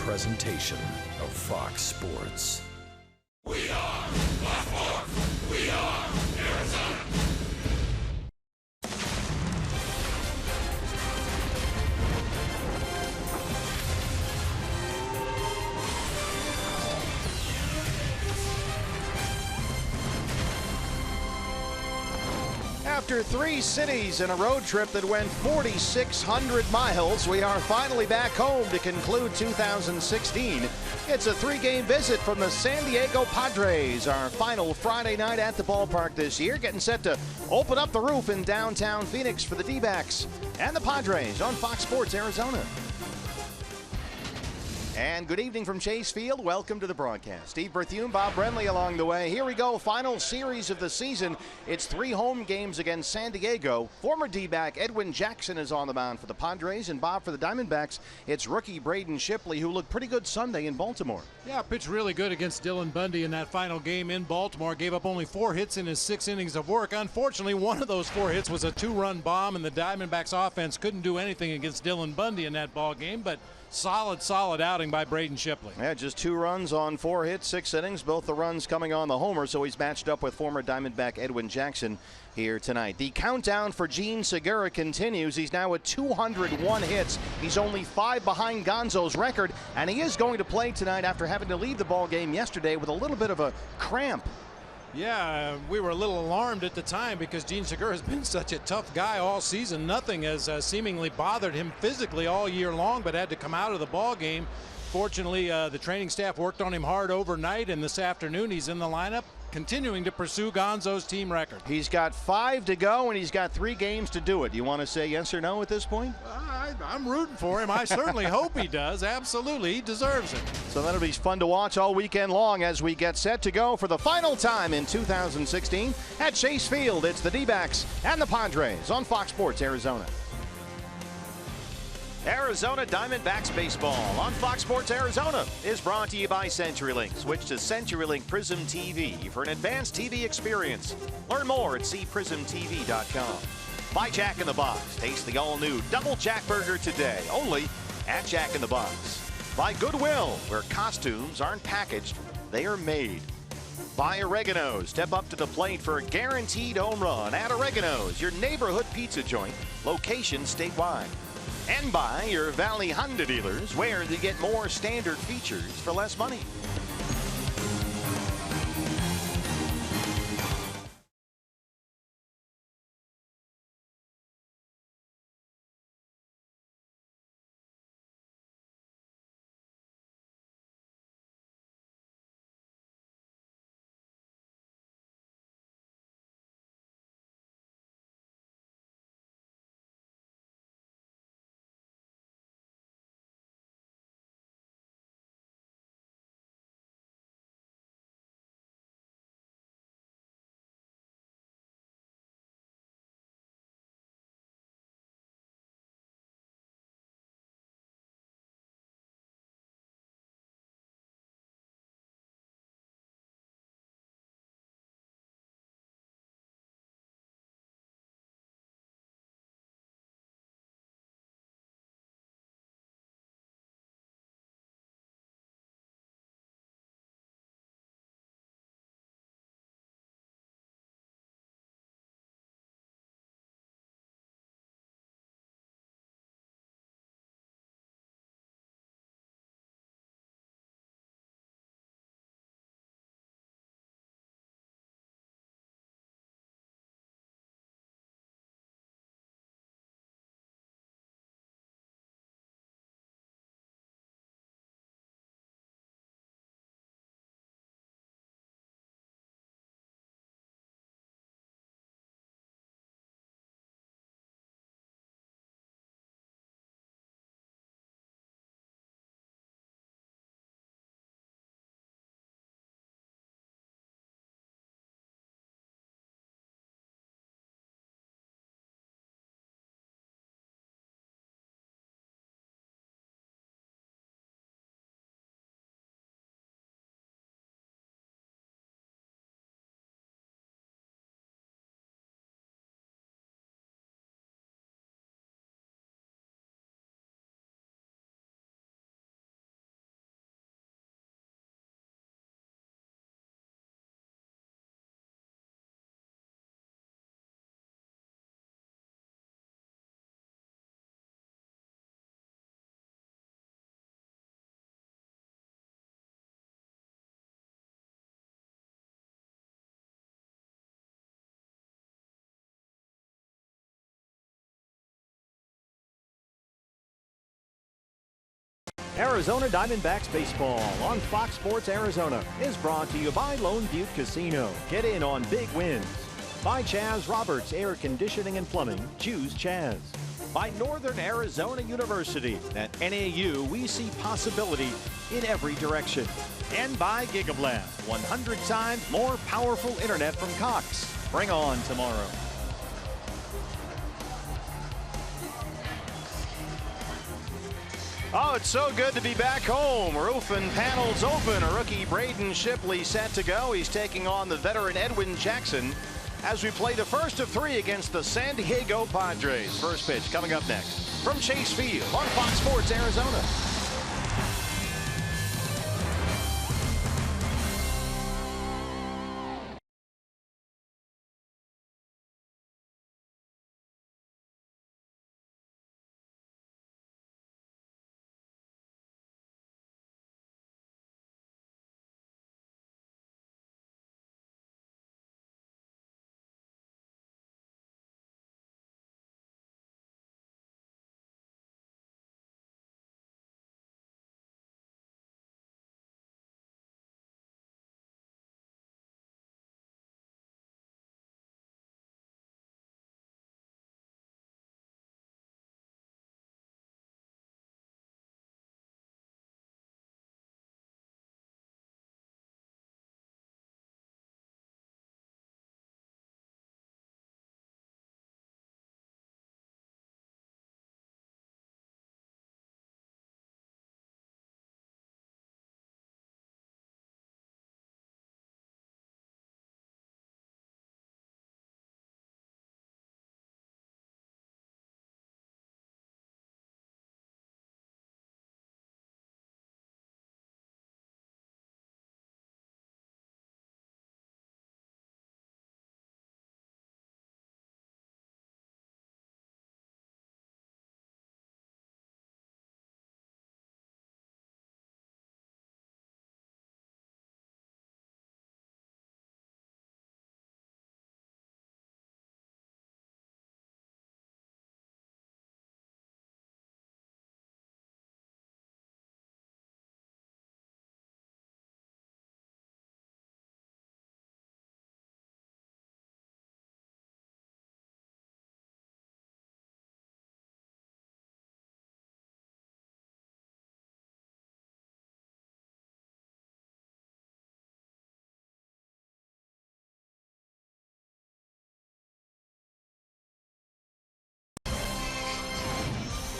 presentation of Fox Sports. We are Baltimore. We are Arizona. After 3 cities and a road trip that went 4,600 miles, we are finally back home to conclude 2016. It's a 3-game visit from the San Diego Padres, our final Friday night at the ballpark this year, getting set to open up the roof in downtown Phoenix for the D-backs and the Padres on Fox Sports Arizona. And good evening from Chase Field. Welcome to the broadcast. Steve Berthume, Bob Brenly along the way. Here we go, final series of the season. It's 3 home games against San Diego. Former D-back Edwin Jackson is on the mound for the Padres, and Bob, for the Diamondbacks, it's rookie Braden Shipley, who looked pretty good Sunday in Baltimore. Yeah, pitched really good against Dylan Bundy in that final game in Baltimore. Gave up only 4 hits in his 6 innings of work. Unfortunately, one of those 4 hits was a 2-run bomb, and the Diamondbacks offense couldn't do anything against Dylan Bundy in that ball game, but solid outing by Braden Shipley. Yeah, just 2 runs on 4 hits, 6 innings, both the runs coming on the homer, so he's matched up with former Diamondback Edwin Jackson here tonight. The countdown for Gene Segura continues. He's now at 201 hits. He's only 5 behind Gonzo's record, and he is going to play tonight after having to leave the ball game yesterday with a little bit of a cramp. Yeah, we were a little alarmed at the time because Gene Segura has been such a tough guy all season. Nothing has seemingly bothered him physically all year long, but had to come out of the ball game. Fortunately, the training staff worked on him hard overnight, and this afternoon he's in the lineup, continuing to pursue Gonzo's team record. He's got 5 to go, and he's got 3 games to do it. You want to say yes or no at this point? I'm rooting for him. I certainly hope he does. Absolutely, he deserves it. So that'll be fun to watch all weekend long as we get set to go for the final time in 2016 at Chase Field. It's the D-backs and the Padres on Fox Sports Arizona. Arizona Diamondbacks baseball on Fox Sports Arizona is brought to you by CenturyLink. Switch to CenturyLink Prism TV for an advanced TV experience. Learn more at cprismtv.com. By Jack in the Box. Taste the all-new Double Jack Burger today, only at Jack in the Box. By Goodwill, where costumes aren't packaged, they are made. By Oregano's. Step up to the plate for a guaranteed home run at Oregano's, your neighborhood pizza joint, location statewide. And by your Valley Honda dealers, where you get more standard features for less money. Arizona Diamondbacks baseball on Fox Sports Arizona is brought to you by Lone Butte Casino. Get in on big wins. By Chaz Roberts Air Conditioning and Plumbing. Choose Chaz. By Northern Arizona University. At NAU, we see possibility in every direction. And by Gigablast, 100 times more powerful internet from Cox. Bring on tomorrow. Oh, it's so good to be back home. Roof and panels open. A rookie Braden Shipley set to go. He's taking on the veteran Edwin Jackson as we play the first of three against the San Diego Padres. First pitch coming up next from Chase Field on Fox Sports Arizona.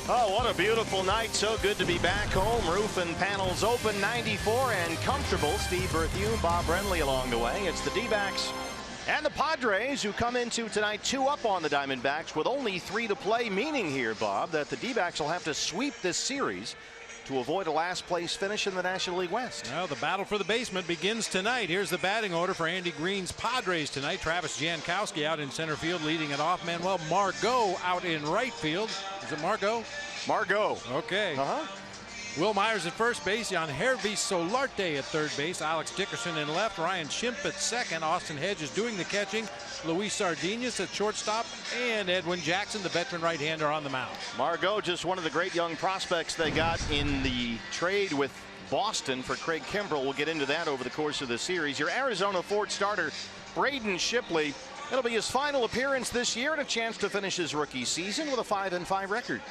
Oh, what a beautiful night. So good to be back home. Roof and panels open, 94 and comfortable. Steve Berthew, Bob Brenly along the way. It's the D-backs and the Padres who come into tonight 2 up on the Diamondbacks with only 3 to play, meaning here, Bob, that the D-backs will have to sweep this series to avoid a last place finish in the National League West. Well, the battle for the basement begins tonight. Here's the batting order for Andy Green's Padres tonight. Travis Jankowski out in center field leading it off. Manuel Margot out in right field. Is it Margot? Margot. Okay. Will Myers at first base. Jan Hervey Solarte at third base. Alex Dickerson in left. Ryan Schimpf at second. Austin Hedges doing the catching. Luis Sardinas at shortstop. And Edwin Jackson, the veteran right-hander, on the mound. Margot, just one of the great young prospects they got in the trade with Boston for Craig Kimbrell. We'll get into that over the course of the series. Your Arizona Ford starter, Braden Shipley. It'll be his final appearance this year and a chance to finish his rookie season with a 5-5 record.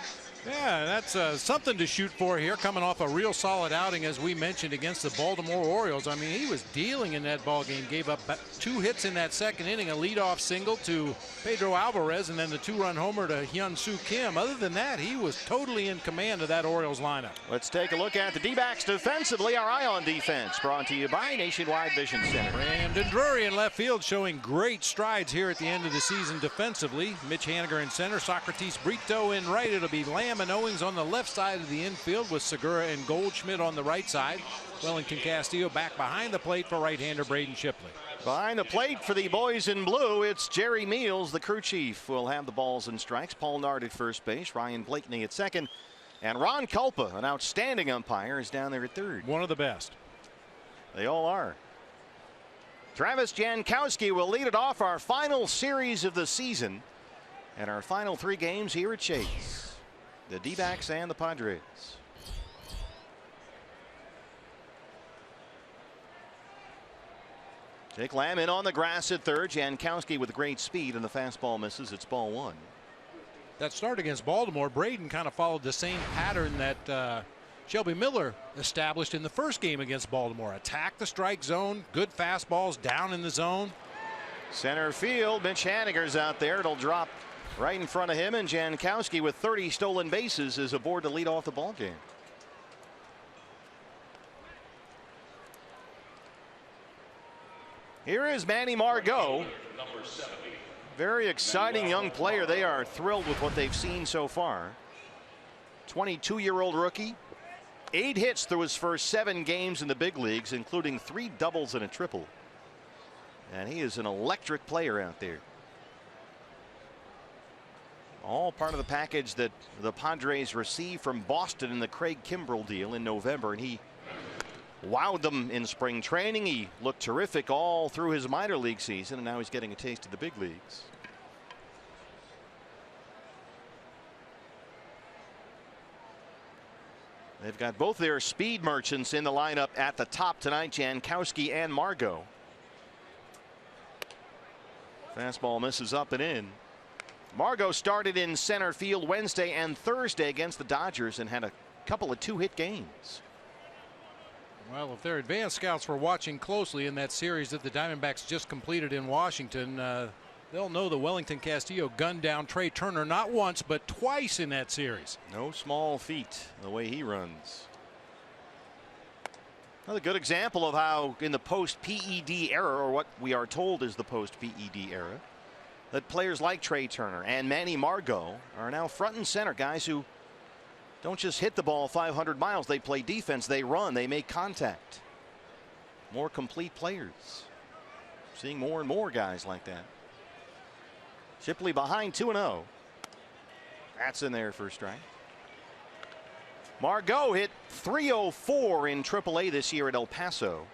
Yeah, that's something to shoot for here, coming off a real solid outing, as we mentioned, against the Baltimore Orioles. I mean, he was dealing in that ball game. Gave up 2 hits in that second inning, a leadoff single to Pedro Alvarez, and then the 2-run homer to Hyun-Soo Kim. Other than that, he was totally in command of that Orioles lineup. Let's take a look at the D-backs defensively. Our eye on defense, brought to you by Nationwide Vision Center. Brandon Drury in left field, showing great strides here at the end of the season defensively. Mitch Haniger in center, Socrates Brito in right. It'll be Lamb and Owings on the left side of the infield with Segura and Goldschmidt on the right side. Wellington Castillo back behind the plate for right-hander Braden Shipley. Behind the plate for the boys in blue, it's Jerry Meals, the crew chief, will have the balls and strikes. Paul Nard at first base, Ryan Blakeney at second, and Ron Kulpa, an outstanding umpire, is down there at third. One of the best. They all are. Travis Jankowski will lead it off, our final series of the season and our final 3 games here at Chase. The D-backs and the Padres. Jake Lamb in on the grass at third. Jankowski with great speed, and the fastball misses. It's ball one. That start against Baltimore, Braden kind of followed the same pattern that Shelby Miller established in the first game against Baltimore. Attack the strike zone, good fastballs down in the zone. Center field, Mitch Haniger's out there. It'll drop right in front of him, and Jankowski with 30 stolen bases is aboard to lead off the ball game. Here is Manny Margot. Very exciting young player. They are thrilled with what they've seen so far. 22-year-old rookie. 8 hits through his first 7 games in the big leagues, including 3 doubles and a triple. And he is an electric player out there. All part of the package that the Padres received from Boston in the Craig Kimbrell deal in November, and he wowed them in spring training. He looked terrific all through his minor league season, and now he's getting a taste of the big leagues. They've got both their speed merchants in the lineup at the top tonight, Jankowski and Margot. Fastball misses up and in. Margot started in center field Wednesday and Thursday against the Dodgers and had a couple of 2-hit games. Well, if their advanced scouts were watching closely in that series that the Diamondbacks just completed in Washington, they'll know that Wellington Castillo gunned down Trey Turner not once but twice in that series. No small feat the way he runs. Another good example of how in the post-PED era, or what we are told is the post-PED era, that players like Trey Turner and Manny Margot are now front and center, guys who don't just hit the ball 500 miles. They play defense, they run, they make contact. More complete players. Seeing more and more guys like that. Shipley behind 2-0. That's in there for a strike. Margot hit .304 in AAA this year at El Paso.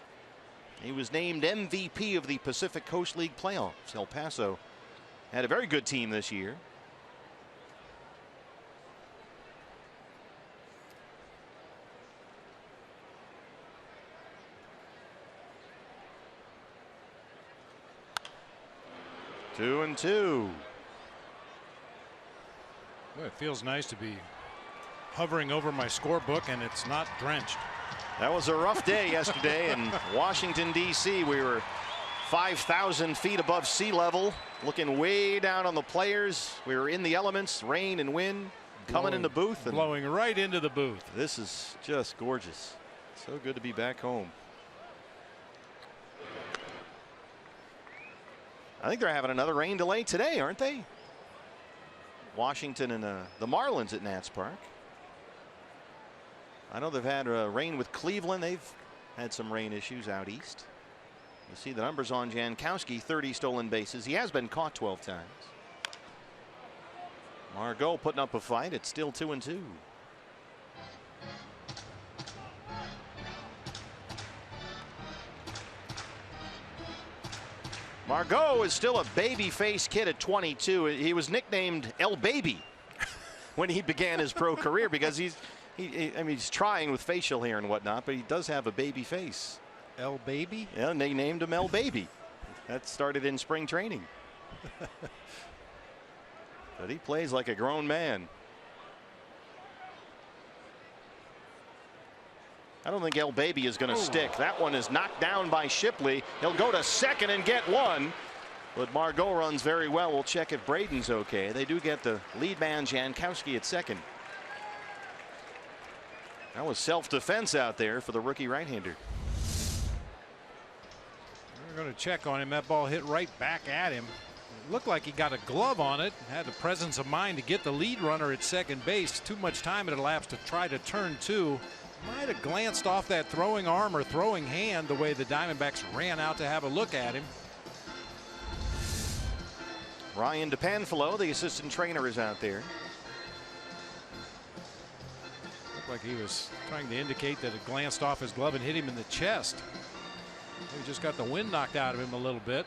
He was named MVP of the Pacific Coast League playoffs. El Paso had a very good team this year. Two and two. Well, it feels nice to be hovering over my scorebook and it's not drenched. That was a rough day yesterday in Washington, D.C. We were 5,000 feet above sea level, looking way down on the players. We were in the elements, rain and wind, coming in the booth. And blowing right into the booth. This is just gorgeous. So good to be back home. I think they're having another rain delay today, aren't they? Washington and the Marlins at Nats Park. I know they've had rain with Cleveland. They've had some rain issues out east. You see the numbers on Jankowski, 30 stolen bases. He has been caught 12 times. Margot putting up a fight. It's still 2-2. Margot is still a baby-faced kid at 22. He was nicknamed El Baby when he began his pro career because I mean, he's trying with facial hair and whatnot, but he does have a baby face. El Baby? Yeah, and they named him El Baby. That started in spring training. But he plays like a grown man. I don't think El Baby is going to stick. That one is knocked down by Shipley. He'll go to second and get one. But Margot runs very well. We'll check if Braden's okay. They do get the lead man Jankowski at second. That was self-defense out there for the rookie right-hander. We're going to check on him. That ball hit right back at him. It looked like he got a glove on it. Had the presence of mind to get the lead runner at second base. Too much time had elapsed to try to turn two. Might have glanced off that throwing arm or throwing hand the way the Diamondbacks ran out to have a look at him. Ryan DePanfilo, the assistant trainer, is out there. Looked like he was trying to indicate that it glanced off his glove and hit him in the chest. He just got the wind knocked out of him a little bit.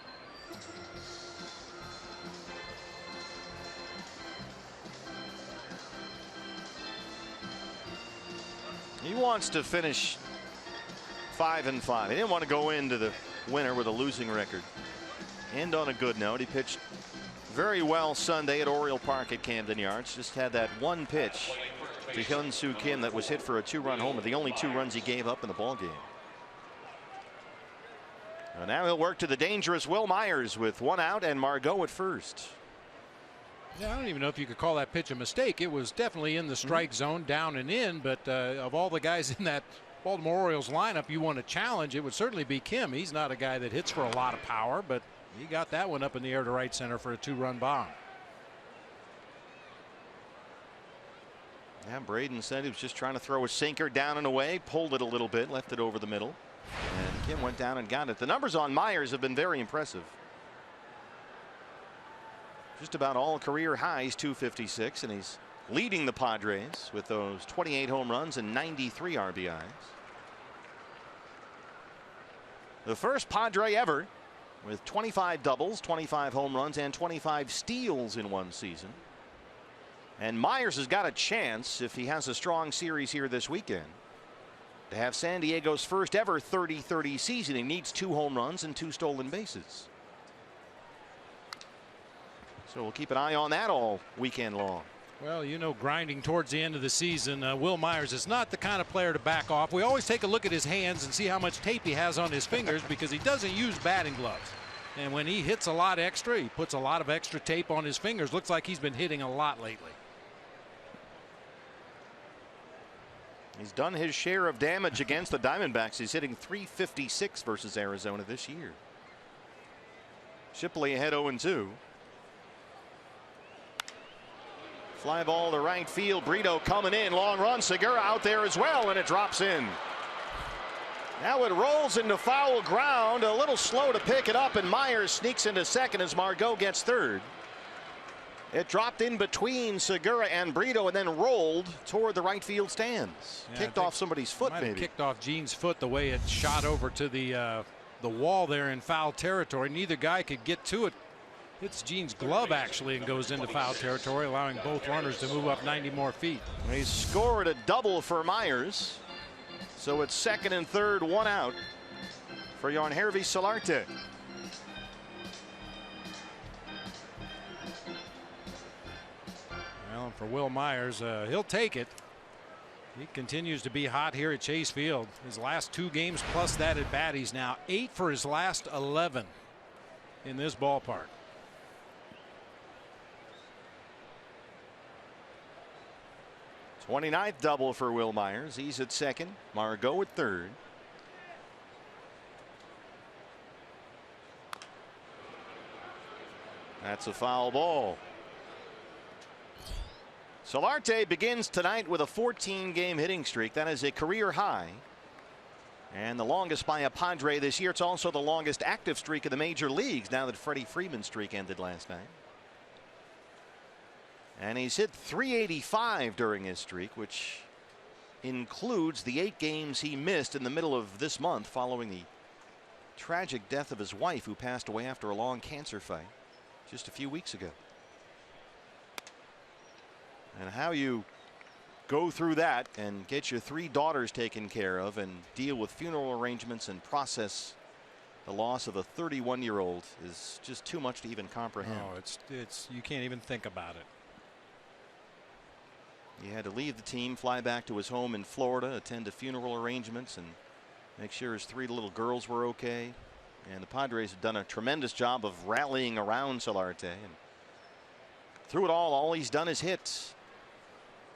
He wants to finish 5-5. He didn't want to go into the winner with a losing record. End on a good note. He pitched very well Sunday at Oriole Park at Camden Yards. Just had that one pitch to Hyun-Soo Kim that was hit for a 2-run homer, the only 2 runs he gave up in the ball game. And now he'll work to the dangerous Will Myers with 1 out and Margot at first. Yeah, I don't even know if you could call that pitch a mistake. It was definitely in the strike zone, down and in, but of all the guys in that Baltimore Orioles lineup you want to challenge, it would certainly be Kim. He's not a guy that hits for a lot of power, but he got that one up in the air to right center for a 2-run bomb. Yeah, Braden said he was just trying to throw a sinker down and away, pulled it a little bit, left it over the middle, and Kim went down and got it. The numbers on Myers have been very impressive. Just about all career highs, 256, and he's leading the Padres with those 28 home runs and 93 RBIs. The first Padre ever with 25 doubles, 25 home runs, and 25 steals in one season. And Myers has got a chance, if he has a strong series here this weekend, to have San Diego's first ever 30-30 season. He needs 2 home runs and 2 stolen bases. So we'll keep an eye on that all weekend long. Well, you know, grinding towards the end of the season, Will Myers is not the kind of player to back off. We always take a look at his hands and see how much tape he has on his fingers because he doesn't use batting gloves. And when he hits a lot extra, he puts a lot of extra tape on his fingers. Looks like he's been hitting a lot lately. He's done his share of damage against the Diamondbacks. He's hitting .356 versus Arizona this year. Shipley ahead 0-2. Fly ball to right field. Brito coming in. Long run. Segura out there as well, and it drops in. Now it rolls into foul ground. A little slow to pick it up, and Myers sneaks into second as Margot gets third. It dropped in between Segura and Brito and then rolled toward the right field stands. Yeah, kicked off somebody's foot, maybe. Kicked off Gene's foot the way it shot over to the wall there in foul territory. Neither guy could get to it. Hits Gene's glove actually and goes into foul territory, allowing both runners to move up 90 more feet. He scored a double for Myers. So it's second and third, 1 out for Yangervis Solarte. Well, for Will Myers, he'll take it. He continues to be hot here at Chase Field. His last 2 games plus that at bat, he's now 8 for his last 11 in this ballpark. 29th double for Will Myers. He's at second. Margot at third. That's a foul ball. Solarte begins tonight with a 14-game hitting streak. That is a career high and the longest by a Padre this year. It's also the longest active streak in the major leagues now that Freddie Freeman's streak ended last night. And he's hit .385 during his streak, which includes the 8 games he missed in the middle of this month following the tragic death of his wife, who passed away after a long cancer fight just a few weeks ago. And how you go through that and get your 3 daughters taken care of and deal with funeral arrangements and process the loss of a 31-year-old is just too much to even comprehend. Oh, it's you can't even think about it. He had to leave the team, fly back to his home in Florida, attend to funeral arrangements, and make sure his 3 little girls were okay. And the Padres have done a tremendous job of rallying around Solarte. And through it all he's done is hit.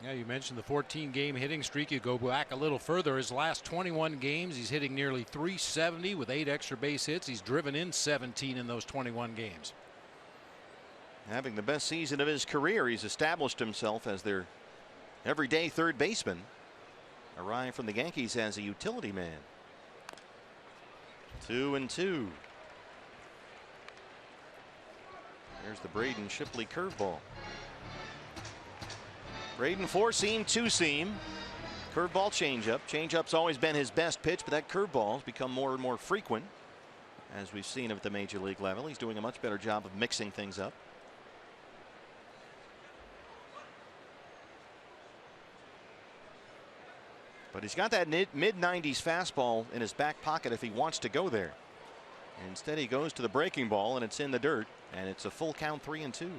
Yeah, you mentioned the 14-game hitting streak. You go back a little further. His last 21 games, he's hitting nearly .370 with 8 extra base hits. He's driven in 17 in those 21 games. Having the best season of his career, he's established himself as their everyday third baseman. Arrived from the Yankees as a utility man. 2-2. There's the Braden Shipley curveball. Braden 4-seam, 2-seam, curveball, changeup. Changeup's always been his best pitch, but that curveball's become more and more frequent as we've seen him at the major league level. He's doing a much better job of mixing things up. But he's got that mid-90s fastball in his back pocket if he wants to go there. Instead, he goes to the breaking ball, and it's in the dirt, and it's a full count, 3-2.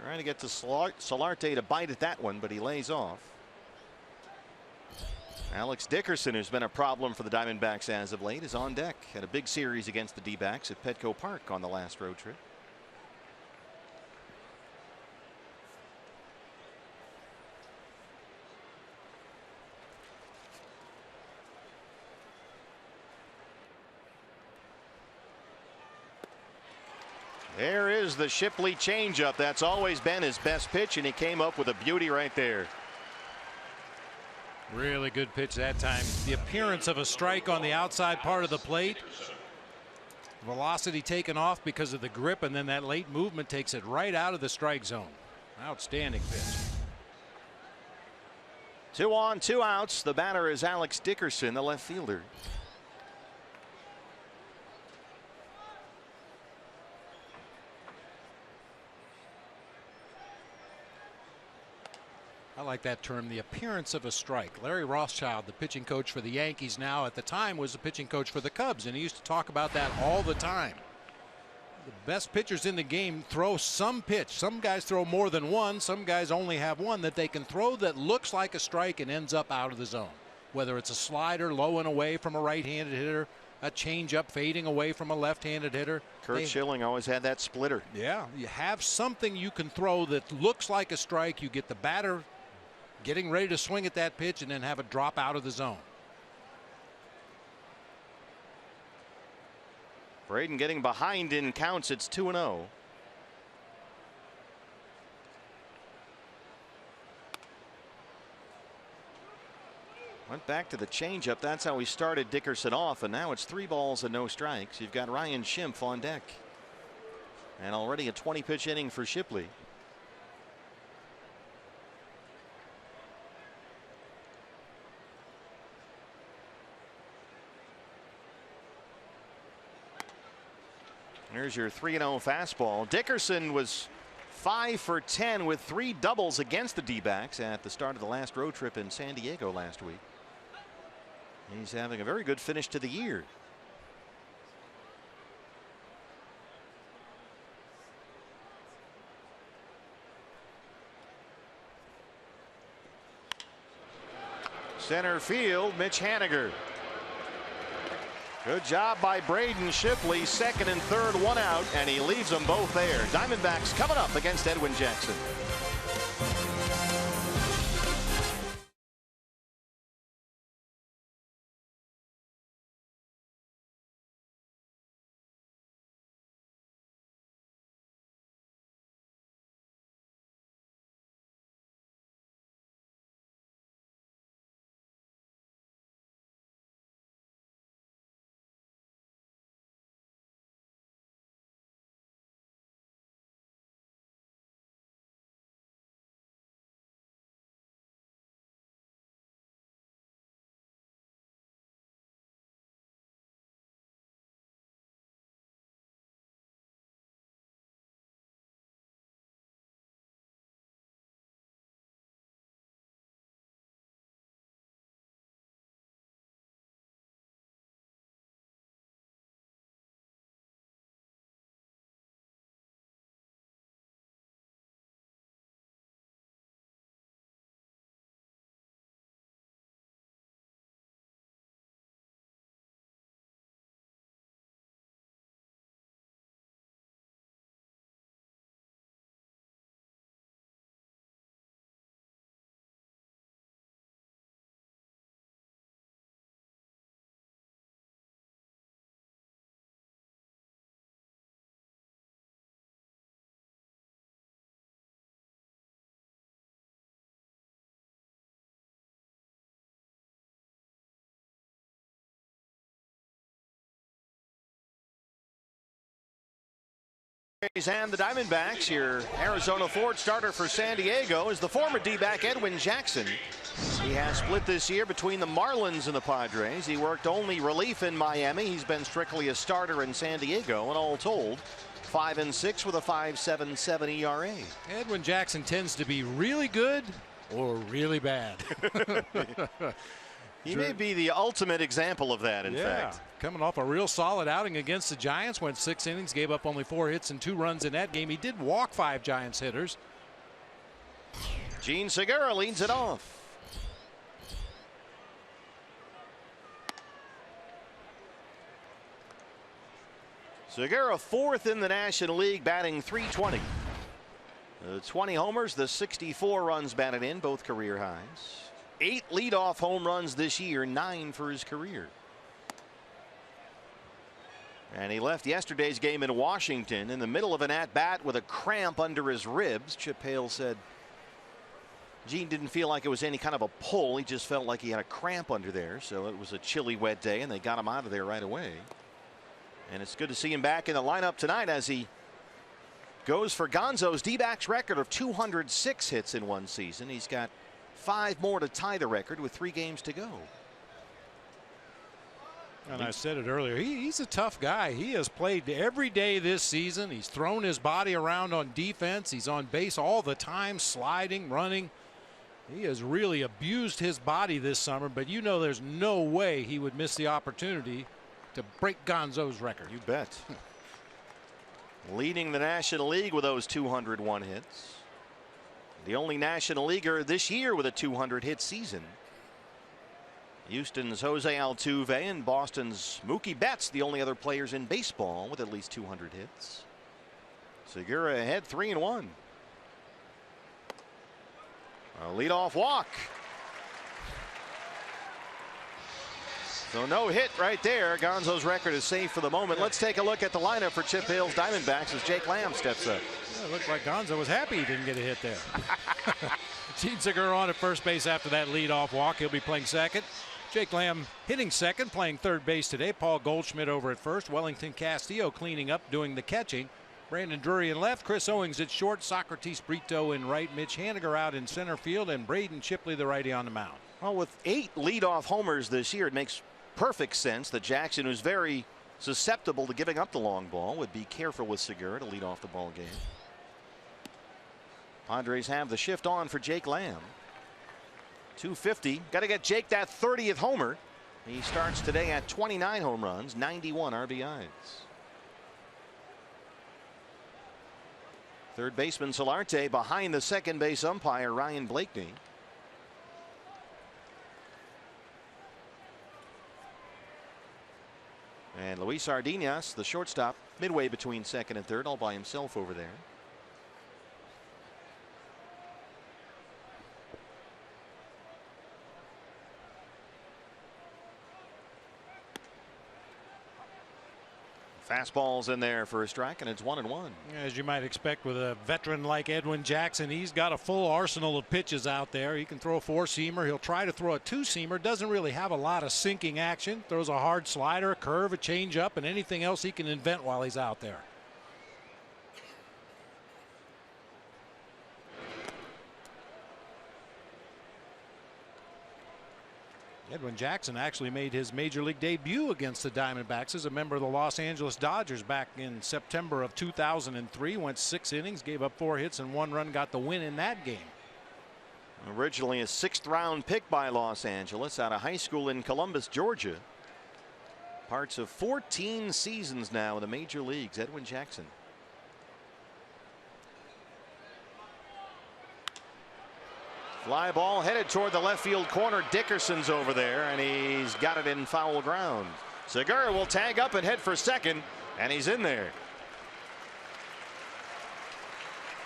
Trying to get to Solarte to bite at that one, but he lays off. Alex Dickerson, who's been a problem for the Diamondbacks as of late, is on deck. Had a big series against the D-backs at Petco Park on the last road trip. There is the Shipley changeup. That's always been his best pitch, and he came up with a beauty right there. Really good pitch that time. The appearance of a strike on the outside part of the plate. Velocity taken off because of the grip, and then that late movement takes it right out of the strike zone. Outstanding pitch. 2 on, 2 outs. The batter is Alex Dickerson, the left fielder. I like that term, the appearance of a strike. Larry Rothschild, the pitching coach for the Yankees now, at the time was the pitching coach for the Cubs, and he used to talk about that all the time. The best pitchers in the game throw some pitch. Some guys throw more than one. Some guys only have one that they can throw that looks like a strike and ends up out of the zone. Whether it's a slider low and away from a right-handed hitter, a changeup fading away from a left-handed hitter. Curt Schilling always had that splitter. Yeah, you have something you can throw that looks like a strike. You get the batter getting ready to swing at that pitch and then have it drop out of the zone. Braden getting behind in counts. It's 2-0. Went back to the changeup. That's how he started Dickerson off, and now it's 3 balls and no strikes. You've got Ryan Schimpf on deck, and already a 20-pitch inning for Shipley. There's your 3-0 fastball. Dickerson was 5 for 10 with 3 doubles against the D-backs at the start of the last road trip in San Diego last week. He's having a very good finish to the year. Center field, Mitch Haniger. Good job by Braden Shipley. Second and third, 1 out, and he leaves them both there. Diamondbacks coming up against Edwin Jackson. And the Diamondbacks, your Arizona Ford starter for San Diego is the former D-back Edwin Jackson. He has split this year between the Marlins and the Padres. He worked only relief in Miami. He's been strictly a starter in San Diego, and all told, 5-6 with a 5.77 ERA. Edwin Jackson tends to be really good or really bad. He may be the ultimate example of that, in fact. Coming off a real solid outing against the Giants, went 6 innings, gave up only 4 hits and 2 runs in that game. He did walk 5 Giants hitters. Gene Segura leads it off. Segura 4th in the National League, batting .320. 20 homers, the 64 runs batted in, both career highs. 8 leadoff home runs this year, 9 for his career. And he left yesterday's game in Washington in the middle of an at-bat with a cramp under his ribs. Chip Hale said Gene didn't feel like it was any kind of a pull. He just felt like he had a cramp under there. So it was a chilly, wet day, and they got him out of there right away. And it's good to see him back in the lineup tonight as he goes for Gonzo's D-backs record of 206 hits in one season. He's got 5 more to tie the record with 3 games to go. And I said it earlier, he's a tough guy. He has played every day this season. He's thrown his body around on defense. He's on base all the time, sliding, running. He has really abused his body this summer, but you know there's no way he would miss the opportunity to break Gonzo's record. You bet. Leading the National League with those 201 hits. The only National Leaguer this year with a 200 hit season. Houston's Jose Altuve and Boston's Mookie Betts, the only other players in baseball with at least 200 hits. Segura ahead 3-1. A leadoff walk. So no hit right there. Gonzo's record is safe for the moment. Let's take a look at the lineup for Chip Hale's Diamondbacks as Jake Lamb steps up. Yeah, it looked like Gonzo was happy he didn't get a hit there. Gene Segura on at first base after that leadoff walk. He'll be playing second. Jake Lamb hitting second, playing third base today. Paul Goldschmidt over at first. Wellington Castillo cleaning up, doing the catching. Brandon Drury in left. Chris Owings at short. Socrates Brito in right. Mitch Haniger out in center field. And Braden Shipley, the righty, on the mound. Well, with 8 leadoff homers this year, it makes perfect sense that Jackson, who's very susceptible to giving up the long ball, would be careful with Segura to lead off the ball game. Padres have the shift on for Jake Lamb. 250. Got to get Jake that 30th homer. He starts today at 29 home runs, 91 RBIs. Third baseman Solarte behind the second base umpire Ryan Blakeney. And Luis Ardinas, the shortstop, midway between second and third, all by himself over there. Fastballs in there for a strike, and it's 1-1. As you might expect with a veteran like Edwin Jackson, he's got a full arsenal of pitches out there. He can throw a 4-seamer. He'll try to throw a 2-seamer. Doesn't really have a lot of sinking action. Throws a hard slider, a curve, a changeup, and anything else he can invent while he's out there. Edwin Jackson actually made his major league debut against the Diamondbacks as a member of the Los Angeles Dodgers back in September of 2003. Went 6 innings, gave up 4 hits and 1 run, got the win in that game. Originally a 6th round pick by Los Angeles out of high school in Columbus, Georgia. Parts of 14 seasons now in the major leagues. Edwin Jackson. Fly ball headed toward the left field corner. Dickerson's over there, and he's got it in foul ground. Segura will tag up and head for second, and he's in there.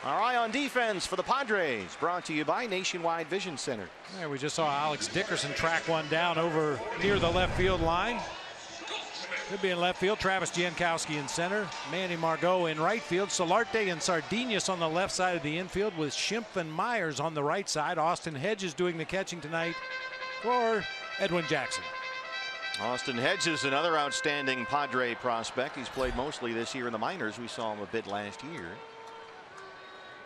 Our eye on defense for the Padres, brought to you by Nationwide Vision Center. Yeah, we just saw Alex Dickerson track one down over near the left field line. Could be in left field. Travis Jankowski in center. Manny Margot in right field. Solarte and Sardinhas on the left side of the infield with Schimpf and Myers on the right side. Austin Hedges doing the catching tonight for Edwin Jackson. Austin Hedges, another outstanding Padre prospect. He's played mostly this year in the minors. We saw him a bit last year.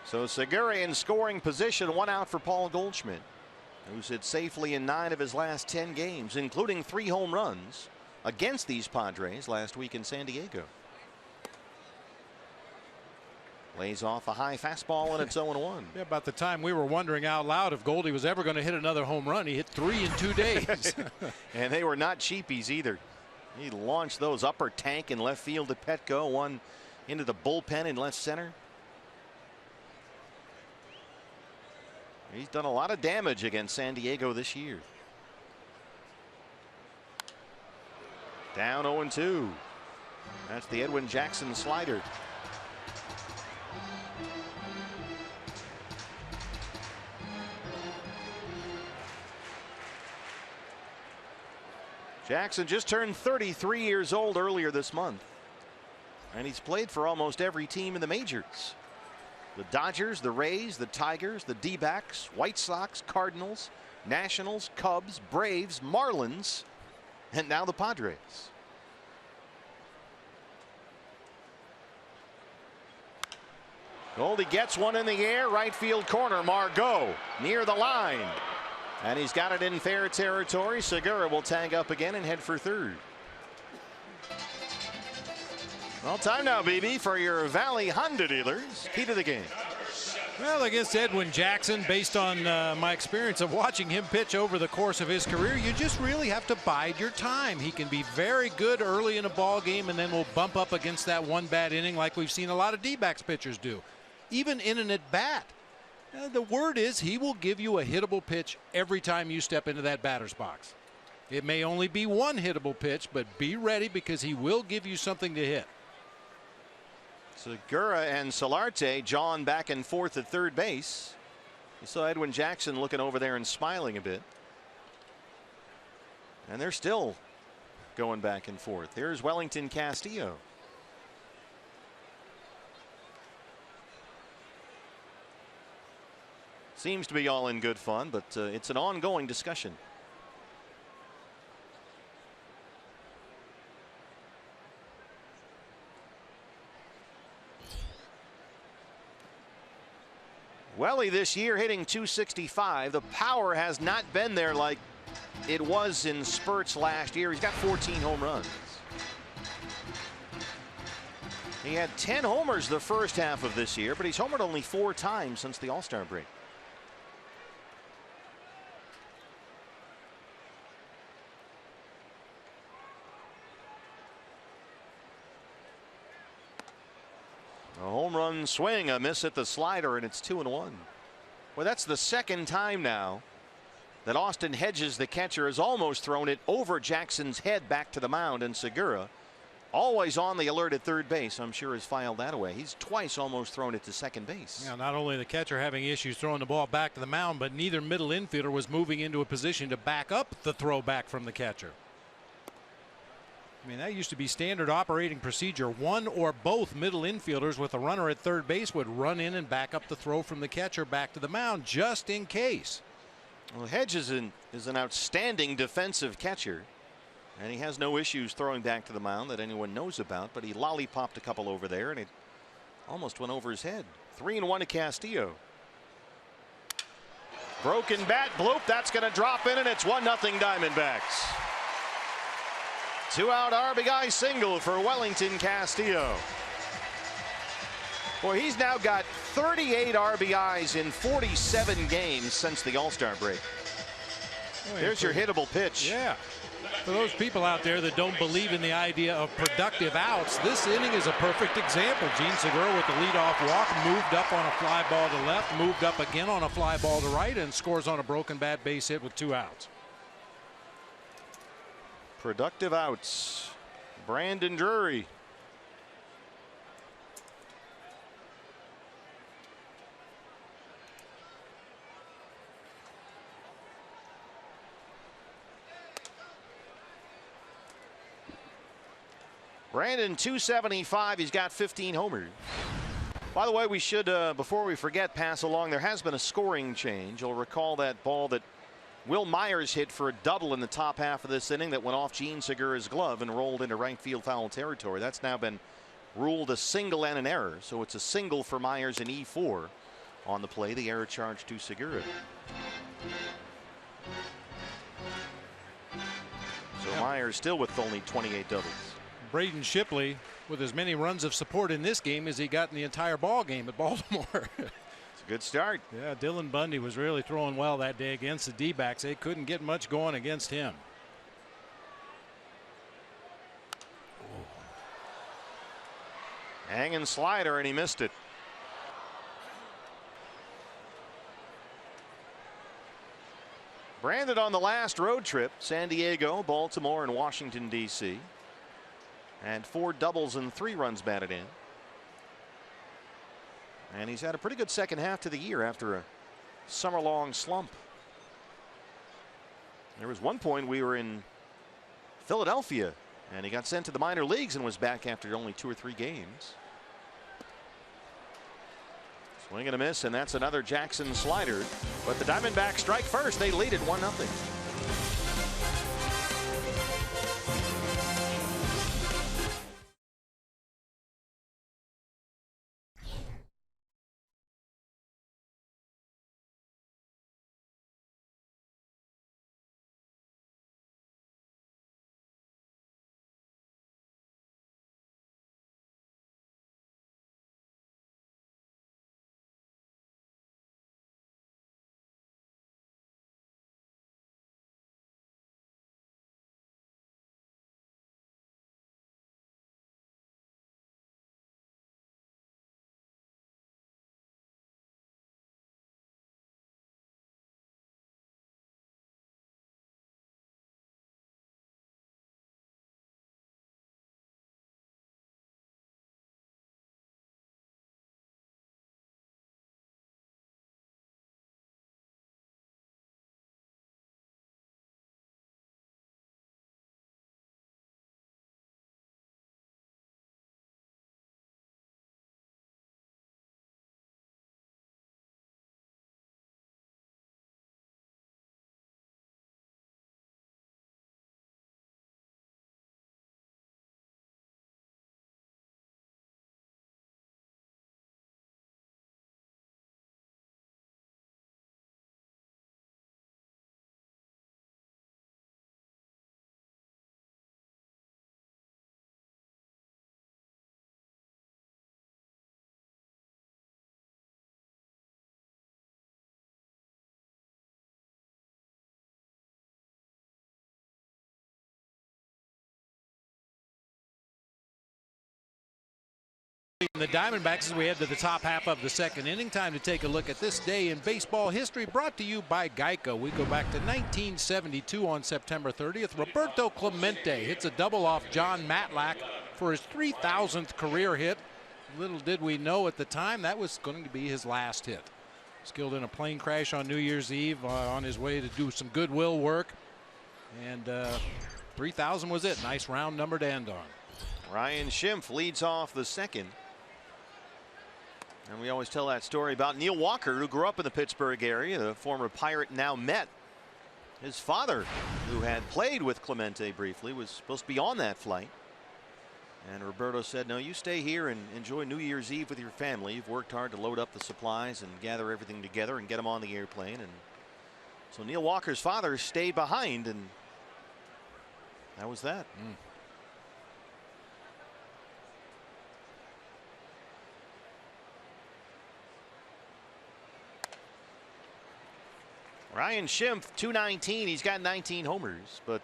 So Segura in scoring position, 1 out for Paul Goldschmidt, who's hit safely in 9 of his last 10 games, including 3 home runs against these Padres last week in San Diego. Lays off a high fastball and it's 0-1. Yeah, about the time we were wondering out loud if Goldie was ever going to hit another home run, he hit 3 in 2 days. And they were not cheapies either. He launched those upper tank in left field to Petco, one into the bullpen in left center. He's done a lot of damage against San Diego this year. Down 0-2. That's the Edwin Jackson slider. Jackson just turned 33 years old earlier this month, and he's played for almost every team in the majors. The Dodgers, the Rays, the Tigers, the D-backs, White Sox, Cardinals, Nationals, Cubs, Braves, Marlins, and now the Padres. Goldie gets one in the air, right field corner. Margot near the line. And he's got it in fair territory. Segura will tag up again and head for third. Well, time now, BB, for your Valley Honda dealers. Key to the game. Well, against Edwin Jackson, based on my experience of watching him pitch over the course of his career, you just really have to bide your time. He can be very good early in a ball game and then will bump up against that one bad inning like we've seen a lot of D-backs pitchers do, even in an at-bat. The word is he will give you a hittable pitch every time you step into that batter's box. It may only be one hittable pitch, but be ready because he will give you something to hit. Segura and Solarte jawing back and forth at third base. You saw Edwin Jackson looking over there and smiling a bit. And they're still going back and forth. Here's Wellington Castillo. Seems to be all in good fun, but it's an ongoing discussion. Welly this year hitting .265. The power has not been there like it was in spurts last year. He's got 14 home runs. He had 10 homers the first half of this year, but he's homered only 4 times since the All-Star break. A home run swing, a miss at the slider, and it's 2-1. Well, that's the second time now that Austin Hedges, the catcher, has almost thrown it over Jackson's head back to the mound, and Segura, always on the alert at third base, I'm sure has filed that away. He's twice almost thrown it to second base. Yeah, not only the catcher having issues throwing the ball back to the mound, but neither middle infielder was moving into a position to back up the throw back from the catcher. I mean, that used to be standard operating procedure. One or both middle infielders with a runner at third base would run in and back up the throw from the catcher back to the mound just in case. Well, Hedges is an outstanding defensive catcher, and he has no issues throwing back to the mound that anyone knows about, but he lollipopped a couple over there and it almost went over his head. 3-1 to Castillo. Broken bat, bloop, that's going to drop in, and it's 1-0 Diamondbacks. 2-out RBI single for Wellington Castillo. Boy, he's now got 38 RBIs in 47 games since the All-Star break. There's your hittable pitch. Yeah. For those people out there that don't believe in the idea of productive outs, this inning is a perfect example. Gene Segura with the leadoff walk, moved up on a fly ball to left, moved up again on a fly ball to right, and scores on a broken bat base hit with 2 outs. Productive outs. Brandon Drury. Brandon .275. He's got 15 homers. By the way, we should, before we forget, pass along. There has been a scoring change. You'll recall that ball that Will Myers hit for a double in the top half of this inning that went off Gene Segura's glove and rolled into right field foul territory. That's now been ruled a single and an error. So it's a single for Myers and E4 on the play. The error charge to Segura. So Myers still with only 28 doubles. Braden Shipley with as many runs of support in this game as he got in the entire ball game at Baltimore. It's a good start. Yeah, Dylan Bundy was really throwing well that day against the D-backs. They couldn't get much going against him. Hanging slider, and he missed it. Branded on the last road trip, San Diego, Baltimore, and Washington, D.C. And 4 doubles and 3 runs batted in. And he's had a pretty good second half to the year after a summer-long slump. There was one point we were in Philadelphia, and he got sent to the minor leagues and was back after only 2 or 3 games. Swing and a miss, and that's another Jackson slider. But the Diamondbacks strike first. They lead it 1-0. The Diamondbacks as we head to the top half of the second inning. Time to take a look at this day in baseball history, brought to you by Geico. We go back to 1972 on September 30th. Roberto Clemente hits a double off John Matlack for his 3,000th career hit. Little did we know at the time that was going to be his last hit. Was killed in a plane crash on New Year's Eve on his way to do some goodwill work. And 3,000 was it. Nice round number to end on. Ryan Schimpf leads off the second. And we always tell that story about Neil Walker, who grew up in the Pittsburgh area, the former Pirate, now Met. His father, who had played with Clemente briefly, was supposed to be on that flight. And Roberto said, no, you stay here and enjoy New Year's Eve with your family. You've worked hard to load up the supplies and gather everything together and get them on the airplane. And so Neil Walker's father stayed behind, and that was that. Ryan Schimpf, 219. He's got 19 homers, but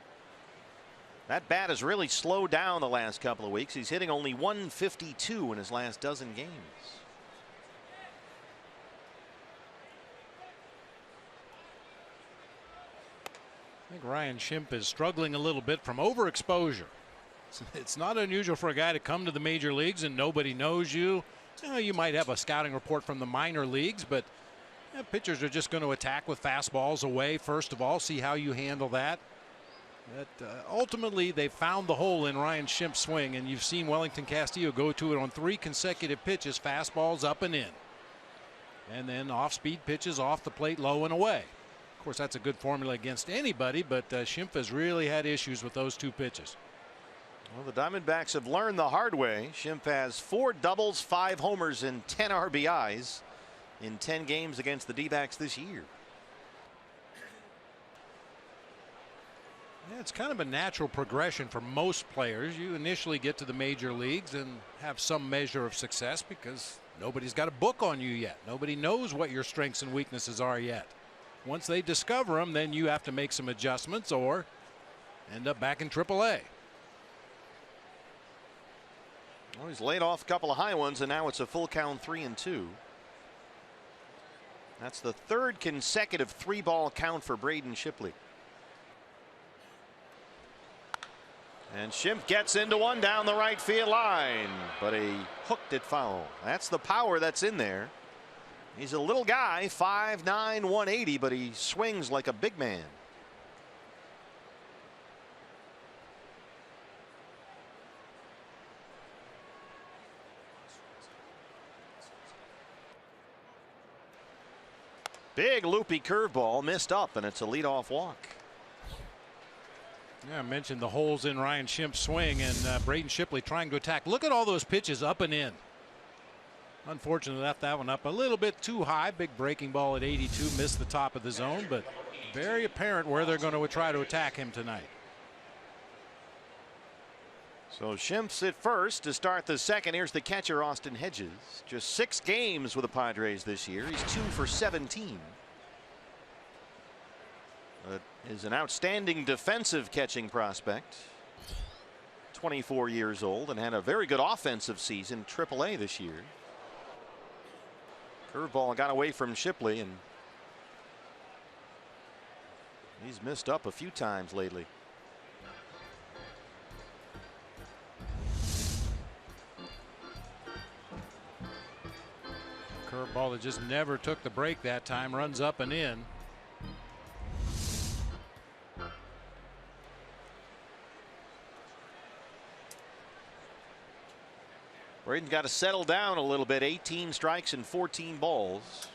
that bat has really slowed down the last couple of weeks. He's hitting only 152 in his last dozen games. I think Ryan Schimpf is struggling a little bit from overexposure. It's not unusual for a guy to come to the major leagues and nobody knows you. You might have a scouting report from the minor leagues, but pitchers are just going to attack with fastballs away first of all, see how you handle that. Ultimately, they found the hole in Ryan Schimpf's swing, and you've seen Wellington Castillo go to it on 3 consecutive pitches, fastballs up and in. And then off-speed pitches off the plate, low and away. Of course, that's a good formula against anybody, but Schimpf has really had issues with those 2 pitches. Well, the Diamondbacks have learned the hard way. Schimpf has 4 doubles, 5 homers, and 10 RBIs in 10 games against the D-backs this year. Yeah, it's kind of a natural progression for most players. You initially get to the major leagues and have some measure of success because nobody's got a book on you yet. Nobody knows what your strengths and weaknesses are yet. Once they discover them, then you have to make some adjustments or end up back in AAA. Well, he's laid off a couple of high ones, and now it's a full count 3-2. That's the third consecutive 3-ball count for Braden Shipley. And Schimpf gets into one down the right field line, but he hooked it foul. That's the power that's in there. He's a little guy, 5'9", 180, but he swings like a big man. Big loopy curveball missed up, and it's a leadoff walk. Yeah, I mentioned the holes in Ryan Schimpf's swing, and Braden Shipley trying to attack. Look at all those pitches up and in. Unfortunately, left that one up a little bit too high. Big breaking ball at 82, missed the top of the zone, but very apparent where they're going to try to attack him tonight. So Schimpf's at first to start the second. Here's the catcher, Austin Hedges. Just 6 games with the Padres this year. He's 2 for 17. Is an outstanding defensive catching prospect. 24 years old and had a very good offensive season AAA this year. Curveball got away from Shipley, and he's missed up a few times lately. Curveball that just never took the break that time, runs up and in. Braden's got to settle down a little bit. 18 strikes and 14 balls.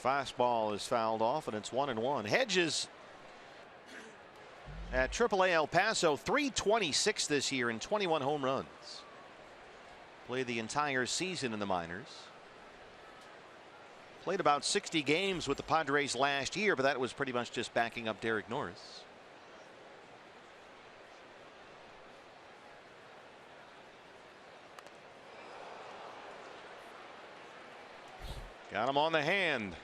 Fastball is fouled off, and it's 1-1. Hedges at AAA El Paso, .326 this year and 21 home runs. Played the entire season in the minors. Played about 60 games with the Padres last year, but that was pretty much just backing up Derek Norris. Got him on the hand.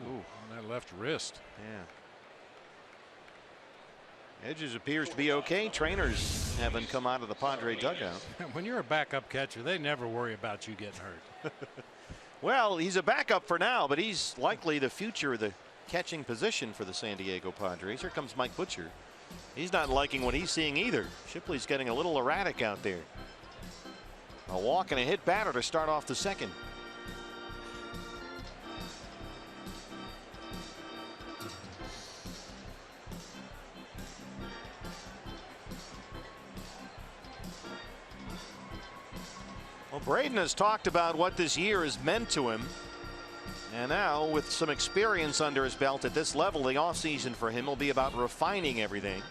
Ooh, on that left wrist. Yeah. Hedges appears to be okay. Trainers haven't come out of the Padre dugout. When you're a backup catcher, they never worry about you getting hurt. Well, he's a backup for now, but he's likely the future of the catching position for the San Diego Padres. Here comes Mike Butcher. He's not liking what he's seeing either. Shipley's getting a little erratic out there. A walk and a hit batter to start off the second. Well, Braden has talked about what this year has meant to him. And now, with some experience under his belt at this level, the offseason for him will be about refining everything.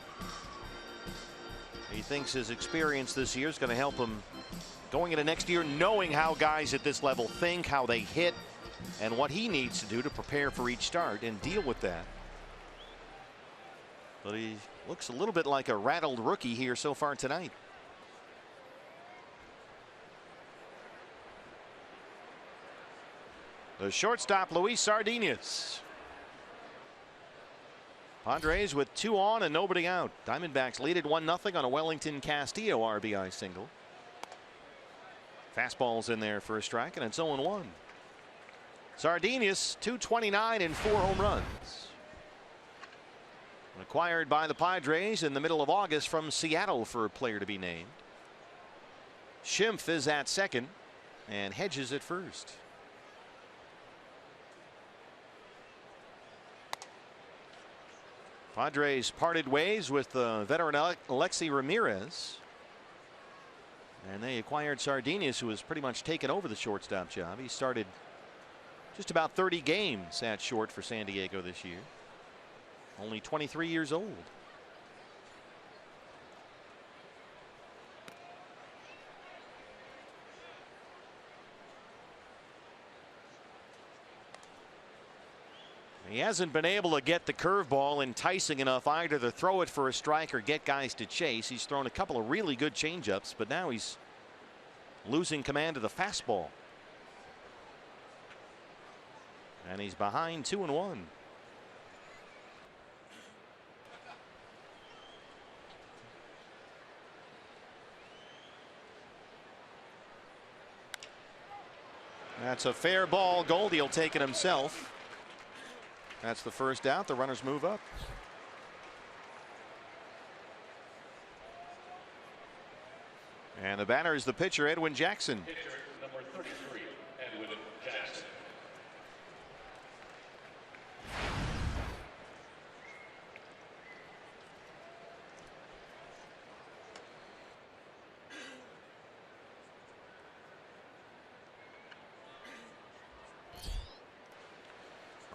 He thinks his experience this year is going to help him going into next year, knowing how guys at this level think, how they hit, and what he needs to do to prepare for each start and deal with that. But he looks a little bit like a rattled rookie here so far tonight. The shortstop, Luis Sardinas. Padres with 2 on and nobody out. Diamondbacks lead at 1-0 on a Wellington Castillo RBI single. Fastball's in there for a strike, and it's 0-1. Sardinas, 229 and 4 home runs. Acquired by the Padres in the middle of August from Seattle for a player to be named. Schimpf is at second, and Hedges at first. Padres parted ways with veteran Alexi Ramirez. And they acquired Sardinius, who has pretty much taken over the shortstop job. He started just about 30 games at short for San Diego this year. Only 23 years old. He hasn't been able to get the curveball enticing enough either to throw it for a strike or get guys to chase. He's thrown a couple of really good changeups, but now he's losing command of the fastball. And he's behind 2-1. That's a fair ball. Goldie will take it himself. That's the first out. The runners move up. And the batter is the pitcher, Edwin Jackson. Pitcher number 33, Edwin Jackson.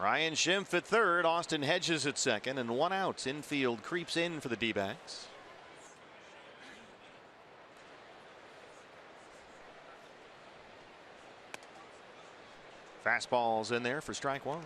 Ryan Schimpf at third, Austin Hedges at second, and 1 out. Infield creeps in for the D-backs. Fastballs in there for strike 1.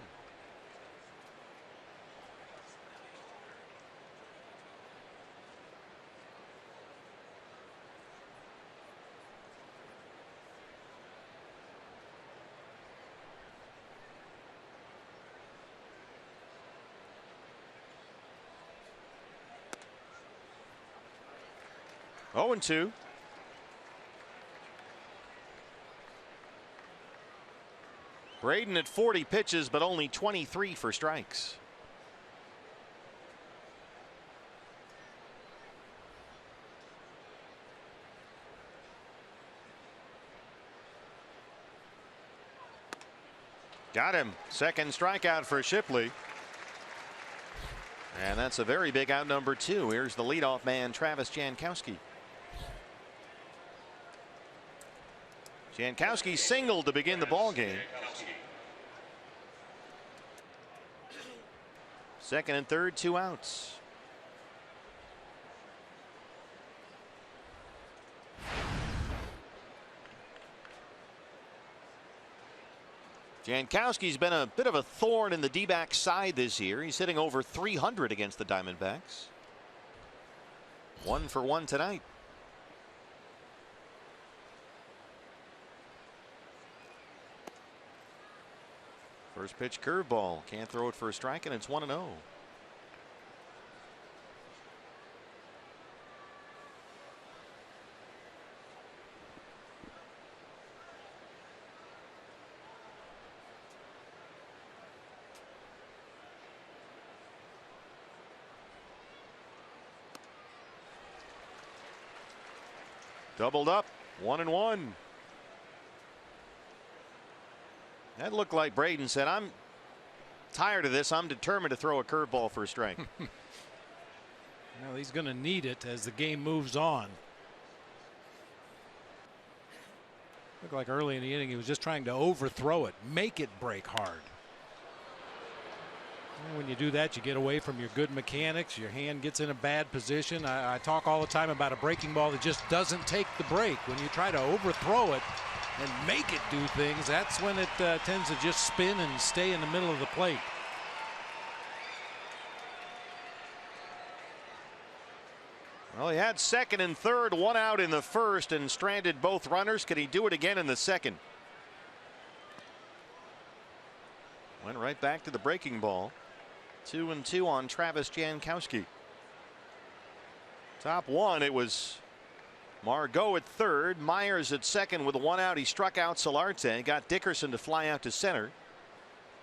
Oh, and 2. Braden at 40 pitches, but only 23 for strikes. Got him. Second strikeout for Shipley. And that's a very big out, number 2. Here's the leadoff man, Travis Jankowski. Jankowski singled to begin the ball game. Second and third, 2 outs. Jankowski's been a bit of a thorn in the D-backs side this year. He's hitting over 300 against the Diamondbacks. 1 for 1 tonight. First pitch curveball. Can't throw it for a strike, and it's 1-0. Doubled up, 1-1. That looked like Braden said, I'm tired of this. I'm determined to throw a curveball for a strike. Well, he's going to need it as the game moves on. Looked like early in the inning he was just trying to overthrow it, make it break hard. And when you do that, you get away from your good mechanics. Your hand gets in a bad position. I talk all the time about a breaking ball that just doesn't take the break. When you try to overthrow it and make it do things, that's when it tends to just spin and stay in the middle of the plate. Well, he had second and third, 1 out in the first, and stranded both runners. Can he do it again in the second? Went right back to the breaking ball. 2-2 on Travis Jankowski. Top 1, it was Margot at third, Myers at second with 1 out. He struck out Solarte, got Dickerson to fly out to center,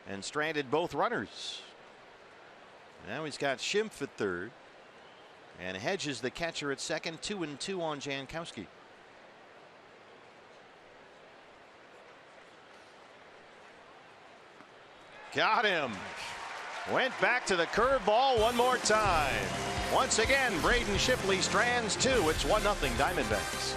and stranded both runners. Now he's got Schimpf at third, and Hedges the catcher at second. 2-2 on Jankowski. Got him. Went back to the curveball one more time. Once again, Braden Shipley strands 2. It's 1-0 Diamondbacks.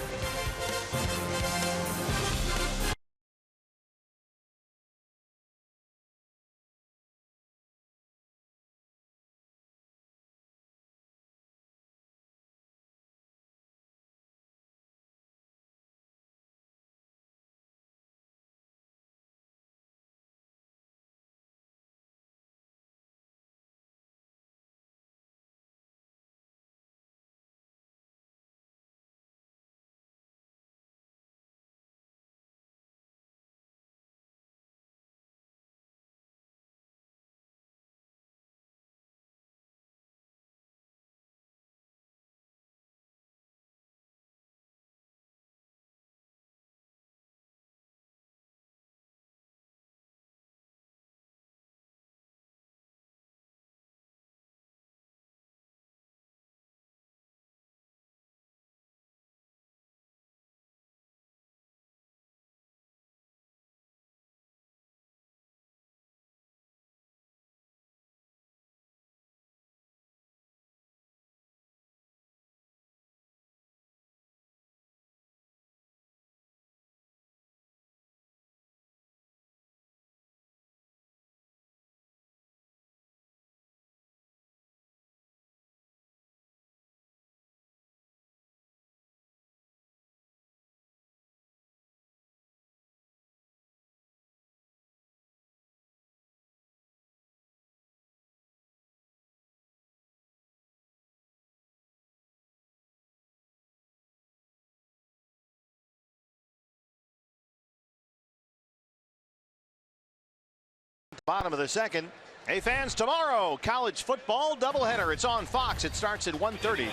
Bottom of the second. Hey fans, tomorrow college football doubleheader. It's on Fox. It starts at 1:30.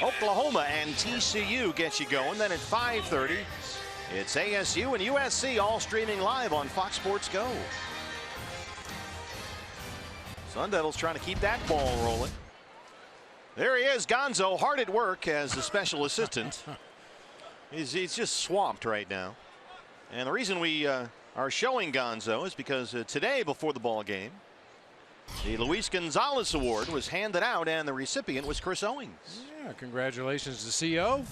Oklahoma and TCU gets you going. Then at 5:30, it's ASU and USC, all streaming live on Fox Sports Go. Sun Devils trying to keep that ball rolling. There he is, Gonzo, hard at work as a special assistant. He's just swamped right now. And the reason we are showing Gonzo is because today, before the ball game, the Luis Gonzalez Award was handed out, and the recipient was Chris Owings. Yeah, congratulations to CO.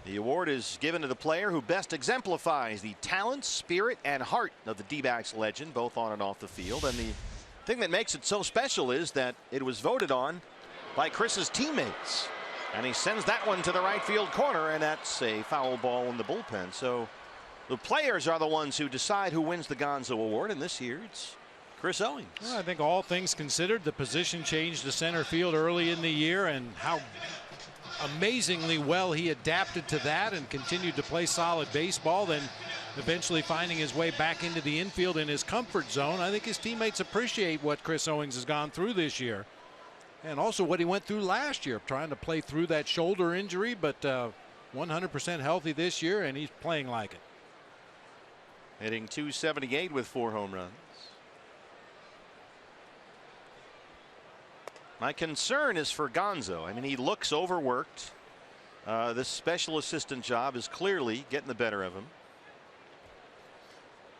The award is given to the player who best exemplifies the talent, spirit, and heart of the D-backs legend, both on and off the field. And the thing that makes it so special is that it was voted on by Chris's teammates. And he sends that one to the right field corner, and that's a foul ball in the bullpen. So the players are the ones who decide who wins the Gonzo Award, and this year it's Chris Owings. Well, I think all things considered, the position change to center field early in the year, and how amazingly well he adapted to that and continued to play solid baseball, then eventually finding his way back into the infield in his comfort zone. I think his teammates appreciate what Chris Owings has gone through this year, and also what he went through last year, trying to play through that shoulder injury, but 100% healthy this year, and he's playing like it. Hitting .278 with 4 home runs. My concern is for Gonzo. I mean, he looks overworked. This special assistant job is clearly getting the better of him.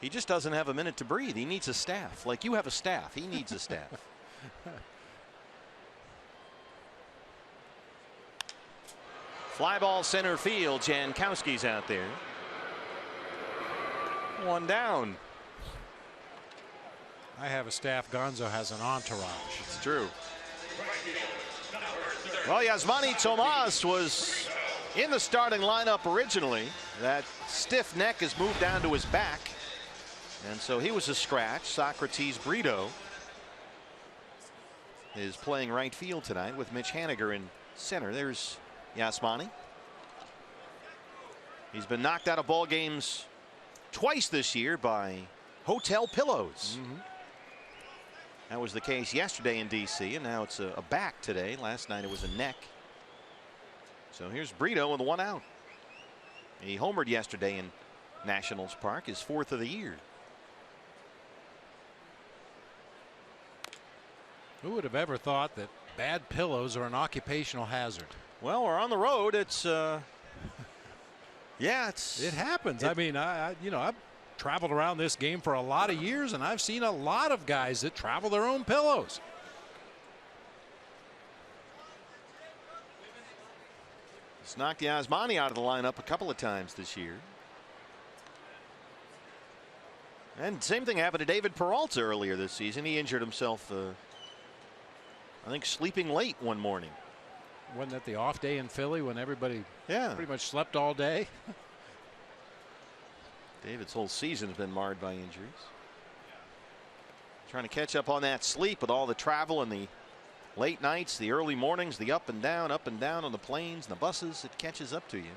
He just doesn't have a minute to breathe. He needs a staff. Like you have a staff, he needs a staff. Fly ball center field. Jankowski's out there. One down. I have a staff. Gonzo has an entourage. It's true. Well, Yasmani Tomas was in the starting lineup originally. That stiff neck has moved down to his back, and so he was a scratch. Socrates Brito is playing right field tonight with Mitch Haniger in center. There's Yasmani. He's been knocked out of ball games twice this year by hotel pillows. That was the case yesterday in D.C., and now it's a back today. Last night it was a neck. So here's Brito with 1 out. He homered yesterday in Nationals Park, his 4th of the year. Who would have ever thought that bad pillows are an occupational hazard? Well, we're on the road. It's yeah, it happens. I mean, I've traveled around this game for a lot of years, and I've seen a lot of guys that travel their own pillows. It's knocked Yasmani out of the lineup a couple of times this year. And same thing happened to David Peralta earlier this season. He injured himself, I think, sleeping late one morning. Wasn't that the off day in Philly when everybody pretty much slept all day? David's whole season has been marred by injuries. Trying to catch up on that sleep with all the travel and the late nights, the early mornings, the up and down on the planes and the buses. It catches up to you.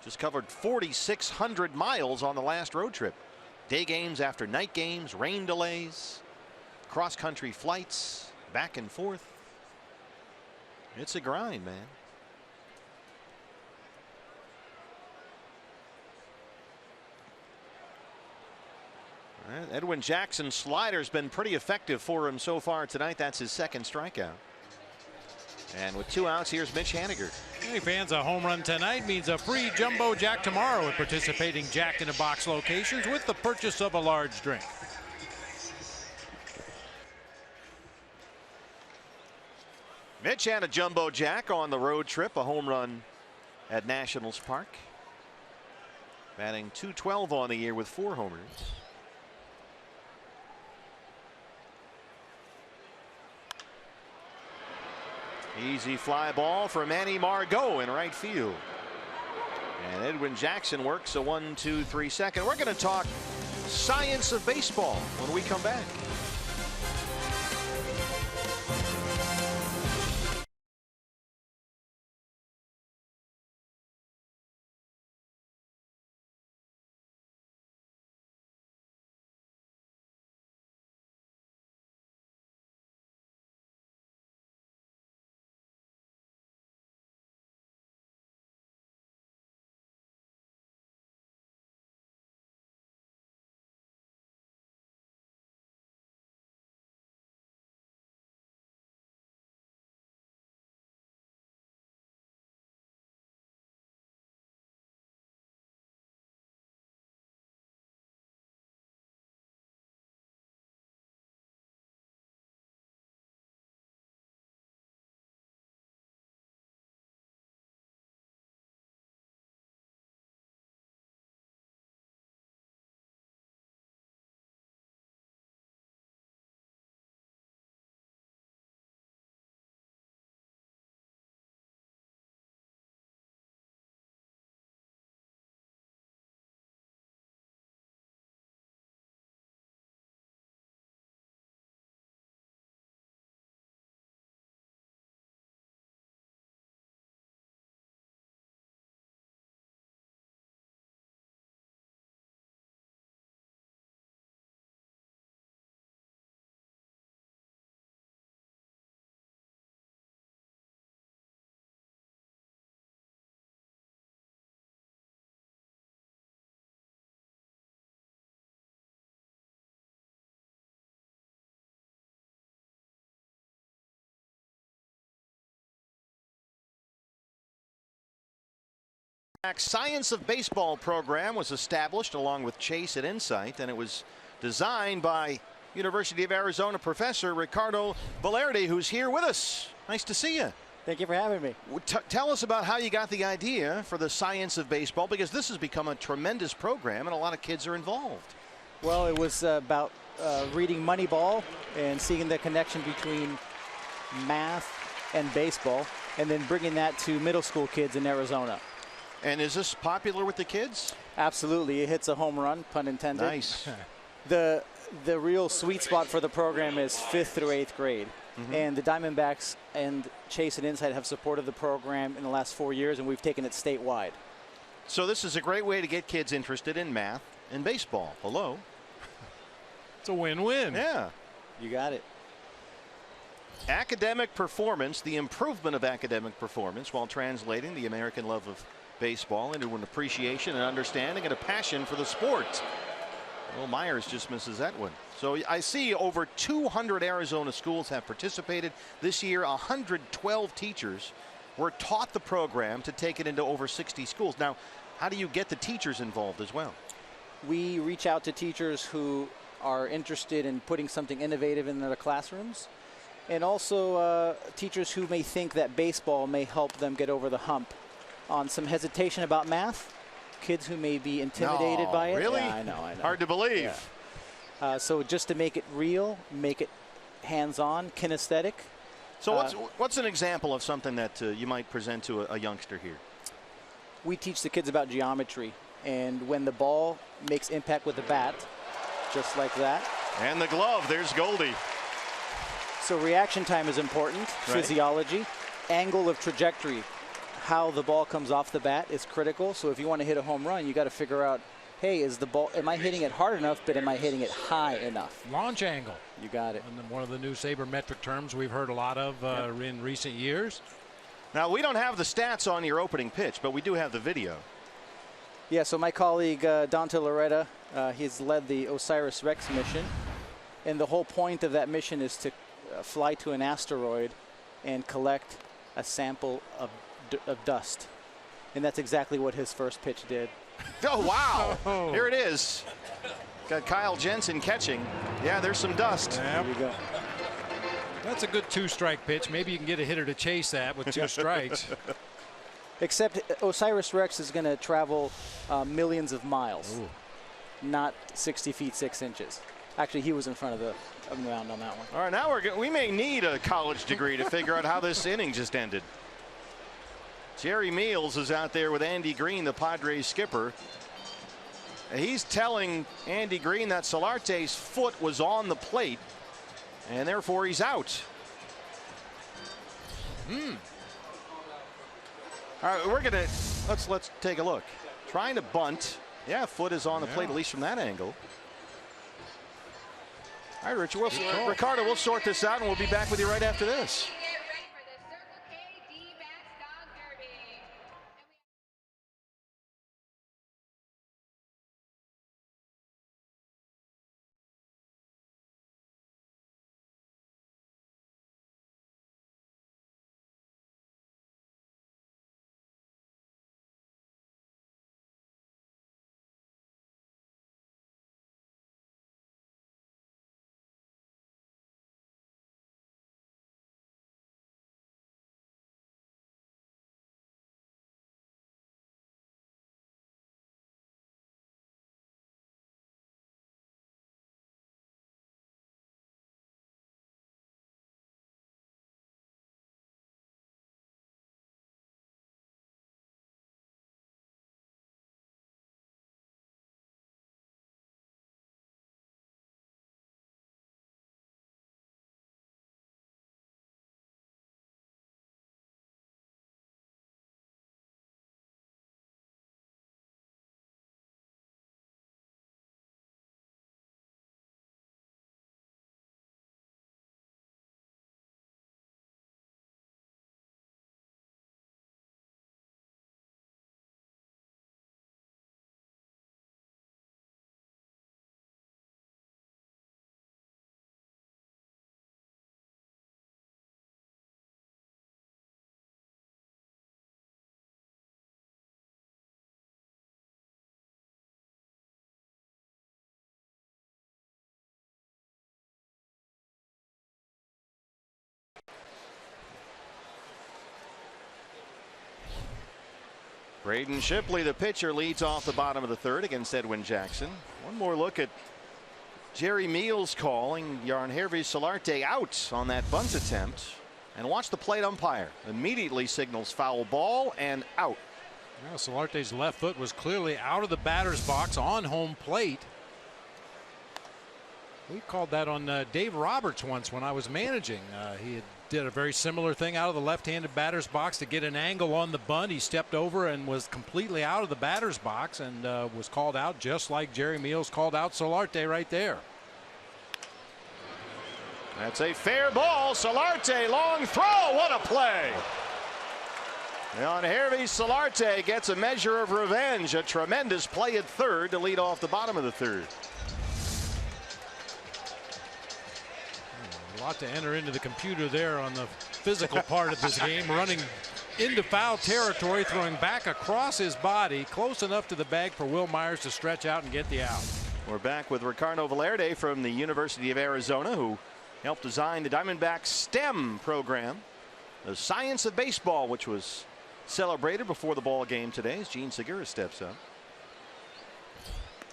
Just covered 4,600 miles on the last road trip. Day games after night games, rain delays, cross-country flights, back and forth. It's a grind, man. Edwin Jackson's slider's been pretty effective for him so far tonight. That's his 2nd strikeout. And with 2 outs, here's Mitch Haniger. Hey fans, a home run tonight means a free Jumbo Jack tomorrow at participating Jack in the Box locations with the purchase of a large drink. Mitch had a Jumbo Jack on the road trip, a home run at Nationals Park. Batting .212 on the year with 4 homers. Easy fly ball for Manny Margot in right field. And Edwin Jackson works a 1-2-3 second. We're going to talk science of baseball when we come back. Science of Baseball program was established along with Chase at Insight, and it was designed by University of Arizona professor Ricardo Valerdi, who's here with us. Nice to see you. Thank you for having me. Tell us about how you got the idea for the Science of Baseball, because this has become a tremendous program and a lot of kids are involved. Well, it was about reading Moneyball and seeing the connection between math and baseball, and then bringing that to middle school kids in Arizona. And is this popular with the kids? Absolutely. It hits a home run, pun intended. Nice. The real sweet spot for the program is 5th through 8th grade. And the Diamondbacks and Chase and Insight have supported the program in the last 4 years, and we've taken it statewide. So this is a great way to get kids interested in math and baseball. Hello. It's a win-win. Yeah. You got it. Academic performance, the improvement of academic performance while translating the American love of baseball into an appreciation and understanding and a passion for the sport. Well, Myers just misses that one. So I see over 200 Arizona schools have participated. This year, 112 teachers were taught the program to take it into over 60 schools. Now, how do you get the teachers involved as well? We reach out to teachers who are interested in putting something innovative in their classrooms, and also teachers who may think that baseball may help them get over the hump on some hesitation about math. Kids who may be intimidated by it. Really? Yeah, I know. Hard to believe. Yeah. So just to make it real, make it hands-on, kinesthetic. So what's an example of something that you might present to a youngster here? We teach the kids about geometry, and when the ball makes impact with the bat, just like that. And the glove, there's Goldie. So reaction time is important, physiology, angle of trajectory. How the ball comes off the bat is critical. So if you want to hit a home run, you got to figure out, hey, is the ball, am I hitting it hard enough, but am I hitting it high enough? Launch angle. You got it. And one of the new sabermetric terms we've heard a lot of in recent years. Now, we don't have the stats on your opening pitch, but we do have the video. Yeah, so my colleague Dante Loretta, he's led the OSIRIS-REx mission, and the whole point of that mission is to fly to an asteroid and collect a sample of dust, and that's exactly what his first pitch did. Oh, wow. Here it is. Got Kyle Jensen catching. Yeah, there's some dust. There you go. That's a good 2-strike pitch. Maybe you can get a hitter to chase that with 2 strikes. Except OSIRIS-REx is going to travel millions of miles. Ooh. Not 60 feet 6 inches. Actually, he was in front of the mound on that one. All right, now we may need a college degree to figure out how this inning just ended. Jerry Meals is out there with Andy Green, the Padres skipper. He's telling Andy Green that Solarte's foot was on the plate, and therefore he's out. All right, let's take a look. Trying to bunt. Yeah, foot is on the plate, at least from that angle. All right, Richard, Ricardo, we'll sort this out, and we'll be back with you right after this. Braden Shipley, the pitcher, leads off the bottom of the third against Edwin Jackson. One more look at Jerry Meals calling Yangervis Solarte out on that bunt attempt. And watch the plate umpire. Immediately signals foul ball and out. Well, Solarte's left foot was clearly out of the batter's box on home plate. We called that on Dave Roberts once when I was managing. He did a very similar thing out of the left-handed batter's box to get an angle on the bunt. He stepped over and was completely out of the batter's box and was called out just like Jerry Meals called out Solarte right there. That's a fair ball. Solarte, long throw. What a play. Yangervis Solarte gets a measure of revenge. A tremendous play at third to lead off the bottom of the third. A lot to enter into the computer there on the physical part of this game. Running into foul territory, throwing back across his body, close enough to the bag for Will Myers to stretch out and get the out. We're back with Ricardo Valerde from the University of Arizona, who helped design the Diamondbacks STEM program, the science of baseball, which was celebrated before the ball game today as Gene Segura steps up.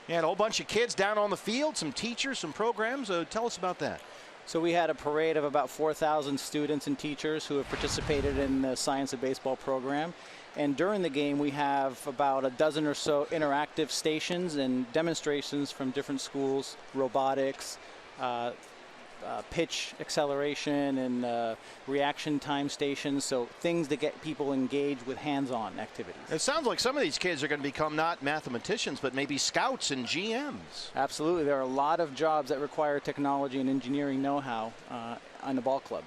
Yeah, a whole bunch of kids down on the field, some teachers, some programs. Tell us about that. So we had a parade of about 4,000 students and teachers who have participated in the Science of Baseball program. And during the game, we have about a dozen or so interactive stations and demonstrations from different schools, robotics, pitch acceleration and reaction time stations, so things that get people engaged with hands-on activities. It sounds like some of these kids are going to become not mathematicians but maybe scouts and GMs. Absolutely. There are a lot of jobs that require technology and engineering know-how on the ball club.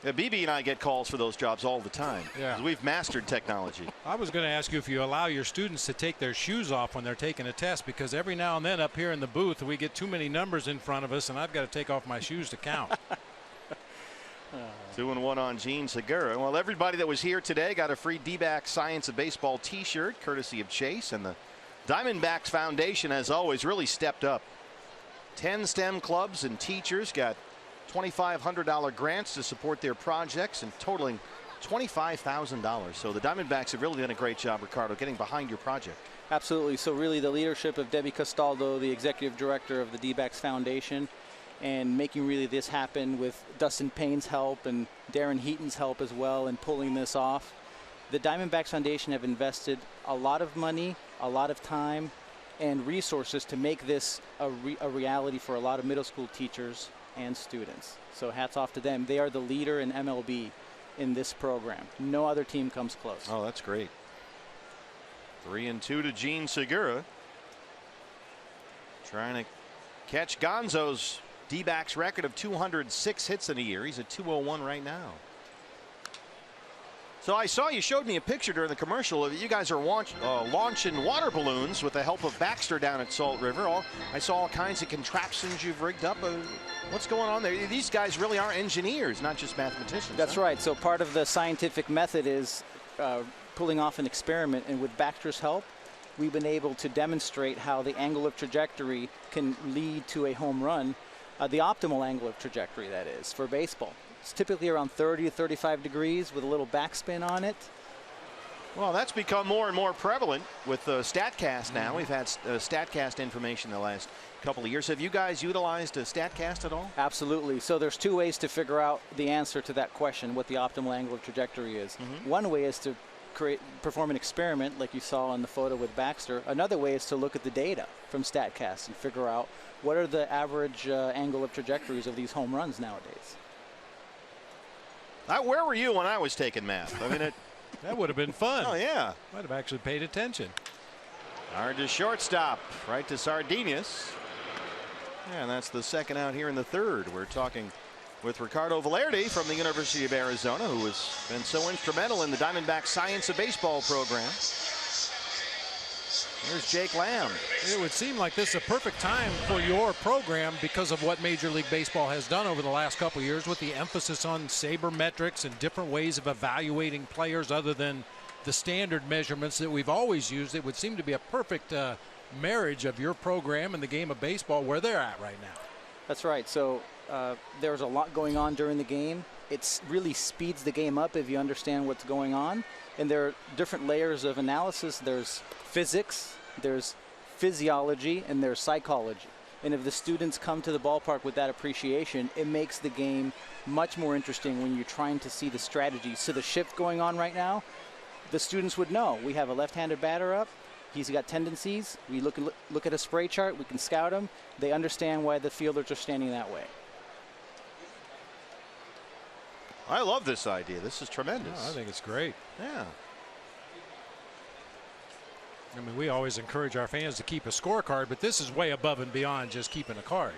Yeah, BB and I get calls for those jobs all the time. Yeah. We've mastered technology. I was going to ask you if you allow your students to take their shoes off when they're taking a test, because every now and then up here in the booth we get too many numbers in front of us and I've got to take off my shoes to count. 2-1 on Gene Segura. Well, everybody that was here today got a free D-back Science of Baseball t-shirt courtesy of Chase, and the Diamondbacks Foundation, as always, really stepped up. 10 STEM clubs and teachers got $2,500 grants to support their projects and totaling $25,000. So the Diamondbacks have really done a great job, Ricardo, getting behind your project. Absolutely. So really the leadership of Debbie Castaldo, the executive director of the D-backs Foundation, and making really this happen with Dustin Payne's help and Darren Heaton's help as well in pulling this off. The Diamondbacks Foundation have invested a lot of money, a lot of time, and resources to make this a reality for a lot of middle school teachers and students. So hats off to them. They are the leader in MLB in this program. No other team comes close. Oh, that's great. 3-2 to Gene Segura. Trying to catch Gonzo's D-backs record of 206 hits in a year. He's at 201 right now. So I saw you showed me a picture during the commercial. You guys are launching water balloons with the help of Baxter down at Salt River. I saw all kinds of contraptions you've rigged up. What's going on there? These guys really are engineers, not just mathematicians. That's right. So part of the scientific method is pulling off an experiment, and with Baxter's help, we've been able to demonstrate how the angle of trajectory can lead to a home run, the optimal angle of trajectory, that is, for baseball. It's typically around 30 to 35 degrees with a little backspin on it. Well, that's become more and more prevalent with StatCast now. We've had StatCast information the last couple of years. Have you guys utilized StatCast at all? Absolutely. So there's two ways to figure out the answer to that question, what the optimal angle of trajectory is. One way is to perform an experiment like you saw in the photo with Baxter. Another way is to look at the data from StatCast and figure out what are the average angle of trajectories of these home runs nowadays. Where were you when I was taking math? I mean, that would have been fun. Oh, yeah. Might have actually paid attention. Hard to shortstop, right to Sardinas. And that's the second out here in the third. We're talking with Ricardo Valerde from the University of Arizona, who has been so instrumental in the Diamondbacks Science of Baseball program. Here's Jake Lamb. It would seem like this is a perfect time for your program because of what Major League Baseball has done over the last couple of years with the emphasis on sabermetrics and different ways of evaluating players other than the standard measurements that we've always used. It would seem to be a perfect marriage of your program and the game of baseball where they're at right now. That's right. So there's a lot going on during the game. It really speeds the game up if you understand what's going on. And there are different layers of analysis. There's physics, there's physiology, and there's psychology. And if the students come to the ballpark with that appreciation, it makes the game much more interesting when you're trying to see the strategies. So the shift going on right now, the students would know. We have a left-handed batter up. He's got tendencies. We look at a spray chart. We can scout him. They understand why the fielders are standing that way. I love this idea. This is tremendous. Oh, I think it's great. Yeah. I mean, we always encourage our fans to keep a scorecard, but this is way above and beyond just keeping a card.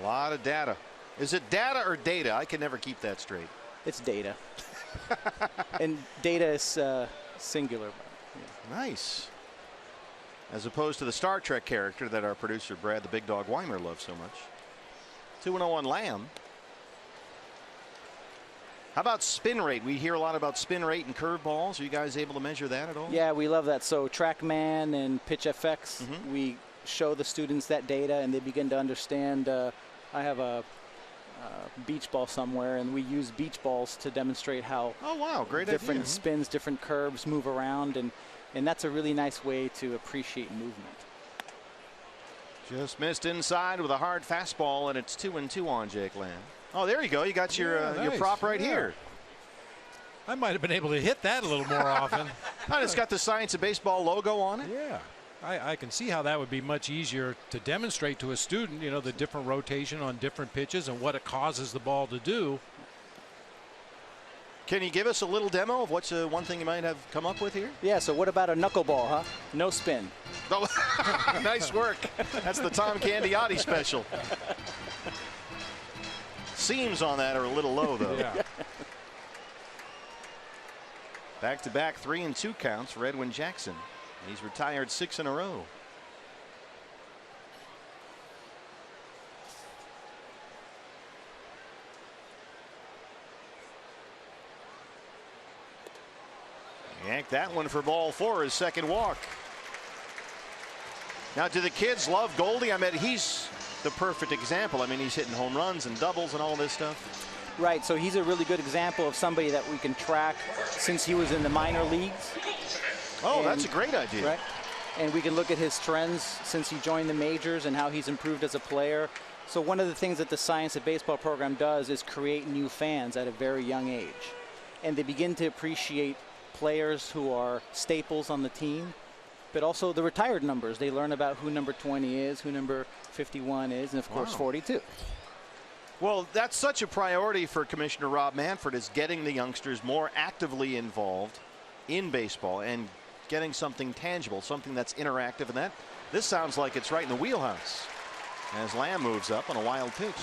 A lot of data. Is it data or data? I can never keep that straight. It's data. And data is singular. Yeah. Nice. As opposed to the Star Trek character that our producer Brad the Big Dog Weimer loves so much. 2-0 on Lamb. How about spin rate? We hear a lot about spin rate and curveballs. Are you guys able to measure that at all? Yeah, we love that. So TrackMan and PitchFX, we show the students that data, and they begin to understand. I have a beach ball somewhere, and we use beach balls to demonstrate how great different idea. spins, different curves move around, and that's a really nice way to appreciate movement. Just missed inside with a hard fastball, and it's 2-2 on Jake Lamb. Oh, there you go. You got your nice. prop right here. I might have been able to hit that a little more often. Oh, it's got the Science of Baseball logo on it. Yeah. I can see how that would be much easier to demonstrate to a student, you know, the different rotation on different pitches and what it causes the ball to do. Can you give us a little demo of what's one thing you might have come up with here? Yeah, so what about a knuckleball, huh? No spin. Oh, nice work. That's the Tom Candiotti special. Seams on that are a little low, though. Yeah. Back-to-back 3-2 counts for Edwin Jackson. He's retired 6 in a row. Yanked that one for ball 4, his second walk. Now, do the kids love Goldie? I mean, he's the perfect example. I mean, he's hitting home runs and doubles and all this stuff. Right, so he's a really good example of somebody that we can track since he was in the minor leagues. Oh, that's a great idea. Right, and we can look at his trends since he joined the majors and how he's improved as a player. So one of the things that the Science of Baseball program does is create new fans at a very young age. And they begin to appreciate players who are staples on the team, but also the retired numbers. They learn about who number 20 is, who number 51 is, and of course 42. Well, that's such a priority for Commissioner Rob Manfred, is getting the youngsters more actively involved in baseball and getting something tangible, something that's interactive, and this sounds like it's right in the wheelhouse as Lamb moves up on a wild pitch.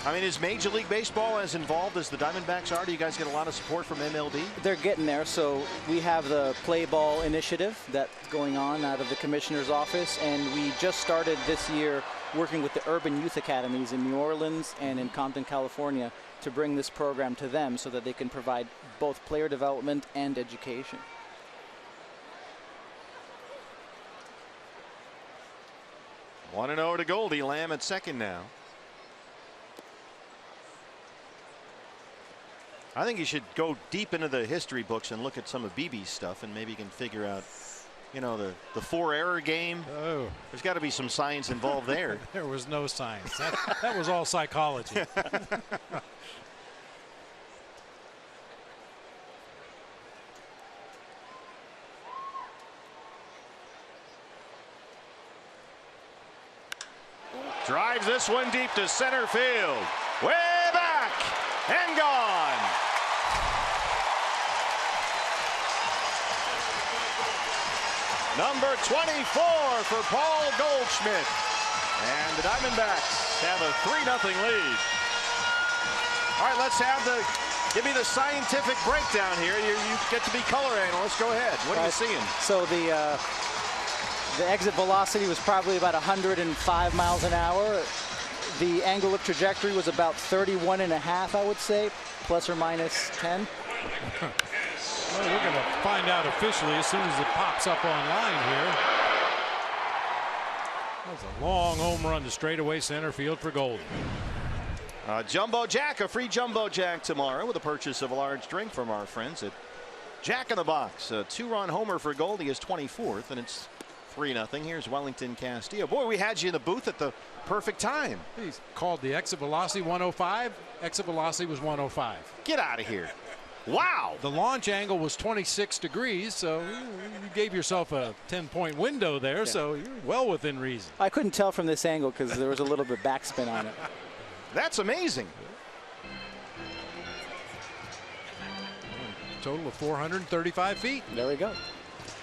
I mean, is Major League Baseball as involved as the Diamondbacks are? Do you guys get a lot of support from MLB? They're getting there. So we have the Play Ball initiative that's going on out of the commissioner's office, and we just started this year working with the urban youth academies in New Orleans and in Compton, California, to bring this program to them so that they can provide both player development and education. One and 0 to Goldie. Lamb at second now. I think you should go deep into the history books and look at some of BB's stuff, and maybe you can figure out, you know, the 4-error game. Oh, there's got to be some science involved there. There was no science. That was all psychology. Drives this one deep to center field. Way back and gone. Number 24 for Paul Goldschmidt. And the Diamondbacks have a 3-0 lead. All right, let's give me the scientific breakdown here. You get to be color analyst. Go ahead. What are you seeing? So the exit velocity was probably about 105 miles an hour. The angle of trajectory was about 31.5, I would say, plus or minus 10. Well, we're going to find out officially as soon as it pops up online here. That's a long home run to straightaway center field for Goldie. Jumbo Jack, a free Jumbo Jack tomorrow with a purchase of a large drink from our friends at Jack in the box, a 2-run homer for Goldie, his 24th, and it's 3-0. Here's Wellington Castillo. Boy, we had you in the booth at the perfect time. He's called the exit velocity 105. Exit velocity was 105. Get out of here. Wow. The launch angle was 26 degrees, so you gave yourself a 10-point window there, so you're well within reason. I couldn't tell from this angle because there was a little bit backspin on it. That's amazing. Total of 435 feet. There we go.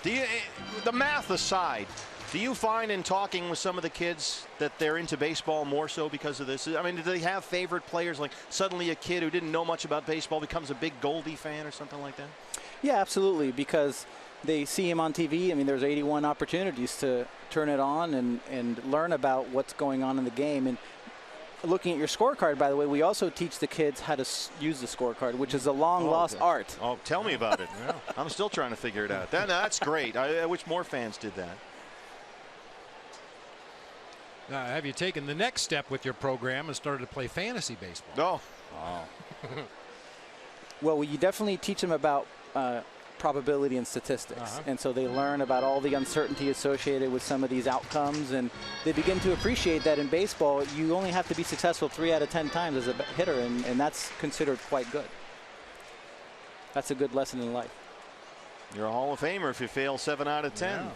The math aside, do you find in talking with some of the kids that they're into baseball more so because of this? I mean, do they have favorite players? Like suddenly a kid who didn't know much about baseball becomes a big Goldie fan or something like that? Yeah, absolutely, because they see him on TV. I mean, there's 81 opportunities to turn it on and learn about what's going on in the game. And looking at your scorecard, by the way, we also teach the kids how to use the scorecard, which is a long-lost art. Oh, tell me about it. Yeah. I'm still trying to figure it out. That's great. I wish more fans did that. Have you taken the next step with your program and started to play fantasy baseball? Oh. Well, you definitely teach them about probability and statistics. And so they learn about all the uncertainty associated with some of these outcomes, and they begin to appreciate that in baseball you only have to be successful 3 out of 10 times as a hitter, and that's considered quite good. That's a good lesson in life. You're a Hall of Famer if you fail 7 out of 10. Yeah.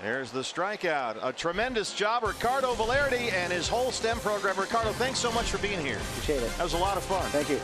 There's the strikeout. A tremendous job, Ricardo Valerdi and his whole STEM program. Ricardo, thanks so much for being here. Appreciate it. That was a lot of fun. Thank you.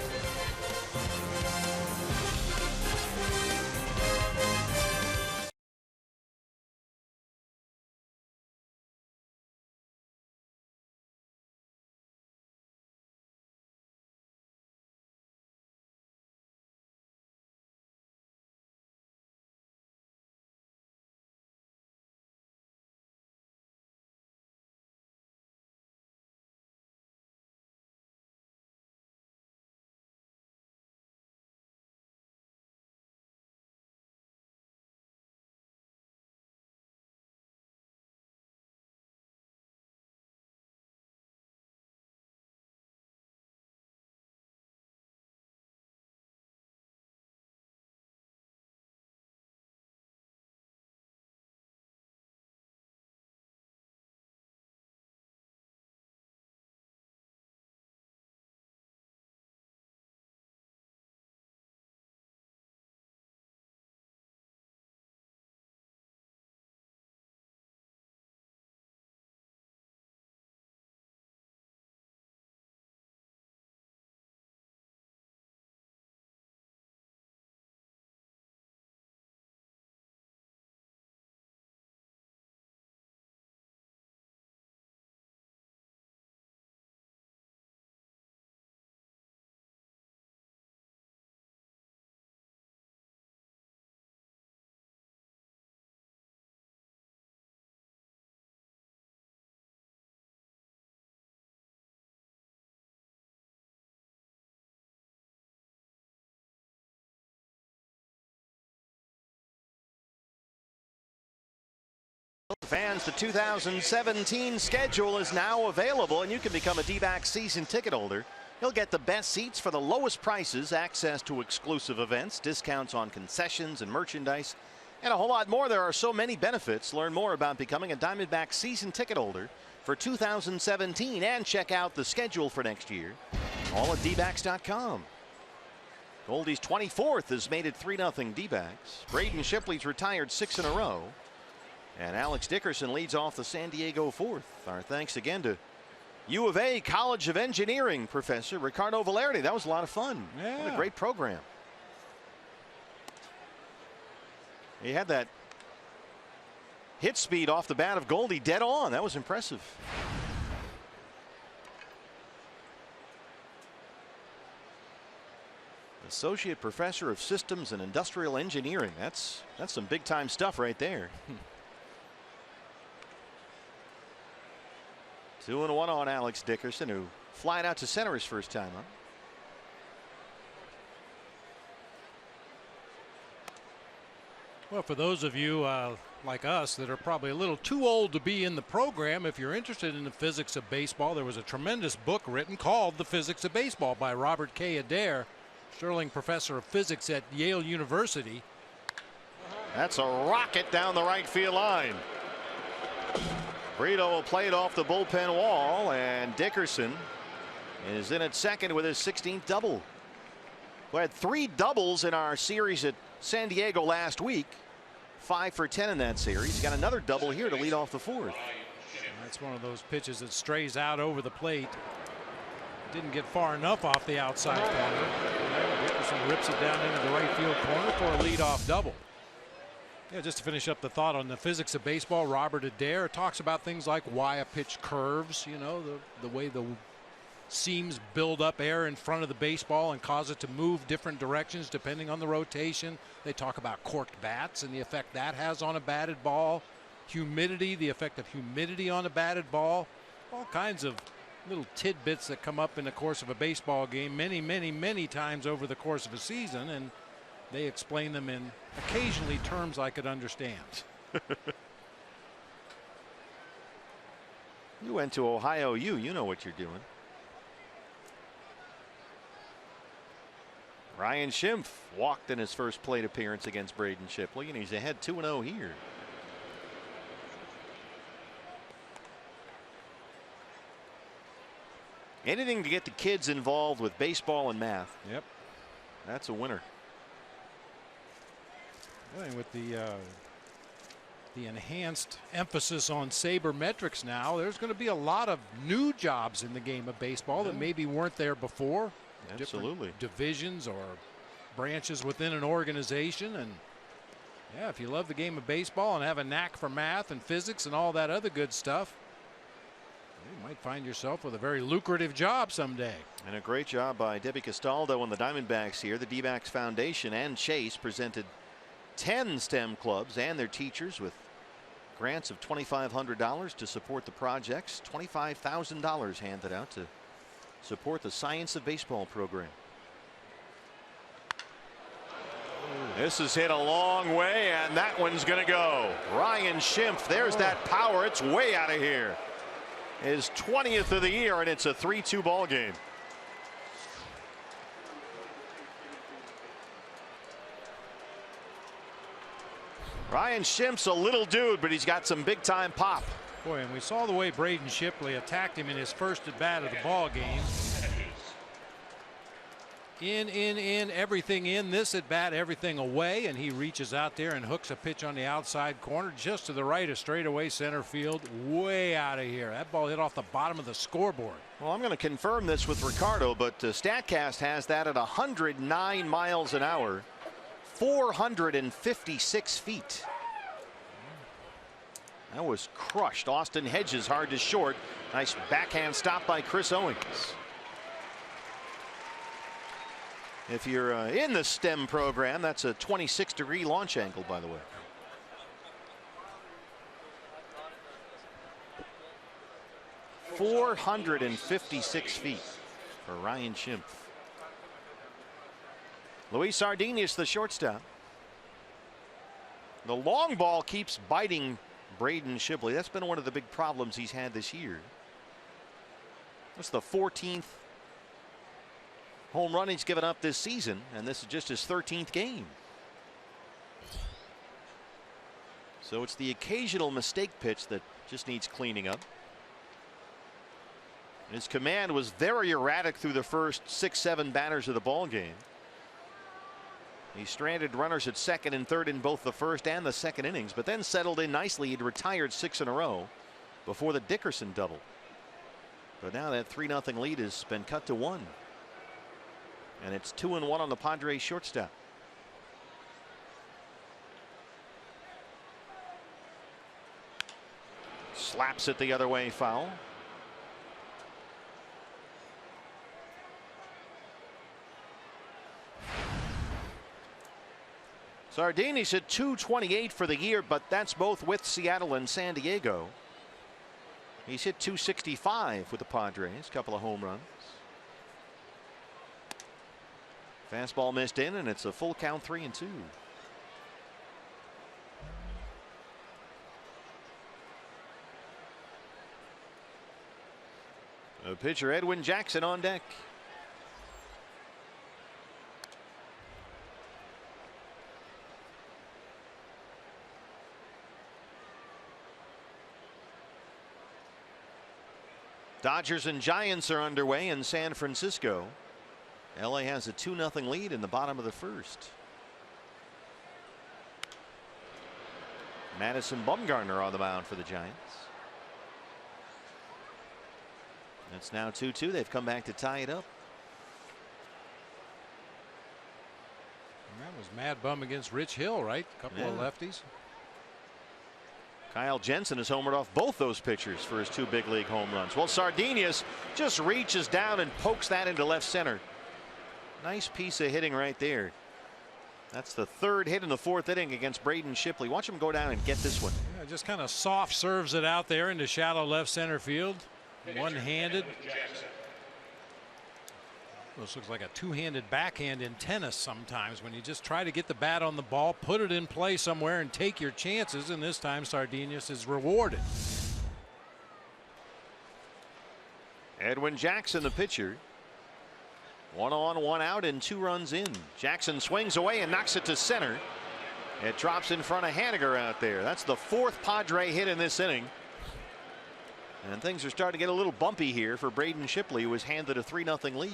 Fans, the 2017 schedule is now available, and you can become a D-backs season ticket holder. You'll get the best seats for the lowest prices, access to exclusive events, discounts on concessions and merchandise, and a whole lot more. There are so many benefits. Learn more about becoming a Diamondbacks season ticket holder for 2017 and check out the schedule for next year, all at dbacks.com. Goldie's 24th has made it 3-0 D-backs. Braden Shipley's retired 6 in a row. And Alex Dickerson leads off the San Diego 4th. Our thanks again to U of A College of Engineering professor Ricardo Valerdi. That was a lot of fun. Yeah. What a great program. He had that hit speed off the bat of Goldie dead on. That was impressive. Associate Professor of Systems and Industrial Engineering. That's some big time stuff right there. 2-1 on Alex Dickerson, who flying out to center his first time up. Well, for those of you like us that are probably a little too old to be in the program, if you're interested in the physics of baseball, there was a tremendous book written called The Physics of Baseball by Robert K. Adair, Sterling Professor of Physics at Yale University. That's a rocket down the right field line. Brito will play it off the bullpen wall, and Dickerson is in at second with his 16th double. We had 3 doubles in our series at San Diego last week. 5 for 10 in that series. He's got another double here to lead off the 4th. That's one of those pitches that strays out over the plate. Didn't get far enough off the outside corner. Dickerson rips it down into the right field corner for a leadoff double. Yeah, just to finish up the thought on the physics of baseball, Robert Adair talks about things like why a pitch curves, you know, the way the seams build up air in front of the baseball and cause it to move different directions depending on the rotation. They talk about corked bats and the effect that has on a batted ball. Humidity, the effect of humidity on a batted ball. All kinds of little tidbits that come up in the course of a baseball game many times over the course of a season, and they explain them in occasionally terms I could understand. You went to Ohio U. You know what you're doing. Ryan Schimpf walked in his first plate appearance against Braden Shipley, and he's ahead 2-0 here. Anything to get the kids involved with baseball and math. Yep. That's a winner. And with the enhanced emphasis on sabermetrics now, there's going to be a lot of new jobs in the game of baseball that maybe weren't there before. Absolutely. Different divisions or branches within an organization. And yeah, if you love the game of baseball and have a knack for math and physics and all that other good stuff, you might find yourself with a very lucrative job someday. And a great job by Debbie Castaldo and the Diamondbacks here. The D-backs Foundation and Chase presented 10 STEM clubs and their teachers with grants of $2,500 to support the projects. $25,000 handed out to support the Science of Baseball program. This is hit a long way, and that one's going to go. Ryan Schimpf, there's that power. It's way out of here. His 20th of the year, and it's a 3-2 ball game. Ryan Schimpf's a little dude, but he's got some big time pop. Boy, and we saw the way Braden Shipley attacked him in his first at bat of the ball game. In, everything in. This at bat, everything away, and he reaches out there and hooks a pitch on the outside corner just to the right of straightaway center field, way out of here. That ball hit off the bottom of the scoreboard. Well, I'm going to confirm this with Ricardo, but StatCast has that at 109 miles an hour, 456 feet. That was crushed. Austin Hedges hard to short. Nice backhand stop by Chris Owings. If you're in the STEM program, that's a 26-degree launch angle, by the way. .456 feet for Ryan Schimpf. Luis Sardinus, the shortstop. The long ball keeps biting Braden Shipley. That's been one of the big problems he's had this year. That's the 14th home run he's given up this season, and this is just his 13th game. So it's the occasional mistake pitch that just needs cleaning up. His command was very erratic through the first 6-7 batters of the ball game. He stranded runners at second and third in both the first and the second innings, but then settled in nicely. He'd retired 6 in a row before the Dickerson double. But now that 3-0 lead has been cut to 1. And it's 2-1 on the Padres shortstop. Slaps it the other way, foul. Sardinus at .228 for the year, but that's both with Seattle and San Diego. He's hit .265 with the Padres, couple of home runs. Fastball missed in, and it's a full count, 3-2. The pitcher Edwin Jackson on deck. Dodgers and Giants are underway in San Francisco. LA has a 2-0 lead in the bottom of the first. Madison Bumgarner on the mound for the Giants. It's now 2-2. They've come back to tie it up. And that was Mad Bum against Rich Hill, right? A couple of lefties. Kyle Jensen has homered off both those pitchers for his 2 big league home runs. Well, Sardinius just reaches down and pokes that into left center. Nice piece of hitting right there. That's the 3rd hit in the 4th inning against Braden Shipley. Watch him go down and get this one. Yeah, just kind of soft serves it out there into shallow left center field. One-handed. This looks like a two-handed backhand in tennis sometimes, when you just try to get the bat on the ball, put it in play somewhere, and take your chances. And this time Sardinius is rewarded. Edwin Jackson, the pitcher. 1 on, 1 out, and 2 runs in. Jackson swings away and knocks it to center. It drops in front of Haniger out there. That's the 4th Padre hit in this inning. And things are starting to get a little bumpy here for Braden Shipley, who was handed a 3-0 lead.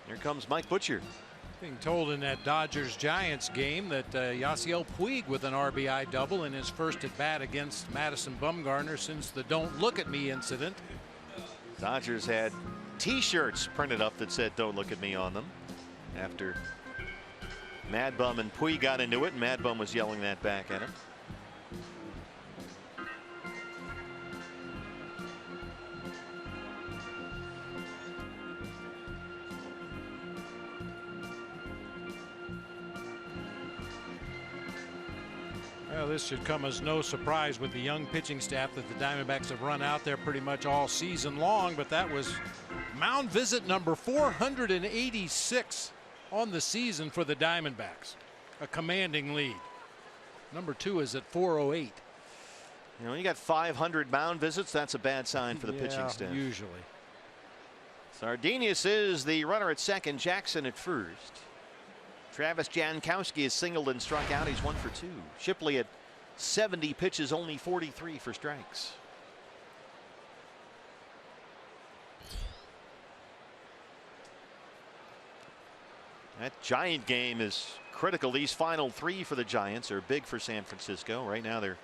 Here comes Mike Butcher. Being told in that Dodgers-Giants game that Yasiel Puig with an RBI double in his first at bat against Madison Bumgarner since the "Don't Look at Me" incident. Dodgers had T-shirts printed up that said "Don't look at me" on them after Mad Bum and Puig got into it, and Mad Bum was yelling that back at him. Well, this should come as no surprise with the young pitching staff that the Diamondbacks have run out there pretty much all season long, but that was mound visit number 486 on the season for the Diamondbacks. A commanding lead. Number 2 is at 408. You know, you got 500 mound visits. That's a bad sign for the pitching staff. Usually. Sardinius is the runner at second. Jackson at first. Travis Jankowski has singled and struck out. He's 1 for 2. Shipley at 70 pitches, only 43 for strikes. That Giant game is critical. These final 3 for the Giants are big for San Francisco. Right now they're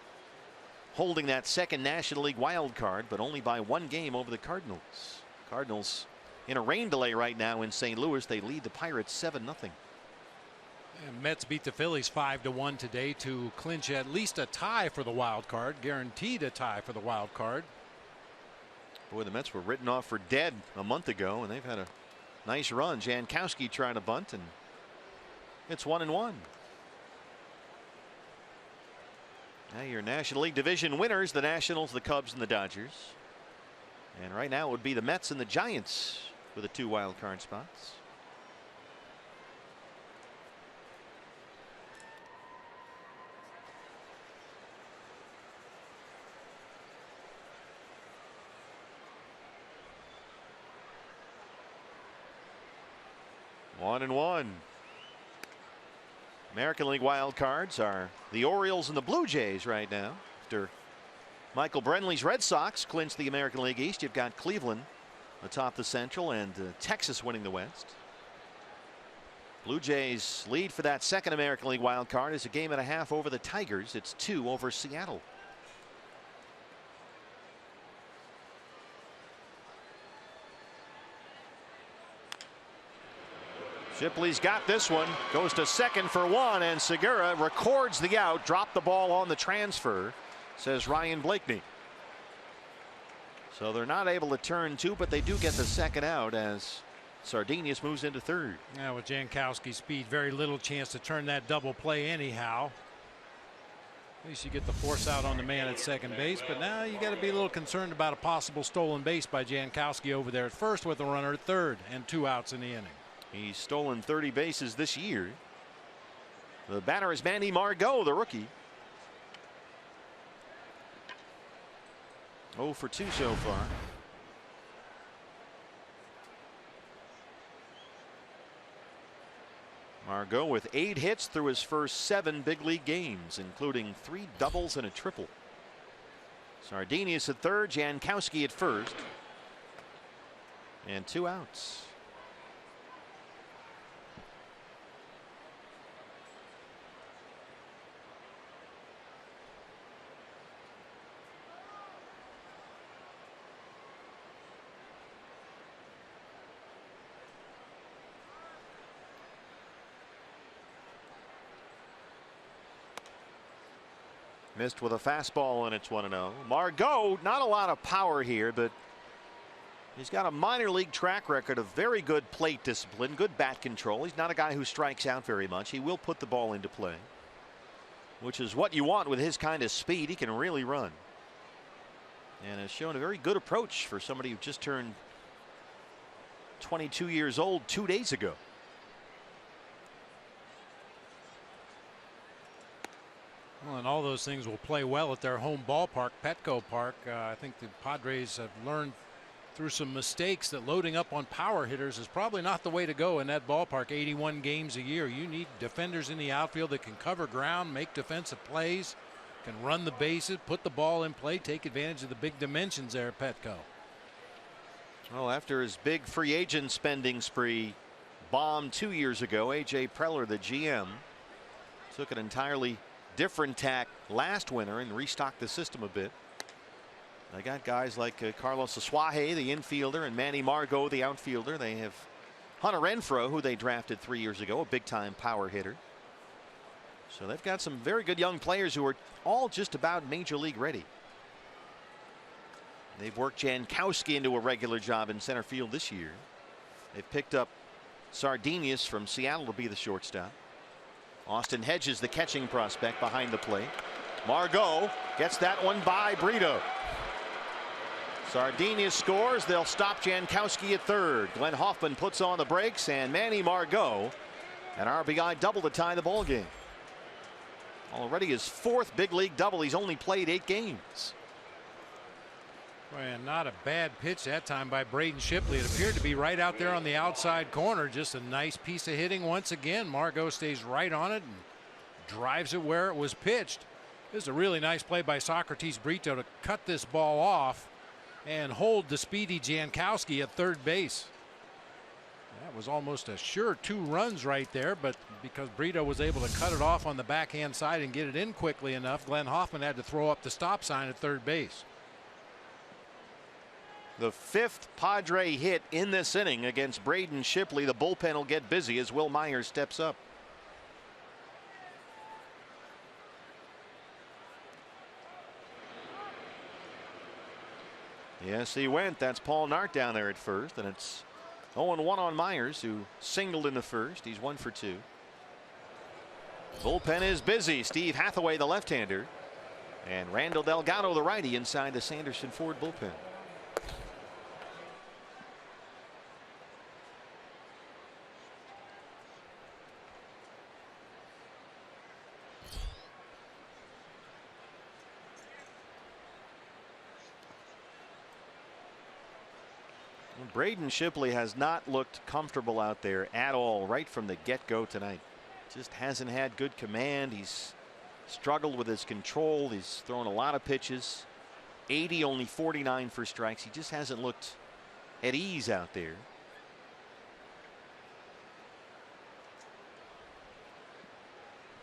holding that second National League wild card, but only by 1 game over the Cardinals. Cardinals in a rain delay right now in St. Louis. They lead the Pirates 7-0. And Mets beat the Phillies 5-1 today to clinch at least a tie for the wild card, guaranteed a tie for the wild card. Boy, the Mets were written off for dead a month ago, and they've had a nice run. Jankowski trying to bunt, and it's 1-1. Now your National League division winners, the Nationals, the Cubs, and the Dodgers. And right now it would be the Mets and the Giants with the 2 wild card spots. One and one. American League wild cards are the Orioles and the Blue Jays right now. After Michael Brenly's Red Sox clinched the American League East, you've got Cleveland atop the Central and Texas winning the West. Blue Jays lead for that second American League wild card is a 1.5 over the Tigers. It's 2 over Seattle. Shipley's got this one, goes to second for 1, and Segura records the out, dropped the ball on the transfer, says Ryan Blakeney. So they're not able to turn 2, but they do get the second out as Sardinius moves into third. Yeah, with Jankowski's speed, very little chance to turn that double play anyhow. At least you get the force out on the man at second base, but now you got to be a little concerned about a possible stolen base by Jankowski over there at first with a runner at third and 2 outs in the inning. He's stolen 30 bases this year. The batter is Manny Margot, the rookie. 0 for 2 so far. Margot with 8 hits through his first 7 big league games, including 3 doubles and a triple. Sardinius at third, Jankowski at first, and 2 outs. Missed with a fastball, and it's 1-0. Margot, not a lot of power here, but he's got a minor league track record of very good plate discipline, good bat control. He's not a guy who strikes out very much. He will put the ball into play, which is what you want with his kind of speed. He can really run, and has shown a very good approach for somebody who just turned 22 years old 2 days ago. Well, and all those things will play well at their home ballpark, Petco Park. I think the Padres have learned through some mistakes that loading up on power hitters is probably not the way to go in that ballpark. 81 games a year. You need defenders in the outfield that can cover ground, make defensive plays, can run the bases, put the ball in play, take advantage of the big dimensions there at Petco. Well, after his big free agent spending spree bombed 2 years ago, A.J. Preller, the GM, took an entirely different tack last winter and restocked the system a bit. They got guys like Carlos Asuaje, the infielder, and Manny Margot, the outfielder. They have Hunter Renfroe, who they drafted 3 years ago, a big-time power hitter. So they've got some very good young players who are all just about major league ready. They've worked Jankowski into a regular job in center field this year. They've picked up Sardinius from Seattle to be the shortstop. Austin Hedges, the catching prospect, behind the plate. Margot gets that one by Brito. Sardinius scores. They'll stop Jankowski at third. Glenn Hoffman puts on the brakes, and Manny Margot an RBI double to tie the ball game. Already his 4th big league double. He's only played 8 games. And not a bad pitch that time by Braden Shipley. It appeared to be right out there on the outside corner. Just a nice piece of hitting once again. Margot stays right on it and drives it where it was pitched. This is a really nice play by Socrates Brito to cut this ball off and hold the speedy Jankowski at third base. That was almost a sure 2 runs right there, but because Brito was able to cut it off on the backhand side and get it in quickly enough, Glenn Hoffman had to throw up the stop sign at third base. The 5th Padre hit in this inning against Braden Shipley. The bullpen will get busy as Will Myers steps up. Yes, he went. That's Paul Nart down there at first, and it's 0-1 on Myers, who singled in the first. He's 1 for 2. Bullpen is busy. Steve Hathaway, the left-hander, and Randall Delgado, the righty, inside the Sanderson Ford bullpen. Braden Shipley has not looked comfortable out there at all right from the get-go tonight. Just hasn't had good command. He's struggled with his control. He's thrown a lot of pitches. 80, only 49 for strikes. He just hasn't looked at ease out there.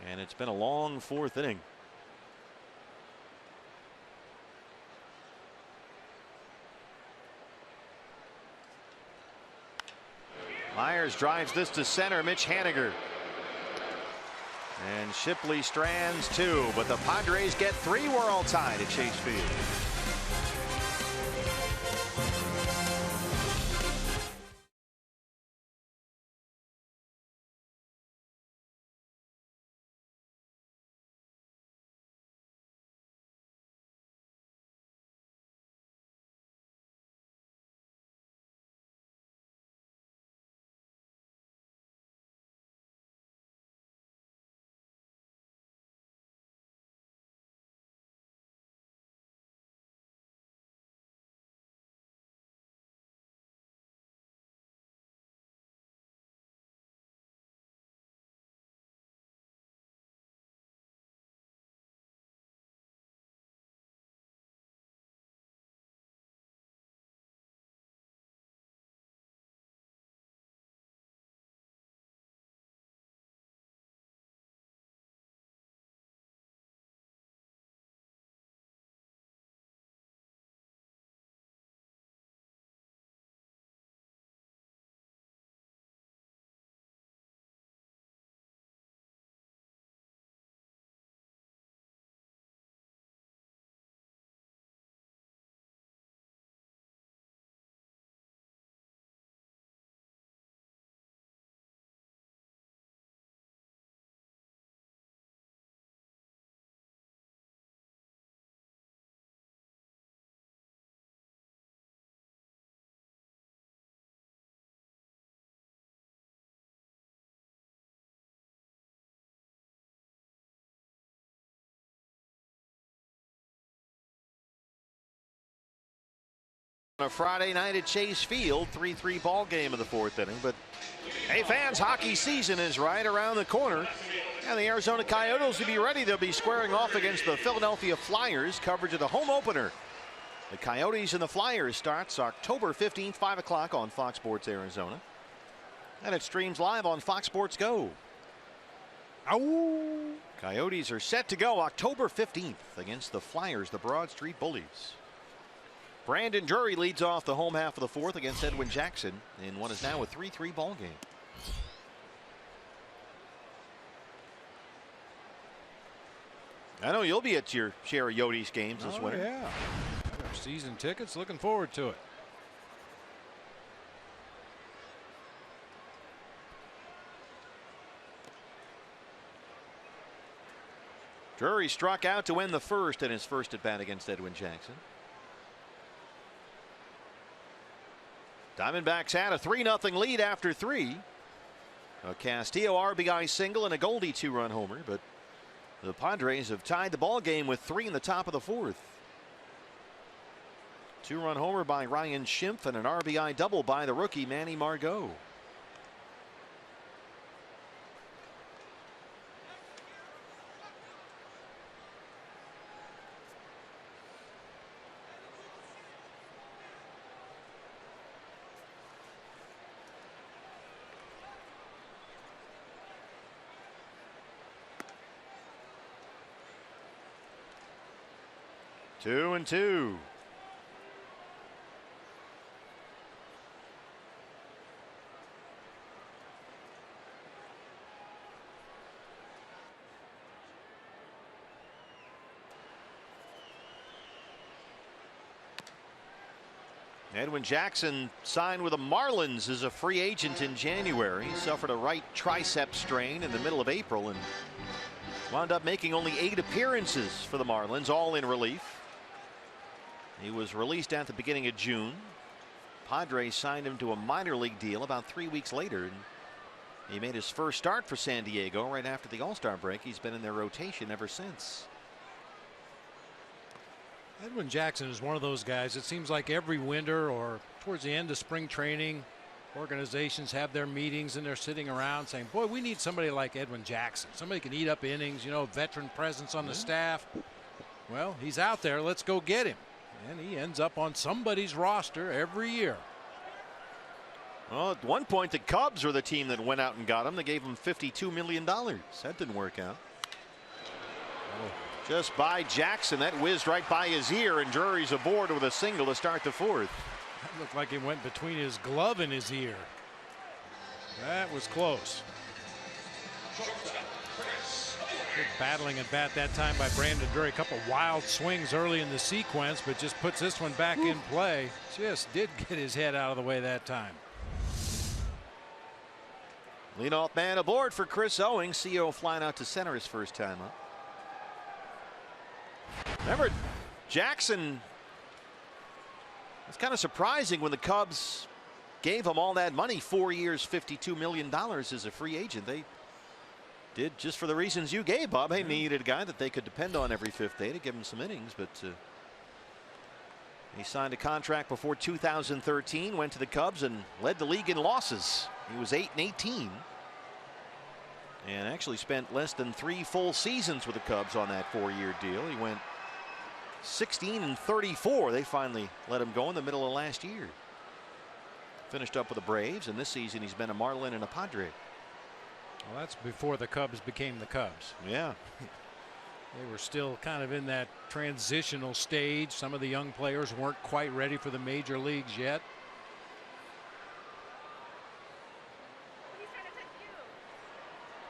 And it's been a long 4th inning. Myers drives this to center. Mitch Haniger. And Shipley strands 2, but the Padres get 3. We're all tied at Chase Field. On a Friday night at Chase Field, 3-3 ball game in the fourth inning. But hey, fans, hockey season is right around the corner. And the Arizona Coyotes will be ready. They'll be squaring off against the Philadelphia Flyers. Coverage of the home opener. The Coyotes and the Flyers starts October 15th, 5 o'clock on Fox Sports Arizona. And it streams live on Fox Sports Go. Ow. Coyotes are set to go October 15th against the Flyers, the Broad Street Bullies. Brandon Drury leads off the home half of the fourth against Edwin Jackson in what is now a 3-3 ball game. I know you'll be at your share of Yotes games this winter. Yeah. Got our season tickets. Looking forward to it. Drury struck out to win the first in his first at bat against Edwin Jackson. Diamondbacks had a 3-0 lead after 3. A Castillo RBI single and a Goldie 2-run homer, but the Padres have tied the ball game with 3 in the top of the fourth. 2-run homer by Ryan Schimpf and an RBI double by the rookie Manny Margot. Two and two. Edwin Jackson signed with the Marlins as a free agent in January. He suffered a right tricep strain in the middle of April and wound up making only 8 appearances for the Marlins, all in relief. He was released at the beginning of June. Padres signed him to a minor league deal about 3 weeks later. And he made his first start for San Diego right after the All-Star break. He's been in their rotation ever since. Edwin Jackson is one of those guys. It seems like every winter or towards the end of spring training, organizations have their meetings and they're sitting around saying, boy, we need somebody like Edwin Jackson. Somebody can eat up innings, you know, veteran presence on the staff. Well, he's out there. Let's go get him. And he ends up on somebody's roster every year. Well, at one point, the Cubs were the team that went out and got him. They gave him $52 million. That didn't work out. Just by Jackson. That whizzed right by his ear, and Drury's aboard with a single to start the fourth. That looked like it went between his glove and his ear. That was close. Good battling at bat that time by Brandon Drury. A couple wild swings early in the sequence, but just puts this one back in play. Just did get his head out of the way that time. Leadoff man aboard for Chris Owings. CO flying out to center his first time up. Remember, Jackson, it's kind of surprising when the Cubs gave him all that money, 4 years, $52 million as a free agent. They did just for the reasons you gave, Bob. They needed a guy that they could depend on every fifth day to give him some innings, but he signed a contract before 2013, went to the Cubs and led the league in losses. He was 8-18 and actually spent less than 3 full seasons with the Cubs on that 4-year deal. He went 16-34. They finally let him go in the middle of last year. Finished up with the Braves, and this season he's been a Marlin and a Padre. Well, that's before the Cubs became the Cubs. Yeah. They were still kind of in that transitional stage. Some of the young players weren't quite ready for the major leagues yet.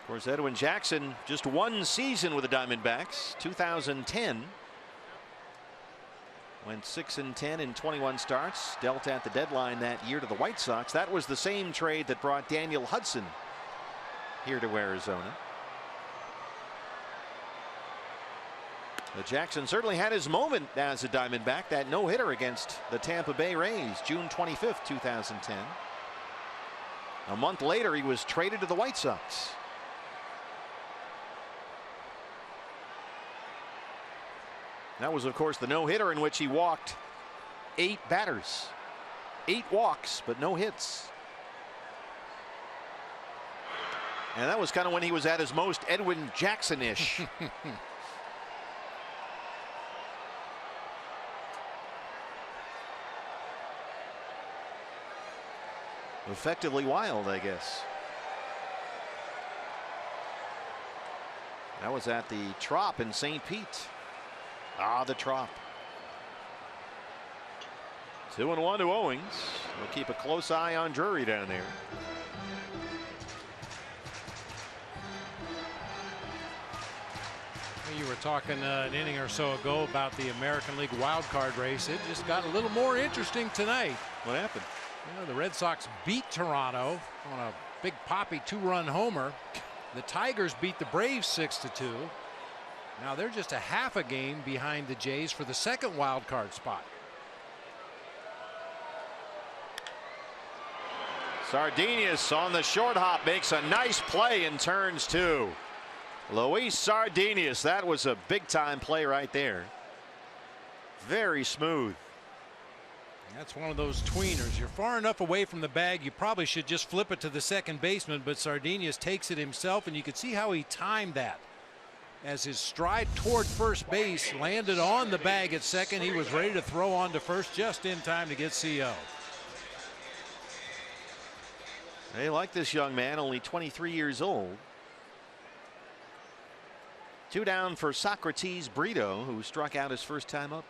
Of course, Edwin Jackson just 1 season with the Diamondbacks, 2010. Went 6-10 in 21 starts. Dealt at the deadline that year to the White Sox. That was the same trade that brought Daniel Hudson here to Arizona. But Jackson certainly had his moment as a Diamondback. That no-hitter against the Tampa Bay Rays, June 25th, 2010. A month later, he was traded to the White Sox. That was, of course, the no-hitter in which he walked 8 batters. 8 walks, but no hits. And that was kind of when he was at his most Edwin Jackson-ish. Effectively wild, I guess. That was at the Trop in St. Pete. The Trop. 2-1 to Owings. We'll keep a close eye on Drury down there. You were talking an inning or so ago about the American League wild card race. It just got a little more interesting tonight. What happened? The Red Sox beat Toronto on a big poppy 2-run homer. The Tigers beat the Braves 6-2. Now they're just a half a game behind the Jays for the second wild card spot. Sardinius on the short hop makes a nice play and turns 2. Luis Sardinius, that was a big time play right there. Very smooth. That's one of those tweeners. You're far enough away from the bag, you probably should just flip it to the second baseman, but Sardinius takes it himself, and you can see how he timed that. As his stride toward first base landed on the bag at second, he was ready to throw on to first just in time to get CO. They like this young man, only 23 years old. 2 down for Socrates Brito, who struck out his first time up.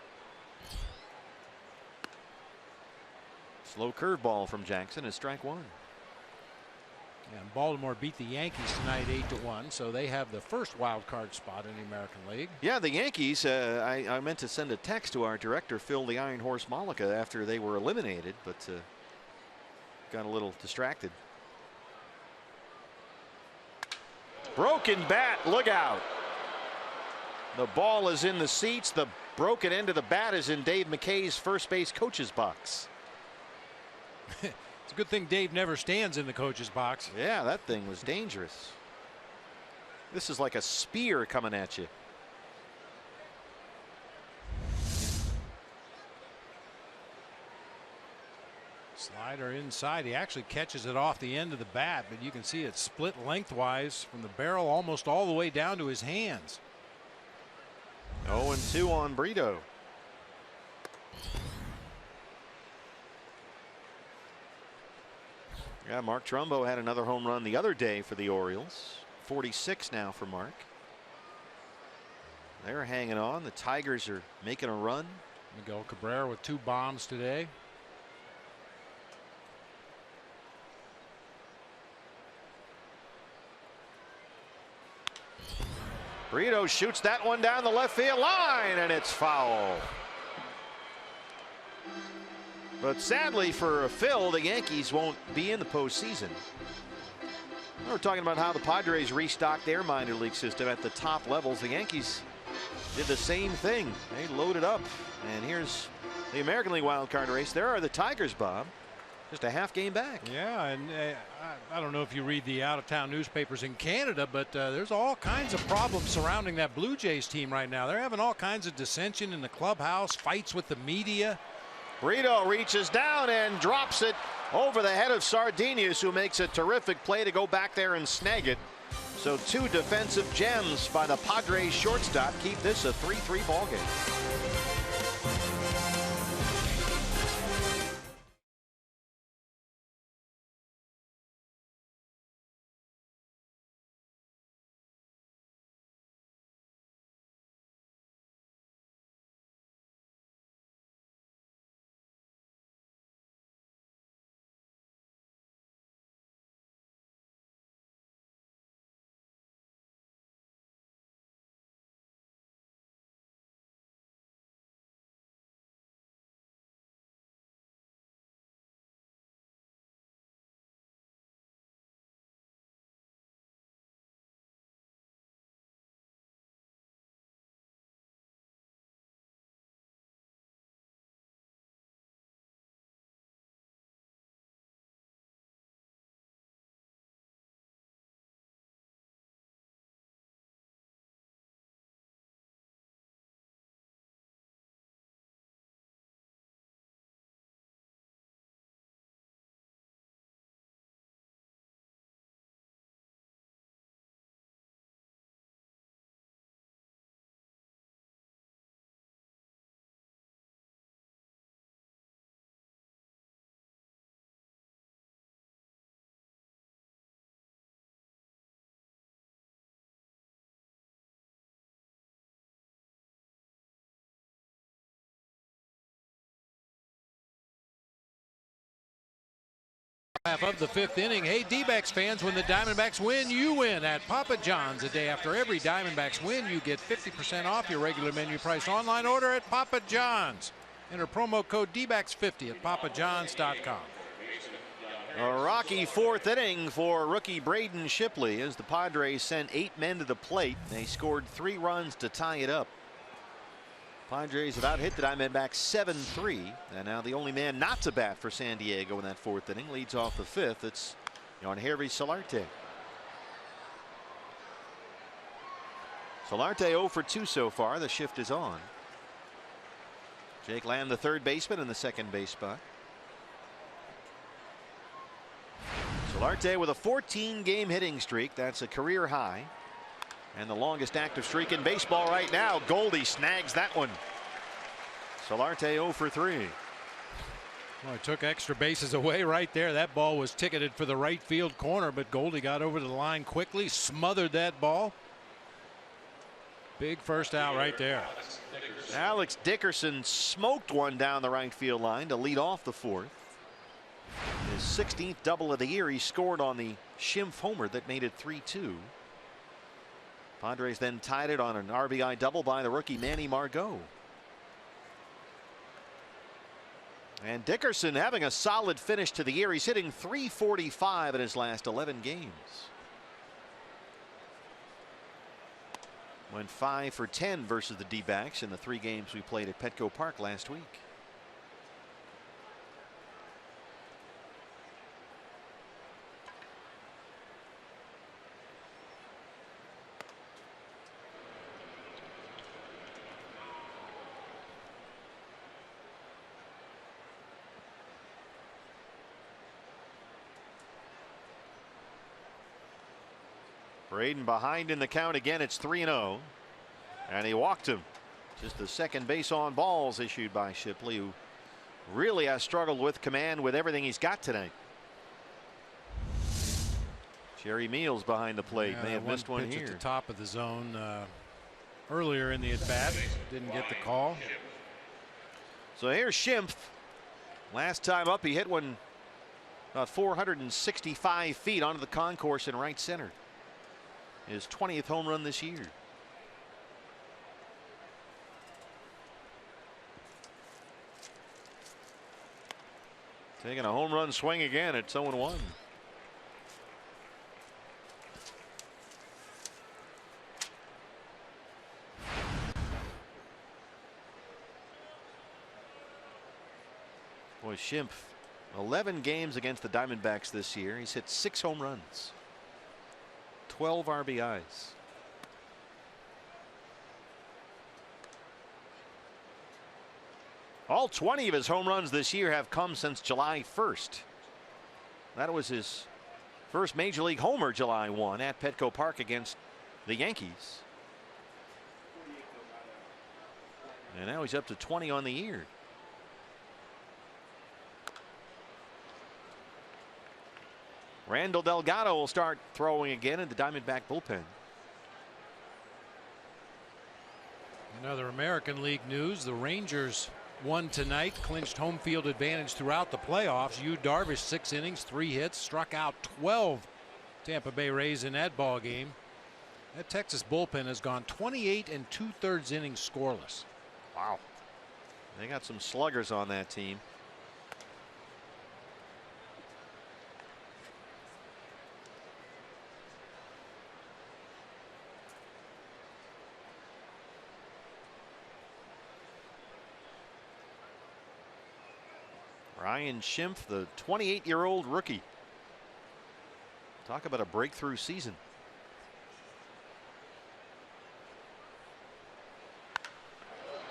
Slow curveball from Jackson is strike 1. And Baltimore beat the Yankees tonight 8-1, so they have the first wild card spot in the American League. Yeah, the Yankees. I meant to send a text to our director Phil the Iron Horse Malika after they were eliminated, but got a little distracted. Broken bat, look out. The ball is in the seats. The broken end of the bat is in Dave McKay's first base coach's box. It's a good thing Dave never stands in the coach's box. Yeah, that thing was dangerous. This is like a spear coming at you. Slider inside. He actually catches it off the end of the bat, but you can see it split lengthwise from the barrel almost all the way down to his hands. 0-2 on Brito. Yeah, Mark Trumbo had another home run the other day for the Orioles. 46 now for Mark. They're hanging on. The Tigers are making a run. Miguel Cabrera with 2 bombs today. Brito shoots that one down the left field line, and it's foul. But sadly for Phil, the Yankees won't be in the postseason. We're talking about how the Padres restocked their minor league system at the top levels. The Yankees did the same thing. They loaded up. And here's the American League wild card race. There are the Tigers, Bob. Just a half game back. Yeah, and I don't know if you read the out-of-town newspapers in Canada, but there's all kinds of problems surrounding that Blue Jays team right now. They're having all kinds of dissension in the clubhouse, fights with the media. Brito reaches down and drops it over the head of Sardinius, who makes a terrific play to go back there and snag it. So 2 defensive gems by the Padres shortstop keep this a 3-3 ball game. Half of the 5th inning. Hey, D-backs fans, when the Diamondbacks win, you win at Papa John's. A day after every Diamondbacks win, you get 50% off your regular menu price online order at Papa John's. Enter promo code DBACKS50 at papajohns.com. A rocky 4th inning for rookie Braden Shipley as the Padres sent 8 men to the plate. They scored 3 runs to tie it up. Padres have out-hit the Diamondbacks 7-3, and now the only man not to bat for San Diego in that 4th inning leads off the 5th. It's Yangervis Solarte. Solarte 0 for 2 so far. The shift is on. Jake Lamb, the 3rd baseman, in the 2nd base spot. Solarte with a 14-game hitting streak. That's a career high. And the longest active streak in baseball right now. Goldie snags that one. Solarte 0 for 3. Well, it took extra bases away right there. That ball was ticketed for the right field corner, but Goldie got over to the line quickly, smothered that ball. Big first out right there. Alex Dickerson smoked one down the right field line to lead off the 4th. His 16th double of the year. He scored on the Schimpf homer that made it 3-2. Padres then tied it on an RBI double by the rookie Manny Margot. And Dickerson having a solid finish to the year. He's hitting .345 in his last 11 games. Went 5 for 10 versus the D-backs in the 3 games we played at Petco Park last week. Braden behind in the count again. It's 3-0, and he walked him. Just the 2nd base on balls issued by Shipley, who really has struggled with command with everything he's got tonight. Jerry Meals behind the plate. May have missed one here at the top of the zone earlier in the at bat. Didn't get the call. So here's Schimpf. Last time up, he hit one about 465 feet onto the concourse in right center. His 20th home run this year. Taking a home run swing again at 0-1. Boy, Schimpf, 11 games against the Diamondbacks this year. He's hit 6 home runs. 12 RBIs. All 20 of his home runs this year have come since July 1st. That was his first major league homer, July 1 at Petco Park against the Yankees. And now he's up to 20 on the year. Randall Delgado will start throwing again in the Diamondback bullpen. In other American League news, the Rangers won tonight, clinched home field advantage throughout the playoffs. Yu Darvish, 6 innings, 3 hits, struck out 12 Tampa Bay Rays in that ball game. That Texas bullpen has gone 28 2/3 innings scoreless. Wow. They got some sluggers on that team. Ryan Schimpf, the 28-year-old rookie. Talk about a breakthrough season.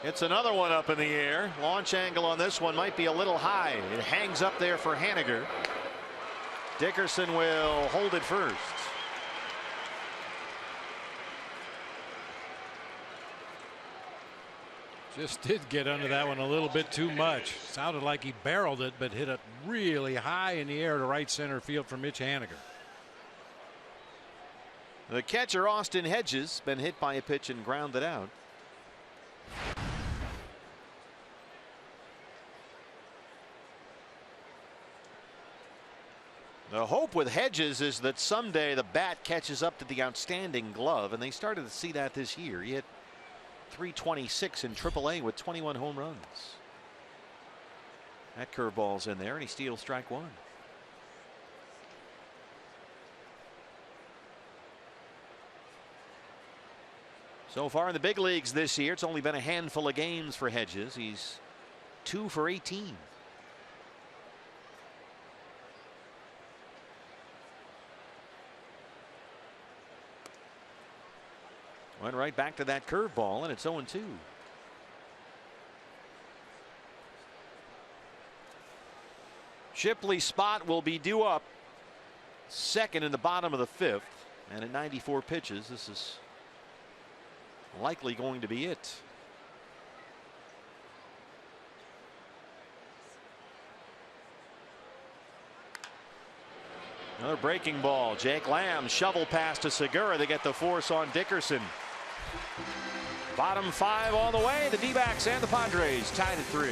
It's another one up in the air. Launch angle on this one might be a little high. It hangs up there for Haniger. Dickerson will hold it first. Just did get under that one a little bit too much. Sounded like he barreled it, but hit it really high in the air to right center field for Mitch Haniger. The catcher, Austin Hedges, been hit by a pitch and grounded out. The hope with Hedges is that someday the bat catches up to the outstanding glove, and they started to see that this year. He hit .326 in AAA with 21 home runs. That curveball's in there, and he steals strike one. So far in the big leagues this year, it's only been a handful of games for Hedges. He's 2 for 18. Went right back to that curveball, and it's 0-2. Shipley's spot will be due up second in the bottom of the 5th, and at 94 pitches, this is likely going to be it. Another breaking ball. Jake Lamb shovel pass to Segura. They get the force on Dickerson. Bottom 5 all the way. The D-backs and the Padres tied at 3.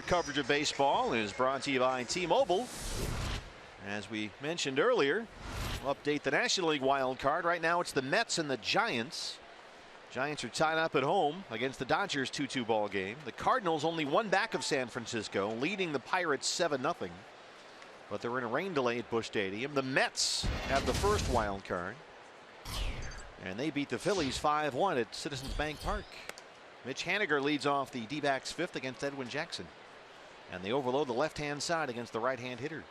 Coverage of baseball is brought to you by T-Mobile. As we mentioned earlier, we'll update the National League wild card. Right now it's the Mets and the Giants. Giants are tied up at home against the Dodgers 2-2 ball game. The Cardinals only one back of San Francisco, leading the Pirates 7-0. But they're in a rain delay at Busch Stadium. The Mets have the first wild card, and they beat the Phillies 5-1 at Citizens Bank Park. Mitch Haniger leads off the D-backs 5th against Edwin Jackson, and they overload the left-hand side against the right-hand hitter.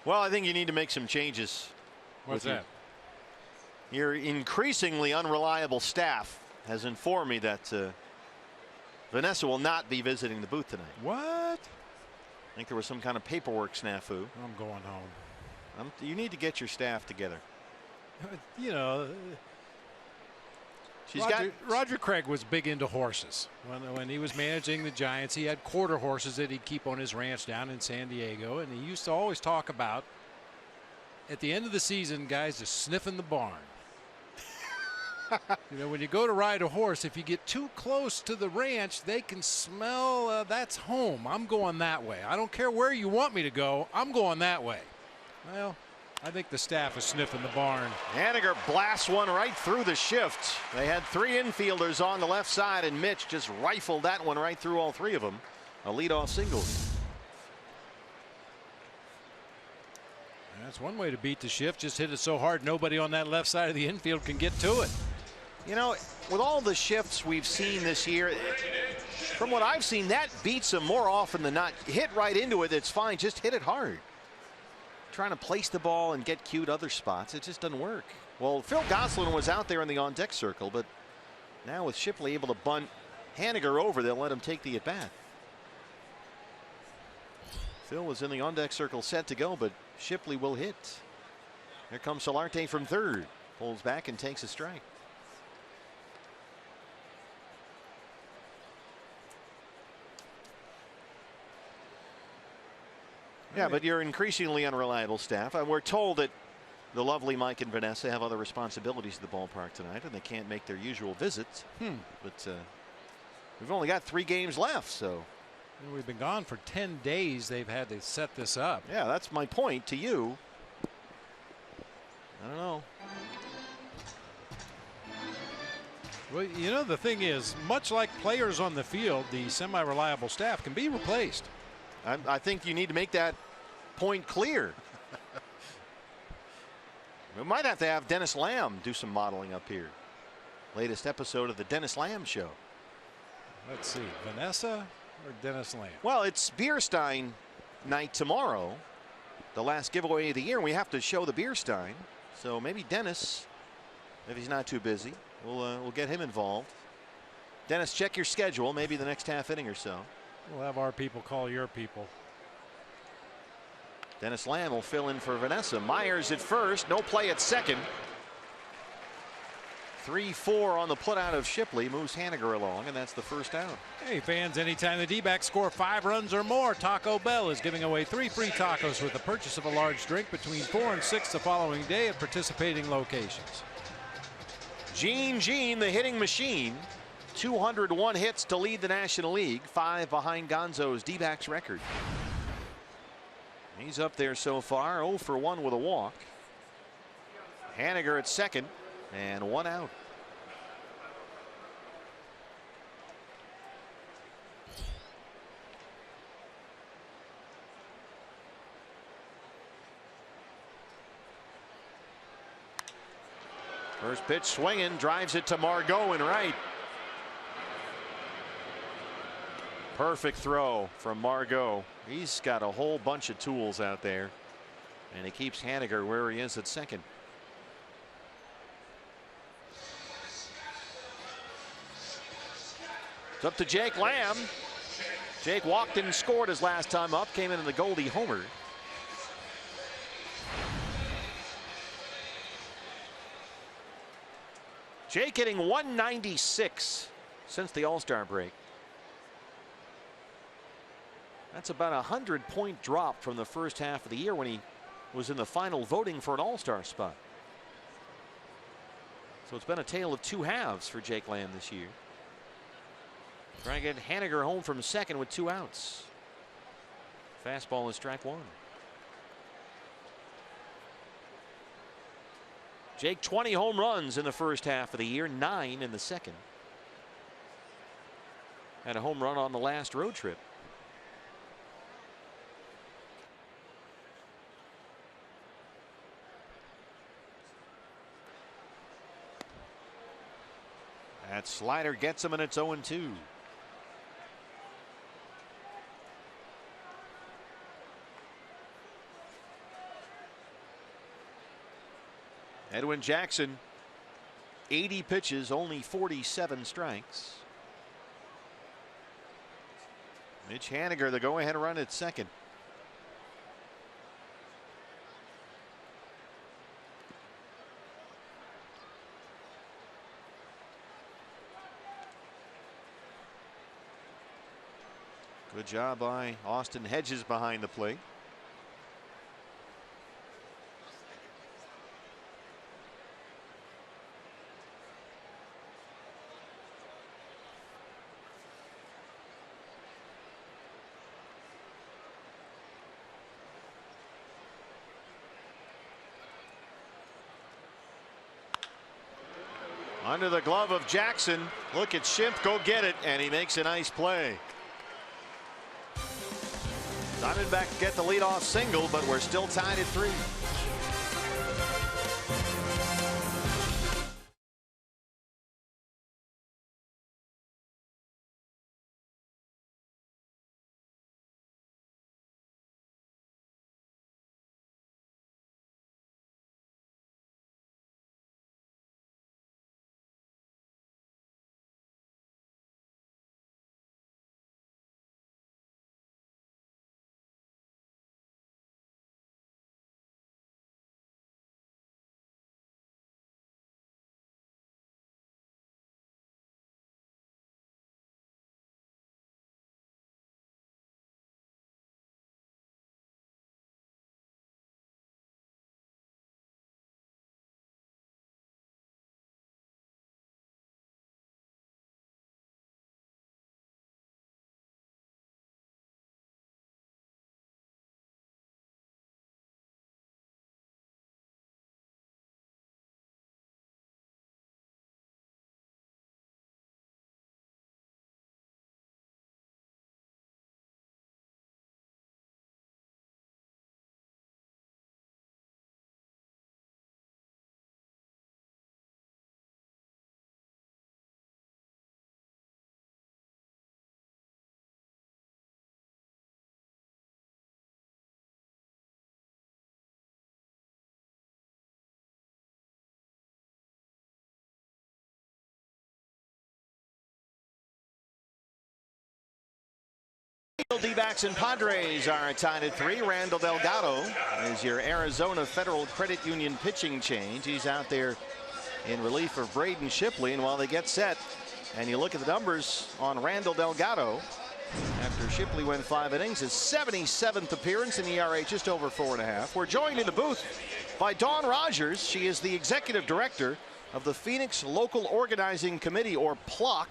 Well, I think you need to make some changes. What's that? Your increasingly unreliable staff has informed me that Vanessa will not be visiting the booth tonight. What? I think there was some kind of paperwork snafu. I'm going home. You need to get your staff together. You know, Roger Craig was big into horses. When he was managing the Giants, he had quarter horses that he'd keep on his ranch down in San Diego, and he used to always talk about, at the end of the season, guys just sniffing the barn. You know, when you go to ride a horse, if you get too close to the ranch, they can smell that's home. I'm going that way. I don't care where you want me to go. I'm going that way. Well, I think the staff is sniffing the barn. Haniger blasts one right through the shift. They had 3 infielders on the left side, and Mitch just rifled that one right through all 3 of them. A leadoff single. That's one way to beat the shift. Just hit it so hard nobody on that left side of the infield can get to it. You know, with all the shifts we've seen this year, from what I've seen, that beats him more often than not. Hit right into it, it's fine. Just hit it hard. Trying to place the ball and get cute other spots, it just doesn't work. Well, Phil Gosselin was out there in the on-deck circle, but now with Shipley able to bunt Haniger over, they'll let him take the at-bat. Phil was in the on-deck circle set to go, but Shipley will hit. Here comes Solarte from third. Pulls back and takes a strike. Yeah, but you're increasingly unreliable staff. We're told that the lovely Mike and Vanessa have other responsibilities at the ballpark tonight, and they can't make their usual visits. But we've only got 3 games left, so. We've been gone for 10 days. They've had to set this up. Yeah, that's my point to you. I don't know. Well, you know, the thing is, much like players on the field, the semi-reliable staff can be replaced. I think you need to make that point clear. We might have to have Dennis Lamb do some modeling up here. Latest episode of the Dennis Lamb Show. Let's see, Vanessa or Dennis Lamb? Well, it's Bierstein night tomorrow, the last giveaway of the year, and we have to show the Bierstein. So maybe Dennis, if he's not too busy, we'll get him involved. Dennis, check your schedule, maybe the next half inning or so. We'll have our people call your people. Dennis Lamb will fill in for Vanessa. Myers at first, no play at second. 3-4 on the putout of Shipley, moves Haniger along, and that's the first out. Hey fans, anytime the D-backs score 5 runs or more, Taco Bell is giving away 3 free tacos with the purchase of a large drink between 4 and 6 the following day at participating locations. Gene, the hitting machine. 201 hits to lead the National League, 5 behind Gonzo's D-backs record. He's up there so far, 0 for 1 with a walk. Haniger at second, and 1 out. First pitch swinging, drives it to Margot in right. Perfect throw from Margot. He's got a whole bunch of tools out there, and he keeps Haniger where he is at second. It's up to Jake Lamb. Jake walked and scored his last time up, came in the Goldie homer. Jake hitting 196 since the All-Star break. That's about a 100-point drop from the first half of the year when he was in the final voting for an All-Star spot. So it's been a tale of 2 halves for Jake Lamb this year. Trying to get Haniger home from second with 2 outs. Fastball is strike 1. Jake 20 home runs in the first half of the year, 9 in the second. Had a home run on the last road trip. That slider gets him, and it's 0-2. Edwin Jackson, 80 pitches, only 47 strikes. Mitch Haniger, the go-ahead run at second. Good job by Austin Hedges behind the plate. Under the glove of Jackson. Look at Schimpf go get it, and he makes a nice play. Diamondbacks get the leadoff single, but we're still tied at 3. D-backs and Padres are tied at 3. Randall Delgado is your Arizona Federal Credit Union pitching change. He's out there in relief of Braden Shipley, and while they get set, and you look at the numbers on Randall Delgado, after Shipley went 5 innings, his 77th appearance in the ERA just over 4.5. We're joined in the booth by Dawn Rogers. She is the executive director of the Phoenix Local Organizing Committee, or PLOC,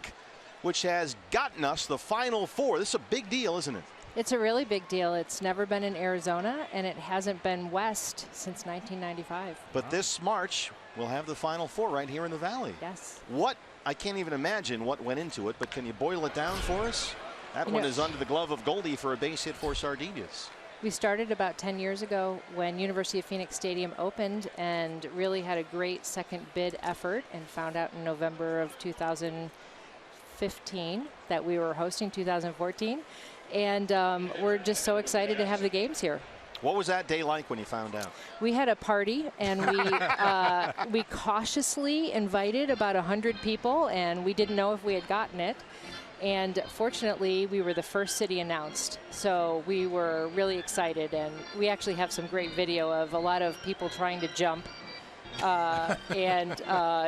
which has gotten us the Final Four. This is a big deal, isn't it? It's a really big deal. It's never been in Arizona, and it hasn't been West since 1995. But this March, we'll have the Final Four right here in the Valley. Yes. I can't even imagine what went into it, but can you boil it down for us? That one is under the glove of Goldie for a base hit for Sardinias. We started about 10 years ago when University of Phoenix Stadium opened, and really had a great second bid effort, and found out in November of 2015 that we were hosting 2014. And we're just so excited to have the games here. What was that day like when you found out? We had a party, and we cautiously invited about 100 people, and we didn't know if we had gotten it. And fortunately, we were the first city announced, so we were really excited. And we actually have some great video of a lot of people trying to jump, and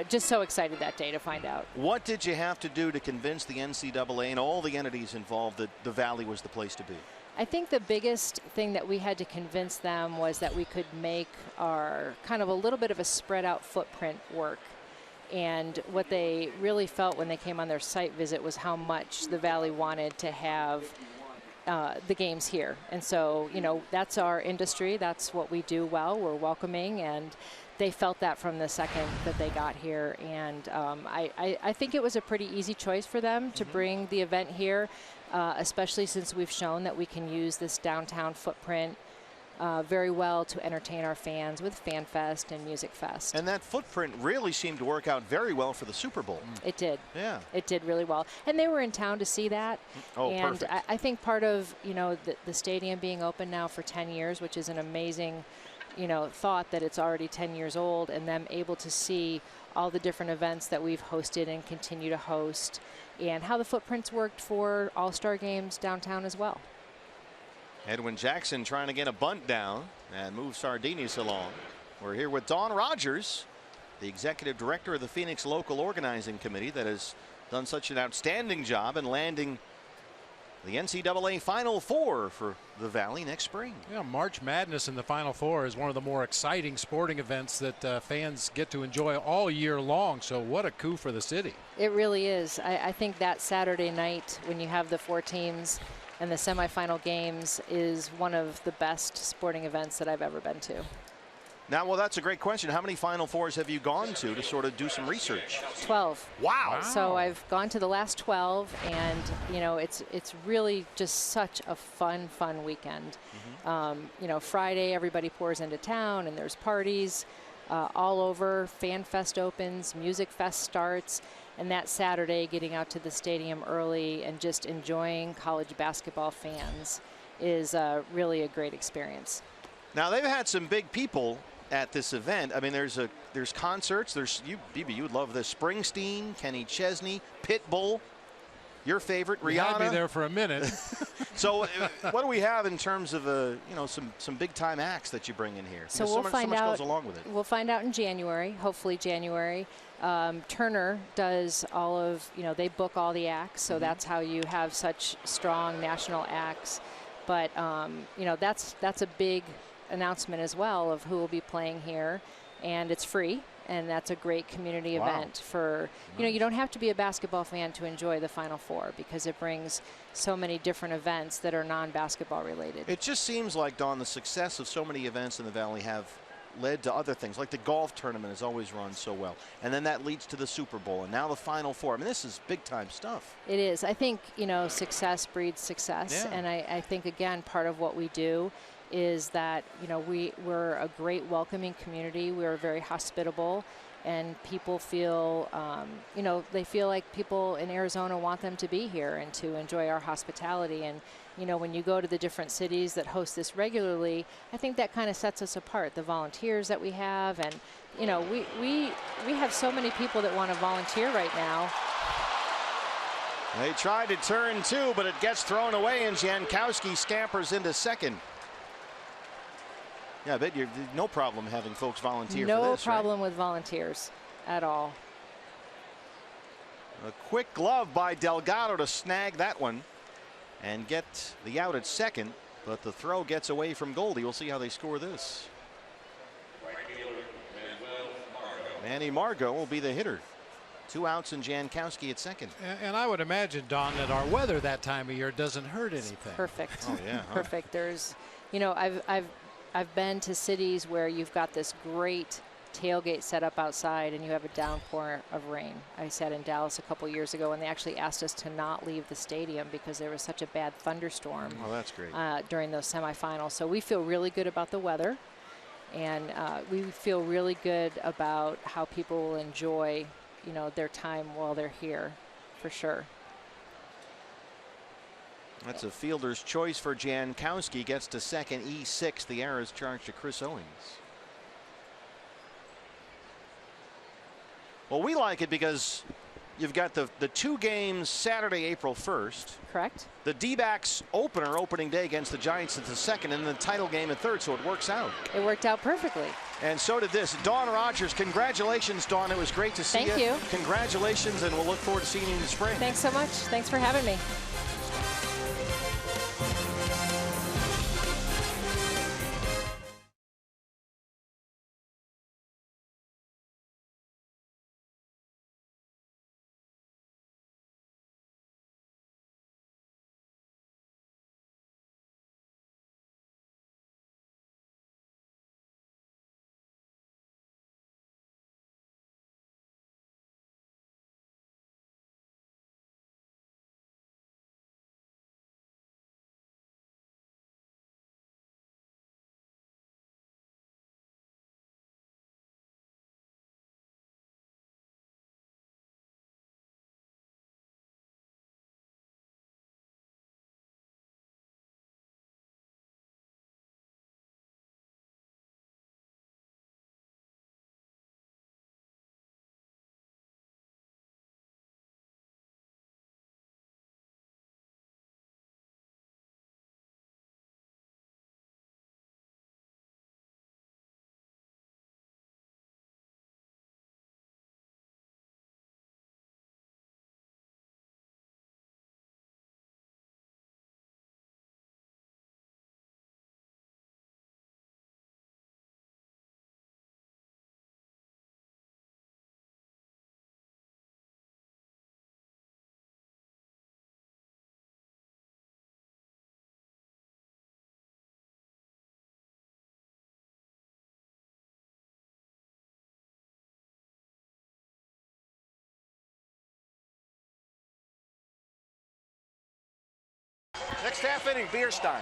just so excited that day to find out. What did you have to do to convince the NCAA and all the entities involved that the Valley was the place to be? I think the biggest thing that we had to convince them was that we could make our kind of a little bit of a spread out footprint work. And what they really felt when they came on their site visit was how much the Valley wanted to have the games here. And so, you know, that's our industry. That's what we do well. We're welcoming, and they felt that from the second that they got here. And I think it was a pretty easy choice for them to bring the event here, especially since we've shown that we can use this downtown footprint very well to entertain our fans with Fan Fest and Music Fest. And that footprint really seemed to work out very well for the Super Bowl. It did. Yeah. It did really well. And they were in town to see that. Oh, and perfect. I think part of, you know, the stadium being open now for 10 years, which is an amazing, you know, thought that it's already 10 years old, and them able to see all the different events that we've hosted and continue to host, and how the footprints worked for All-Star games downtown as well. Edwin Jackson trying to get a bunt down and move Sardinias along. We're here with Dawn Rogers, the executive director of the Phoenix Local Organizing Committee, that has done such an outstanding job in landing the NCAA Final Four for the Valley next spring. Yeah, March Madness in the Final Four is one of the more exciting sporting events that fans get to enjoy all year long. So what a coup for the city. It really is. I think that Saturday night when you have the 4 teams and the semifinal games is one of the best sporting events that I've ever been to. Now, well, that's a great question. How many Final Fours have you gone to sort of do some research? 12. Wow. So I've gone to the last 12, and you know, it's really just such a fun weekend. You know, Friday everybody pours into town, and there's parties all over. Fan Fest opens, Music Fest starts. And that Saturday, getting out to the stadium early and just enjoying college basketball fans is really a great experience. Now, they've had some big people at this event. I mean, there's concerts. Bibi, you would love this. Springsteen, Kenny Chesney, Pitbull, your favorite, Rihanna. You had me there for a minute. So, what do we have in terms of you know, some big time acts that you bring in here? So we'll find out. Goes along with it. We'll find out in January. Hopefully January. Turner does all of, you know, they book all the acts, so that's how you have such strong national acts. But you know, that's a big announcement as well of who will be playing here, and it's free, and that's a great community event for, you know, you don't have to be a basketball fan to enjoy the Final Four, because it brings so many different events that are non-basketball related. It just seems like, Dawn, the success of so many events in the Valley have led to other things, like the golf tournament has always run so well, and then that leads to the Super Bowl, and now the Final Four. I mean, this is big time stuff. It is. I think, you know, success breeds success, and I think, again, part of what we do is that, you know, we're a great welcoming community. We're very hospitable, and people feel, you know, they feel like people in Arizona want them to be here and to enjoy our hospitality. And, you know, when you go to the different cities that host this regularly, I think that kind of sets us apart, the volunteers that we have. And, you know, we have so many people that want to volunteer right now. They tried to turn two, but it gets thrown away, and Jankowski scampers into second. Yeah, I bet you're no problem having folks volunteer for this. No problem with volunteers at all. A quick glove by Delgado to snag that one and get the out at second, but the throw gets away from Goldie. We'll see how they score this. Manny Margot will be the hitter. 2 outs and Jankowski at second. And I would imagine, Don, that our weather that time of year doesn't hurt anything. Perfect. Oh yeah. Perfect. There's, you know, I've been to cities where you've got this great tailgate set up outside and you have a downpour of rain. I sat in Dallas a couple years ago and they actually asked us to not leave the stadium because there was such a bad thunderstorm. Oh, that's great. During those semifinals. So we feel really good about the weather, and we feel really good about how people will enjoy, you know, their time while they're here, for sure. That's a fielder's choice for Jankowski. Gets to second, E6. The error is charged to Chris Owings. Well, we like it because you've got the 2 games Saturday, April 1st. Correct. The D-backs opener opening day against the Giants at the second, and the title game at third, so it works out. It worked out perfectly. And so did this. Dawn Rogers, congratulations, Dawn. It was great to see you. Thank you. Congratulations, and we'll look forward to seeing you in the spring. Thanks so much. Thanks for having me. Next half inning, Bierstein.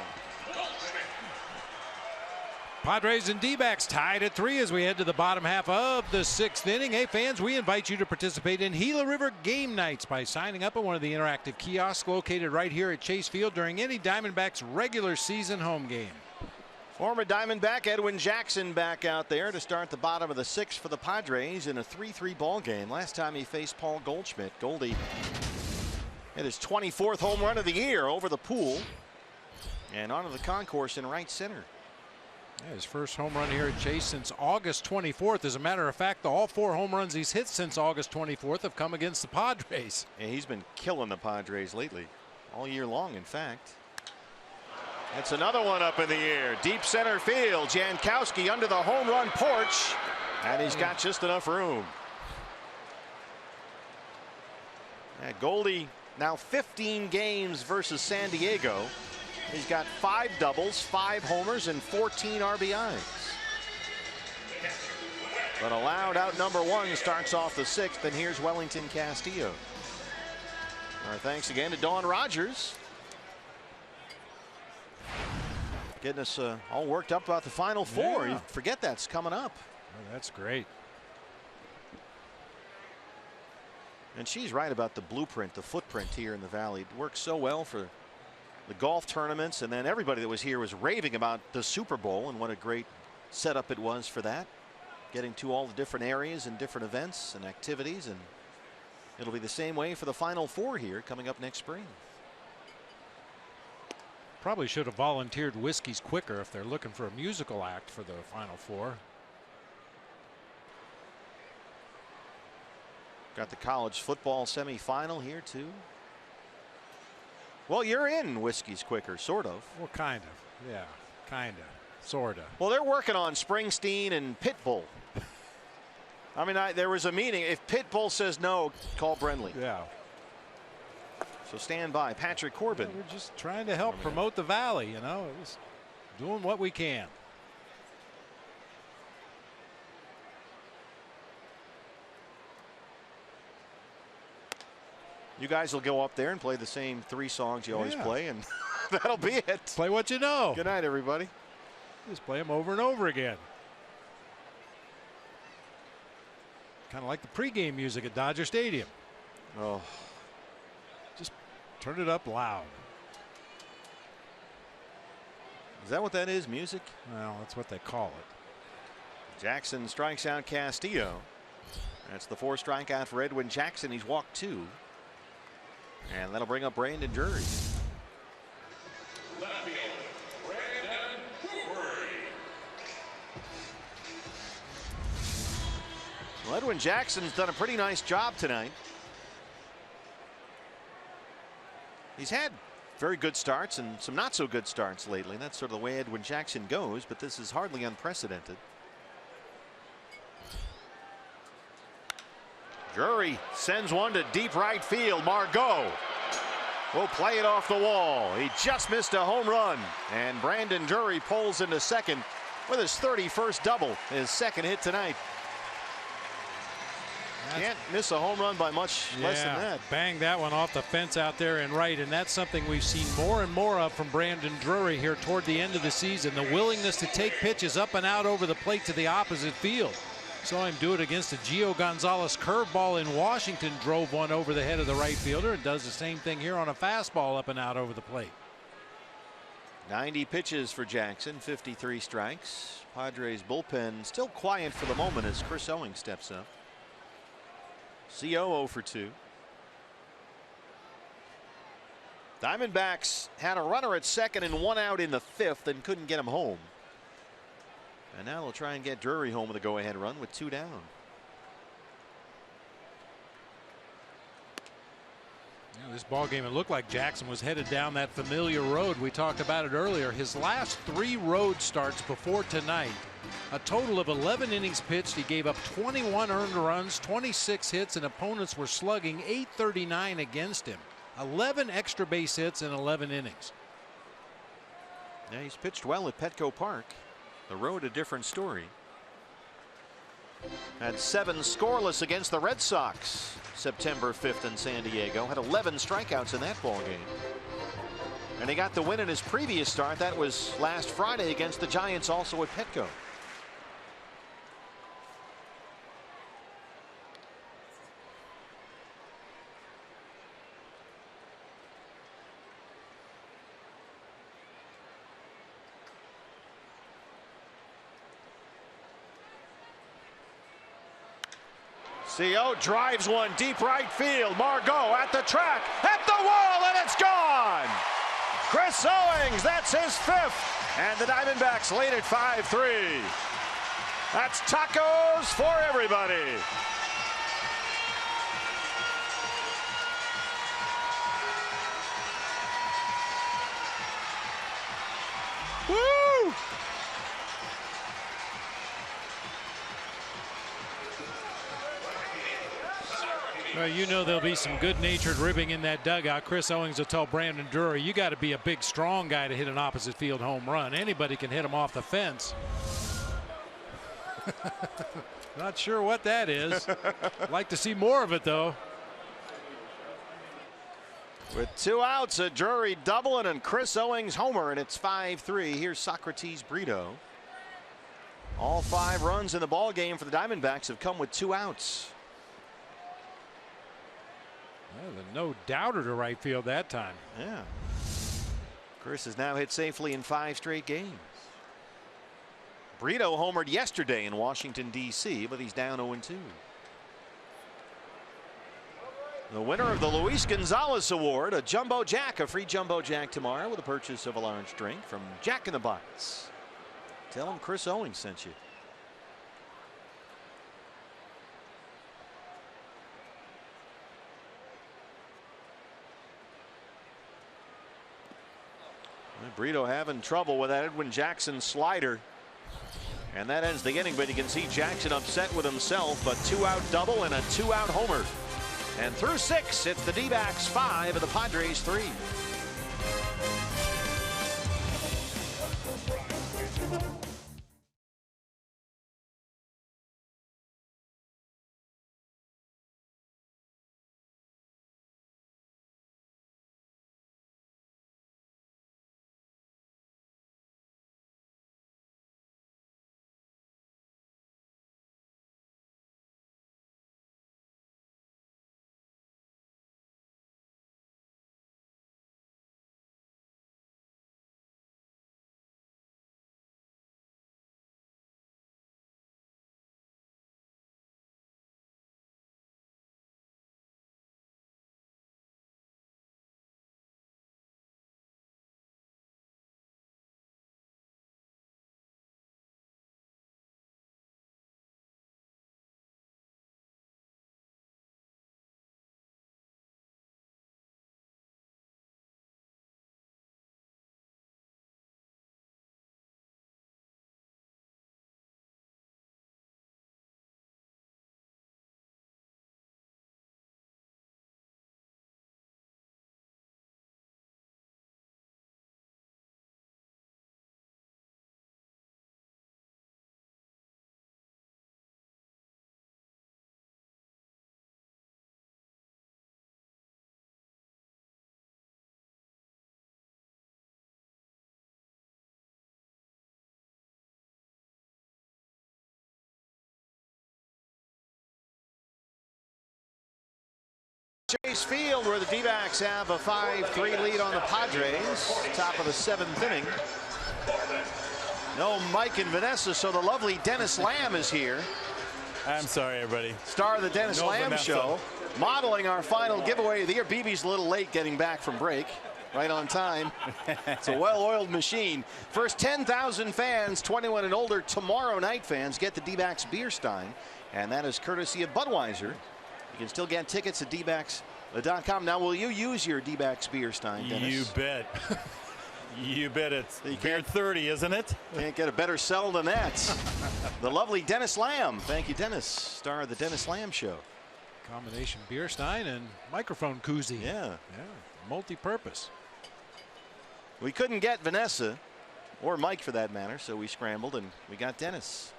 Padres and D-backs tied at 3 as we head to the bottom half of the 6th inning. Hey, fans, we invite you to participate in Gila River game nights by signing up at one of the interactive kiosks located right here at Chase Field during any Diamondbacks regular season home game. Former Diamondback Edwin Jackson back out there to start the bottom of the 6th for the Padres in a 3-3 ball game. Last time he faced Paul Goldschmidt. Goldie hit his 24th home run of the year over the pool and onto the concourse in right center. Yeah, his first home run here at Chase since August 24th. As a matter of fact, all 4 home runs he's hit since August 24th have come against the Padres. And he's been killing the Padres lately, all year long, in fact. That's another one up in the air. Deep center field. Jankowski under the home run porch, and he's got just enough room. Yeah, Goldie now 15 games versus San Diego. He's got 5 doubles, 5 homers, and 14 RBIs. But allowed out number 1 starts off the 6th, and here's Wellington Castillo. Our thanks again to Dawn Rogers. Getting us all worked up about the Final Four. Yeah. You forget that's coming up. Oh, that's great. And she's right about the blueprint, the footprint here in the Valley. It works so well for the golf tournaments, and then everybody that was here was raving about the Super Bowl and what a great setup it was for that. Getting to all the different areas and different events and activities, and It'll be the same way for the Final Four here coming up next spring. Probably should have volunteered whiskeys quicker if they're looking for a musical act for the Final Four. Got the college football semifinal here too. Well, you're in whiskeys quicker, sort of. Well, kind of. Yeah, kind of. Sort of. Well, they're working on Springsteen and Pitbull. I mean, there was a meeting. If Pitbull says no, call Brenly. Yeah. So stand by. Patrick Corbin. We're just trying to help promote the Valley, you know, just doing what we can. You guys will go up there and play the same 3 songs you always play, and that'll be it. Play what you know. Good night, everybody. Just play them over and over again. Kind of like the pregame music at Dodger Stadium. Oh. Just turn it up loud. Is that what that is, music? Well, that's what they call it. Jackson strikes out Castillo. That's the 4th strikeout for Edwin Jackson. He's walked 2. And that'll bring up Brandon Drury. Left field, Brandon Drury. Well, Edwin Jackson's done a pretty nice job tonight. He's had very good starts and some not so good starts lately. That's sort of the way Edwin Jackson goes, but this is hardly unprecedented. Drury sends one to deep right field. Margot will play it off the wall. He just missed a home run, and Brandon Drury pulls into second with his 31st double, his 2nd hit tonight. Can't miss a home run by much less than that. Bang that one off the fence out there and right, and that's something we've seen more and more of from Brandon Drury here toward the end of the season. The willingness to take pitches up and out over the plate to the opposite field. Saw him do it against a Gio Gonzalez curveball in Washington, drove one over the head of the right fielder, and does the same thing here on a fastball up and out over the plate. 90 pitches for Jackson, 53 strikes. Padres bullpen still quiet for the moment as Chris Owings steps up. CO 0 for 2. Diamondbacks had a runner at second and 1 out in the 5th and couldn't get him home. And now they'll try and get Drury home with a go-ahead run with 2 down. Yeah, this ball game, it looked like Jackson was headed down that familiar road. We talked about it earlier. His last 3 road starts before tonight, a total of 11 innings pitched. He gave up 21 earned runs, 26 hits, and opponents were slugging .839 against him. 11 extra base hits in 11 innings. Yeah, he's pitched well at Petco Park. The road, a different story. Had 7 scoreless against the Red Sox September 5th in San Diego. Had 11 strikeouts in that ball game. And he got the win in his previous start. That was last Friday against the Giants, also at Petco. CO drives one deep right field. Margot at the track, at the wall, and it's gone. Chris Owings, that's his 5th. And the Diamondbacks lead at 5-3. That's tacos for everybody. Woo! Well, you know there'll be some good-natured ribbing in that dugout. Chris Owings will tell Brandon Drury, you got to be a big, strong guy to hit an opposite field home run. Anybody can hit him off the fence. Not sure what that is. Like to see more of it, though. With 2 outs, a Drury doubling and Chris Owings homer, and it's 5-3. Here's Socrates Brito. All 5 runs in the ball game for the Diamondbacks have come with 2 outs. Well, the no-doubter to right field that time. Yeah. Chris has now hit safely in 5 straight games. Brito homered yesterday in Washington, D.C., but he's down 0-2. The winner of the Luis Gonzalez Award, a Jumbo Jack, a free Jumbo Jack tomorrow with a purchase of a large drink from Jack in the Box. Tell him Chris Owings sent you. Brito having trouble with that Edwin Jackson slider. And that ends the inning, but you can see Jackson upset with himself. A 2-out double and a 2-out homer. And through 6, it's the D-backs 5 and the Padres 3. Chase Field, where the D-backs have a 5-3 lead on the Padres. Top of the 7th inning. No Mike and Vanessa, so the lovely Dennis Lamb is here. I'm sorry, everybody. Star of the Dennis Lamb Vanessa. Show. Modeling our final giveaway of the year. BB's a little late getting back from break. Right on time. It's a well-oiled machine. First 10,000 fans, 21 and older, tomorrow night fans, get the D-backs beer stein. And that is courtesy of Budweiser. You can still get tickets at dbacks.com. Now, will you use your D-backs beer stein, Dennis? You bet. You bet. It's beer 30, isn't it? Can't get a better sell than that. The lovely Dennis Lamb. Thank you, Dennis. Star of the Dennis Lamb Show. Combination beer stein and microphone koozie. Yeah. Multi-purpose. We couldn't get Vanessa, or Mike for that matter, so we scrambled and we got Dennis.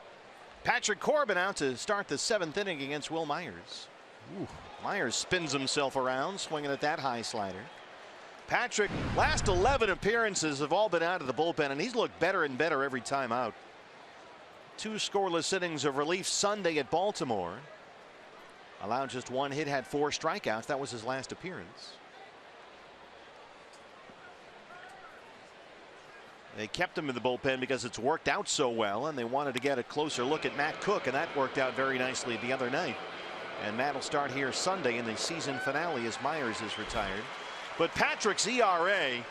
Patrick Corbin out to start the 7th inning against Will Myers. Ooh. Myers spins himself around, swinging at that high slider. Patrick, last 11 appearances have all been out of the bullpen, and he's looked better and better every time out. 2 scoreless innings of relief Sunday at Baltimore. Allowed just 1 hit, had 4 strikeouts. That was his last appearance. They kept him in the bullpen because it's worked out so well, and they wanted to get a closer look at Matt Cook, and that worked out very nicely the other night. And Matt will start here Sunday in the season finale as Myers is retired. But Patrick's ERA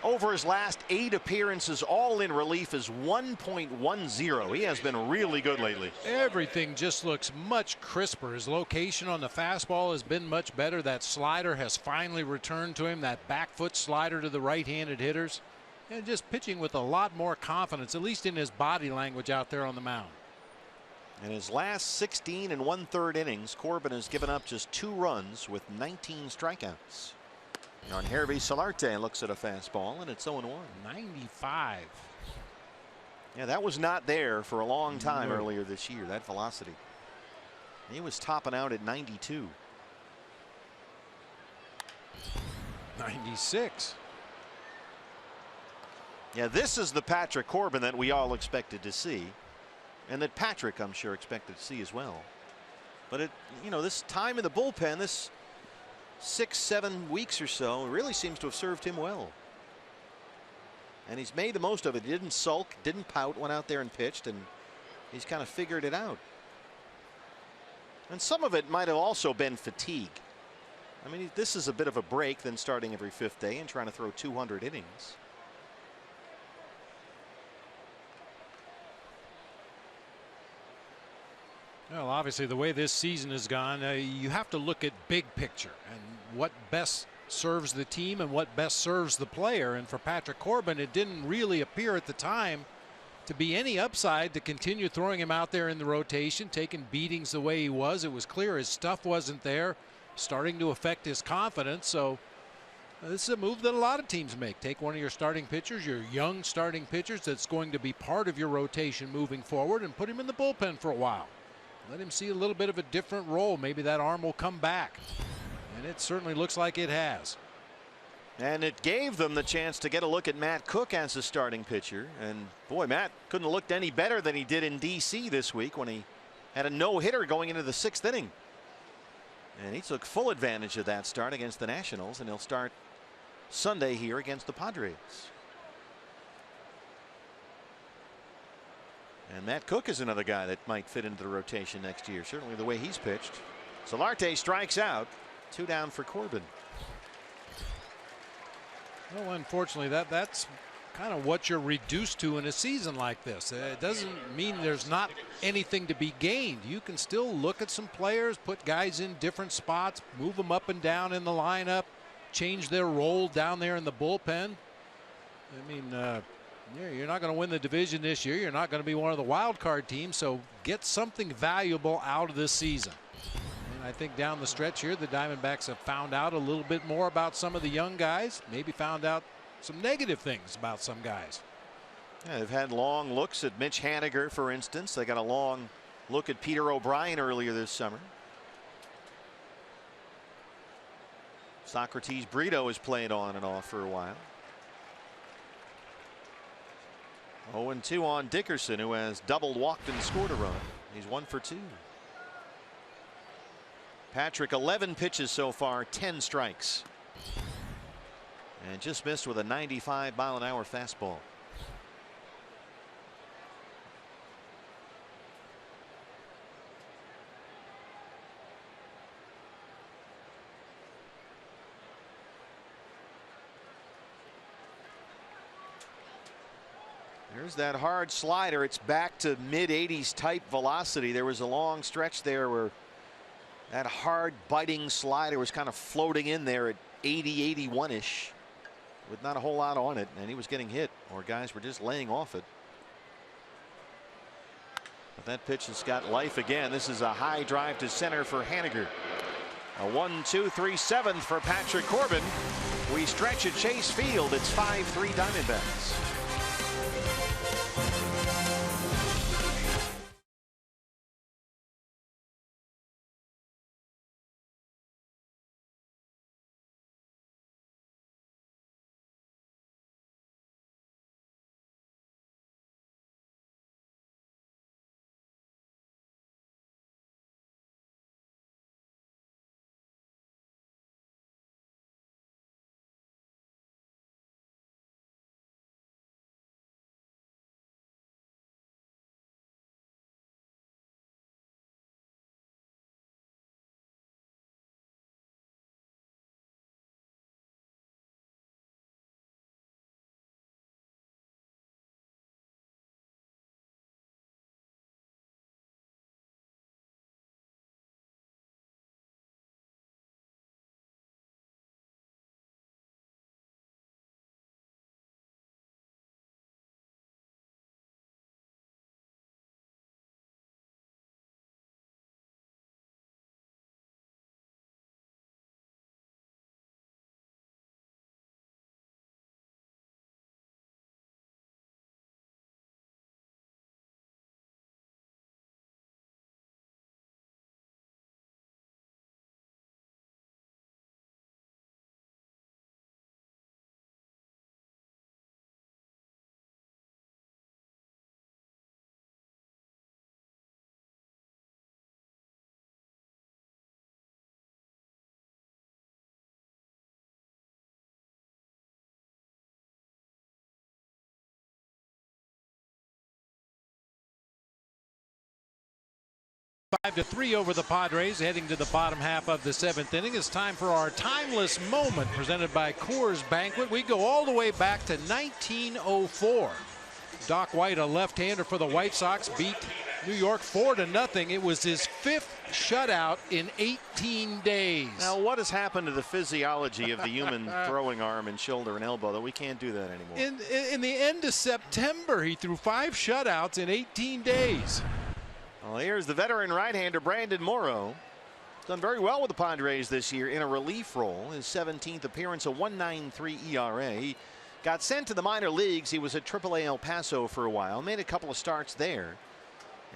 over his last 8 appearances, all in relief, is 1.10. He has been really good lately. Everything just looks much crisper. His location on the fastball has been much better. That slider has finally returned to him. That back foot slider to the right-handed hitters. And just pitching with a lot more confidence, at least in his body language out there on the mound. In his last 16 1/3 innings, Corbin has given up just 2 runs with 19 strikeouts. On Hervé Solarte looks at a fastball, and it's 0-1. 95. Yeah, that was not there for a long time earlier this year, that velocity. He was topping out at 92. 96. Yeah, this is the Patrick Corbin that we all expected to see, and that Patrick, I'm sure, expected to see as well. But it, this time in the bullpen, this 6-7 weeks or so, really seems to have served him well. And he's made the most of it. He didn't sulk, didn't pout, went out there and pitched, and he's kind of figured it out. And some of it might have also been fatigue. I mean, this is a bit of a break than starting every 5th day and trying to throw 200 innings. Well, obviously, the way this season has gone, you have to look at big picture and what best serves the team and what best serves the player. And for Patrick Corbin, it didn't really appear at the time to be any upside to continue throwing him out there in the rotation, taking beatings the way he was. It was clear his stuff wasn't there, starting to affect his confidence. So this is a move that a lot of teams make. Take one of your starting pitchers, your young starting pitchers that's going to be part of your rotation moving forward, and put him in the bullpen for a while. Let him see a little bit of a different role. Maybe that arm will come back. And it certainly looks like it has. And it gave them the chance to get a look at Matt Cook as a starting pitcher. And boy, Matt couldn't have looked any better than he did in D.C. this week when he had a no-hitter going into the 6th inning. And he took full advantage of that start against the Nationals, and he'll start Sunday here against the Padres. And Matt Cook is another guy that might fit into the rotation next year, certainly the way he's pitched. Solarte strikes out. 2 down for Corbin. Well, unfortunately, that's kind of what you're reduced to in a season like this. It doesn't mean there's not anything to be gained. You can still look at some players, put guys in different spots, move them up and down in the lineup, change their role down there in the bullpen. I mean, you're not going to win the division this year. You're not going to be one of the wild card teams. So get something valuable out of this season. And I think down the stretch here, the Diamondbacks have found out a little bit more about some of the young guys, maybe found out some negative things about some guys. Yeah, they've had long looks at Mitch Haniger, for instance. They got a long look at Peter O'Brien earlier this summer. Socrates Brito has played on and off for a while. 0-2 on Dickerson, who has doubled, walked, and scored a run. He's 1 for 2. Patrick, 11 pitches so far, 10 strikes. And just missed with a 95-mile-an-hour fastball. There's that hard slider. It's back to mid-80s type velocity. There was a long stretch there where that hard biting slider was kind of floating in there at 80, 81-ish with not a whole lot on it, and he was getting hit, or guys were just laying off it. But that pitch has got life again. This is a high drive to center for Haniger. A 1-2-3 7th for Patrick Corbin. We stretch at Chase Field. It's 5-3 Diamondbacks. 5-3 over the Padres, heading to the bottom half of the 7th inning. It's time for our timeless moment presented by Coors Banquet. We go all the way back to 1904. Doc White, a left-hander for the White Sox, beat New York 4-0. It was his 5th shutout in 18 days. Now, what has happened to the physiology of the human throwing arm and shoulder and elbow that we can't do that anymore? In the end of September, he threw 5 shutouts in 18 days. Well, here's the veteran right-hander Brandon Morrow. Done very well with the Padres this year in a relief role. His 17th appearance, a 1.93 ERA. He got sent to the minor leagues. He was at AAA El Paso for a while, made a couple of starts there.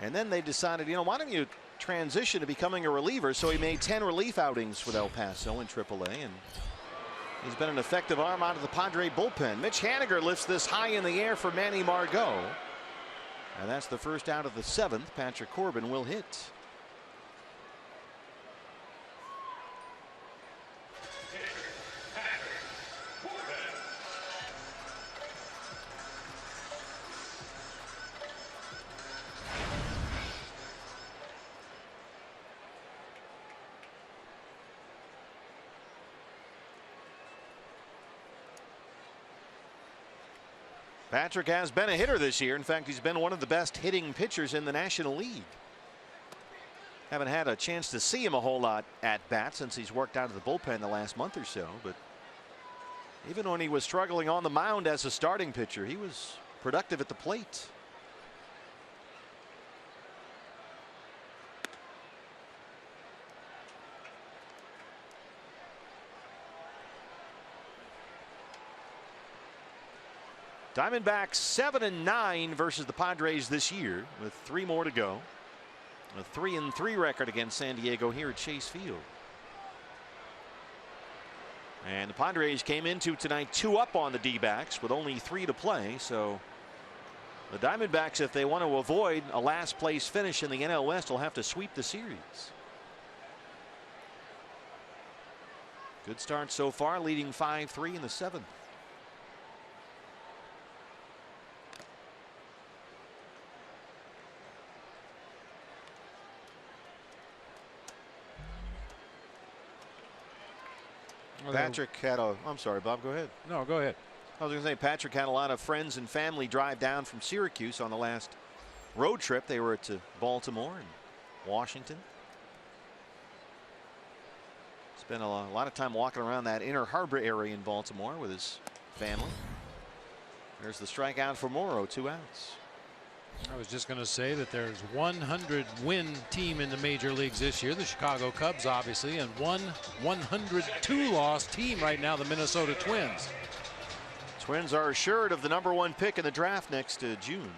And then they decided, you know, why don't you transition to becoming a reliever? So he made 10 relief outings with El Paso in AAA, and he's been an effective arm out of the Padre bullpen. Mitch Haniger lifts this high in the air for Manny Margot. And that's the first out of the 7th. Patrick Corbin will hit. Patrick has been a hitter this year. In fact, he's been one of the best hitting pitchers in the National League. Haven't had a chance to see him a whole lot at bat since he's worked out of the bullpen the last month or so. But even when he was struggling on the mound as a starting pitcher, he was productive at the plate. Diamondbacks 7-9 versus the Padres this year, with 3 more to go. A 3-3 record against San Diego here at Chase Field. And the Padres came into tonight 2 up on the D-backs with only 3 to play. So the Diamondbacks, if they want to avoid a last place finish in the NL West, will have to sweep the series. Good start so far, leading 5-3 in the 7th. Patrick had a, I'm sorry, Bob, go ahead. No, go ahead. I was going to say Patrick had a lot of friends and family drive down from Syracuse on the last road trip. They were to Baltimore and Washington. Spent a lot of time walking around that Inner Harbor area in Baltimore with his family. There's the strikeout for Morrow, 2 outs. I was just going to say that there's 100 win team in the major leagues this year, the Chicago Cubs, obviously, and one 102 loss team right now, the Minnesota Twins. Twins are assured of the #1 pick in the draft next June.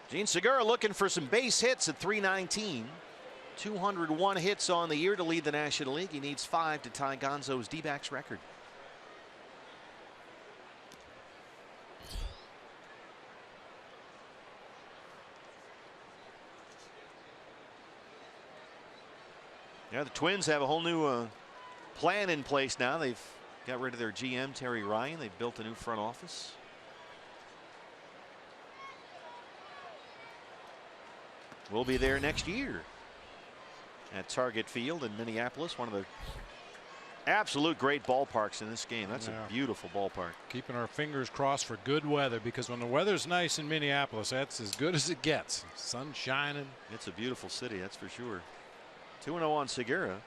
Gene Segura looking for some base hits at .319. 201 hits on the year to lead the National League. He needs 5 to tie Gonzo's D-backs record. Yeah, the Twins have a whole new plan in place now. They've got rid of their GM, Terry Ryan. They've built a new front office. We'll be there next year at Target Field in Minneapolis, one of the absolute great ballparks in this game. That's a beautiful ballpark. Keeping our fingers crossed for good weather, because when the weather's nice in Minneapolis, that's as good as it gets. Sun shining. It's a beautiful city, that's for sure. 2-0 on Segura.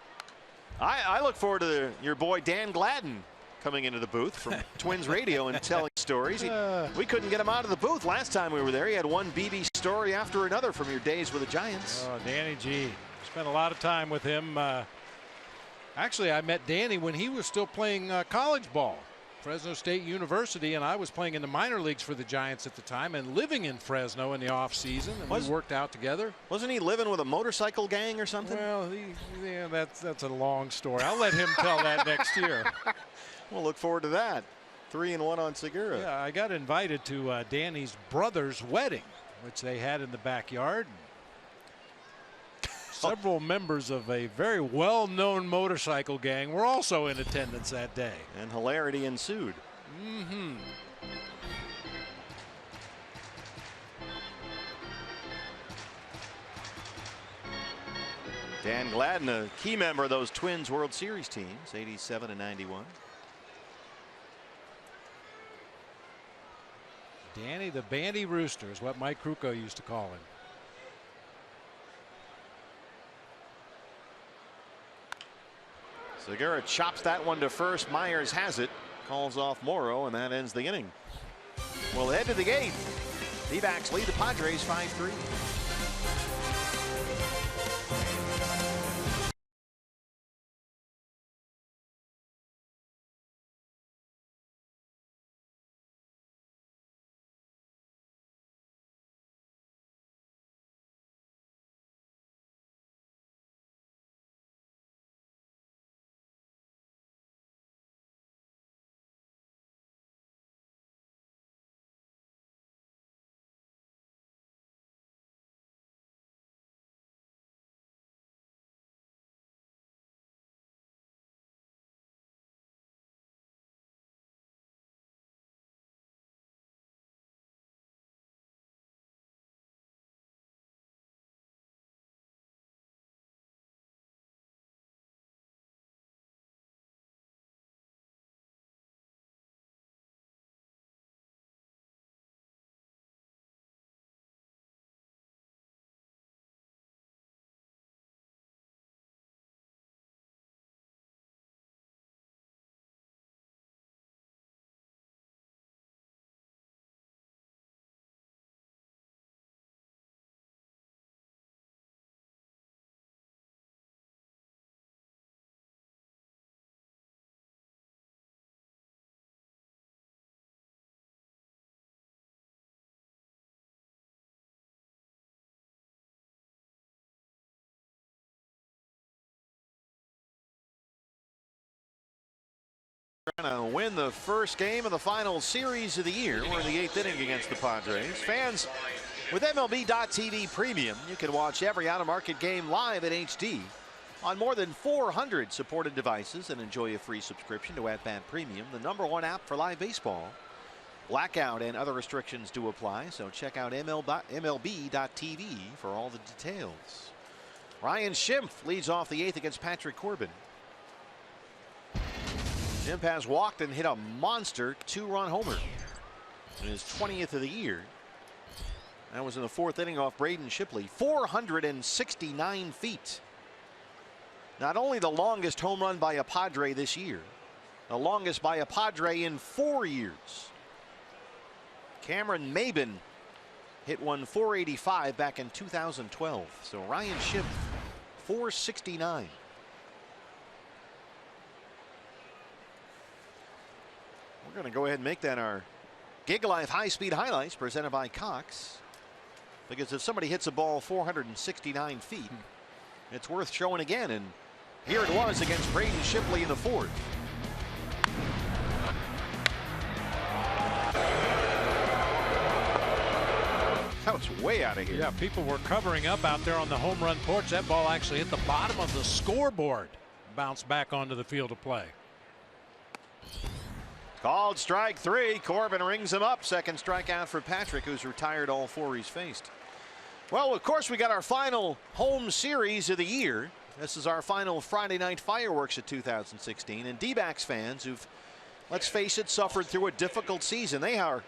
I look forward to your boy Dan Gladden coming into the booth from Twins Radio and telling stories. We couldn't get him out of the booth last time we were there. He had one BB story after another from your days with the Giants. Oh, Danny G. Spent a lot of time with him. Actually, I met Danny when he was still playing college ball. Fresno State University, and I was playing in the minor leagues for the Giants at the time and living in Fresno in the off season, and we worked out together. Wasn't he living with a motorcycle gang or something? Well, yeah, that's a long story. I'll let him tell that next year. We'll look forward to that. 3-1 on Segura. Yeah, I got invited to Danny's brother's wedding, which they had in the backyard. Several members of a very well-known motorcycle gang were also in attendance that day. And hilarity ensued. Mm-hmm. Dan Gladden, a key member of those Twins World Series teams, 87 and 91. Danny the Bandy Rooster is what Mike Krukow used to call him. Segura chops that one to first. Myers has it, calls off Morrow, and that ends the inning. We'll head to the 8th. D-backs lead the Padres 5-3. Trying to win the first game of the final series of the year. We're in the 8th inning against the Padres. Fans, with MLB.TV Premium, you can watch every out-of-market game live in HD on more than 400 supported devices and enjoy a free subscription to At Bat Premium, the #1 app for live baseball. Blackout and other restrictions do apply, so check out MLB.TV for all the details. Ryan Schimpf leads off the 8th against Patrick Corbin. Schimpf has walked and hit a monster 2-run homer in his 20th of the year. That was in the 4th inning off Braden Shipley. 469 feet. Not only the longest home run by a Padre this year, the longest by a Padre in 4 years. Cameron Maben hit one 485 back in 2012. So Ryan Schimpf, 469. We're going to go ahead and make that our Gig Life high-speed highlights presented by Cox. Because if somebody hits a ball 469 feet, it's worth showing again. And here it was against Braden Shipley in the 4th. That was way out of here. Yeah, people were covering up out there on the home run porch. That ball actually hit the bottom of the scoreboard. Bounced back onto the field of play. Called strike 3. Corbin rings him up. Second strikeout for Patrick, who's retired all 4 he's faced. Well, of course, we got our final home series of the year. This is our final Friday night fireworks of 2016. And D-backs fans who've, let's face it, suffered through a difficult season. They are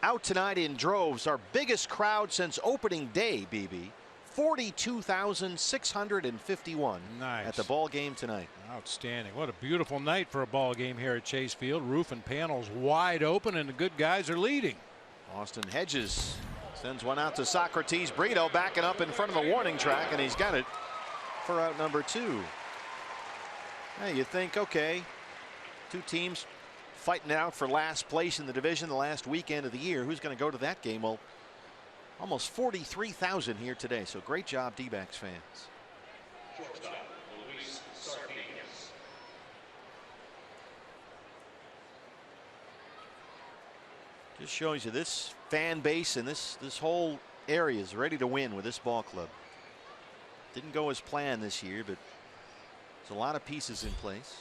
out tonight in droves. Our biggest crowd since opening day, BB. 42,651 at the ball game tonight. Outstanding. What a beautiful night for a ball game here at Chase Field. Roof and panels wide open, and the good guys are leading. Austin Hedges sends one out to Socrates Brito, backing up in front of the warning track, and he's got it for out number 2. Hey, you think, okay, 2 teams fighting out for last place in the division the last weekend of the year. Who's going to go to that game? Well, almost 43,000 here today. So great job, D-backs fans. Just shows you this fan base and this whole area is ready to win with this ball club. Didn't go as planned this year, but there's a lot of pieces in place.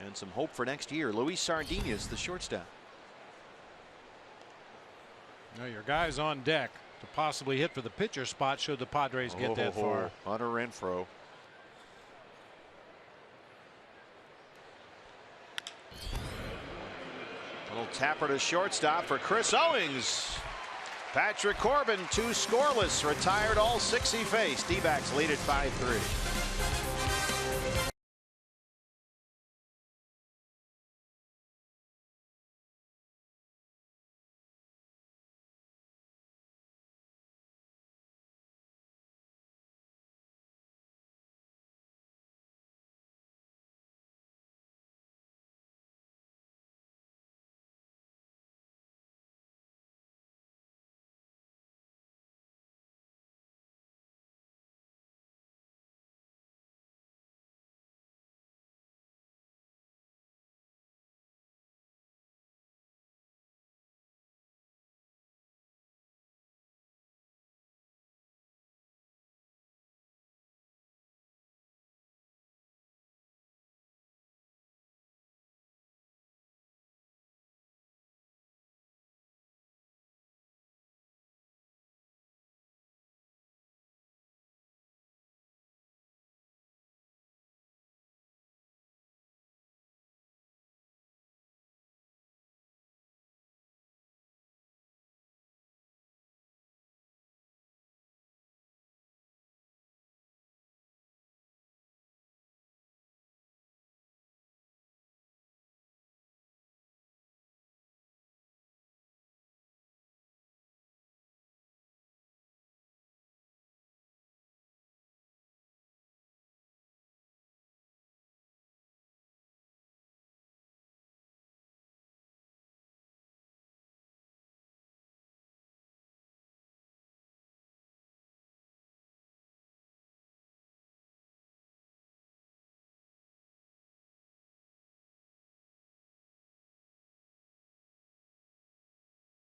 And some hope for next year. Luis Sardinas, the shortstop. Now your guys on deck. to possibly hit for the pitcher spot should the Padres get that far. Hunter Renfroe. Little tapper to shortstop for Chris Owings. Patrick Corbin, 2 scoreless, retired all 6 he faced. D-backs lead at 5-3.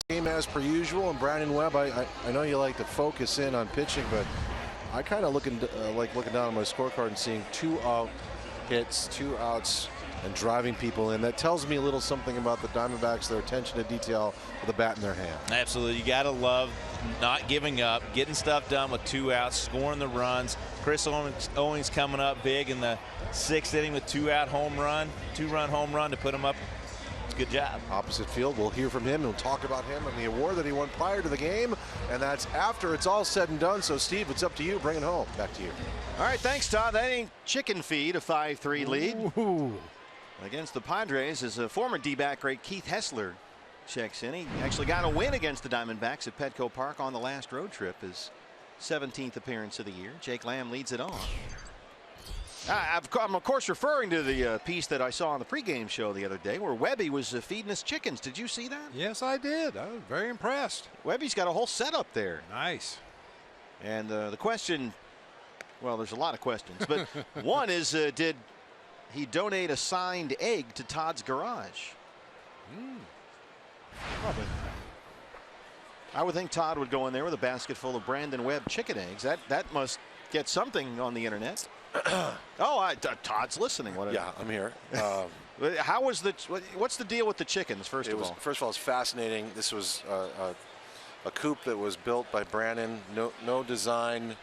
Game as per usual, and Brandon Webb, I know you like to focus in on pitching, but I kind of looking down on my scorecard and seeing 2 out hits, 2 outs, and driving people in. That tells me a little something about the Diamondbacks, their attention to detail with a bat in their hand. Absolutely. You got to love not giving up, getting stuff done with 2 outs, scoring the runs. Chris Owings coming up big in the 6th inning with 2-out home run, 2-run home run to put him up. Good job. Opposite field, we'll hear from him. We'll talk about him and the award that he won prior to the game, and that's after it's all said and done. So, Steve, it's up to you. Bring it home. Back to you. All right, thanks, Todd. That ain't chicken feed, a 5-3 lead. Ooh. Against the Padres is a former D-back great Keith Hessler checks in. He actually got a win against the Diamondbacks at Petco Park on the last road trip, his 17th appearance of the year. Jake Lamb leads it on. I'm of course referring to the piece that I saw on the pregame show the other day where Webby was feeding us chickens. Did you see that? Yes, I did. I was very impressed. Webby's got a whole setup there. Nice. And the question, well, there's a lot of questions, but one is, did he donate a signed egg to Todd's garage? Probably. I would think Todd would go in there with a basket full of Brandon Webb chicken eggs. That must get something on the internet. Todd's listening. Yeah, I'm here. How was what's the deal with the chickens? First of all, it's fascinating. This was a coop that was built by Brandon. No design,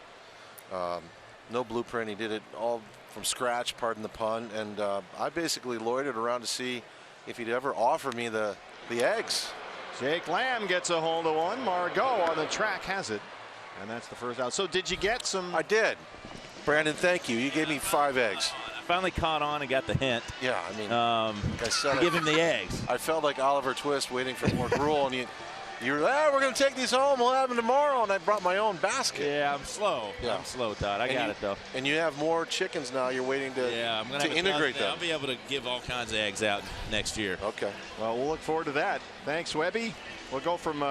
no blueprint. He did it all from scratch. Pardon the pun. And I basically loitered around to see if he'd ever offer me the eggs. Jake Lamb gets a hold of one. Margot on the track has it, and that's the first out. So did you get some? I did. Brandon, thank you. You gave me 5 eggs. I finally caught on and got the hint. Yeah, I mean, like I said, give him the eggs. I felt like Oliver Twist waiting for more gruel, and you were like, we're going to take these home. We'll have them tomorrow. And I brought my own basket. Yeah, I'm slow. Yeah. I'm slow, Todd. I got it, though. And you have more chickens now. You're waiting to integrate them. I'll be able to give all kinds of eggs out next year. Okay. Well, we'll look forward to that. Thanks, Webby. We'll go from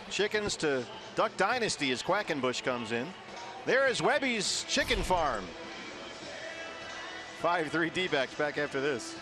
chickens to Duck Dynasty as Quackenbush comes in. There is Webby's Chicken Farm. 5-3 D-backs back after this.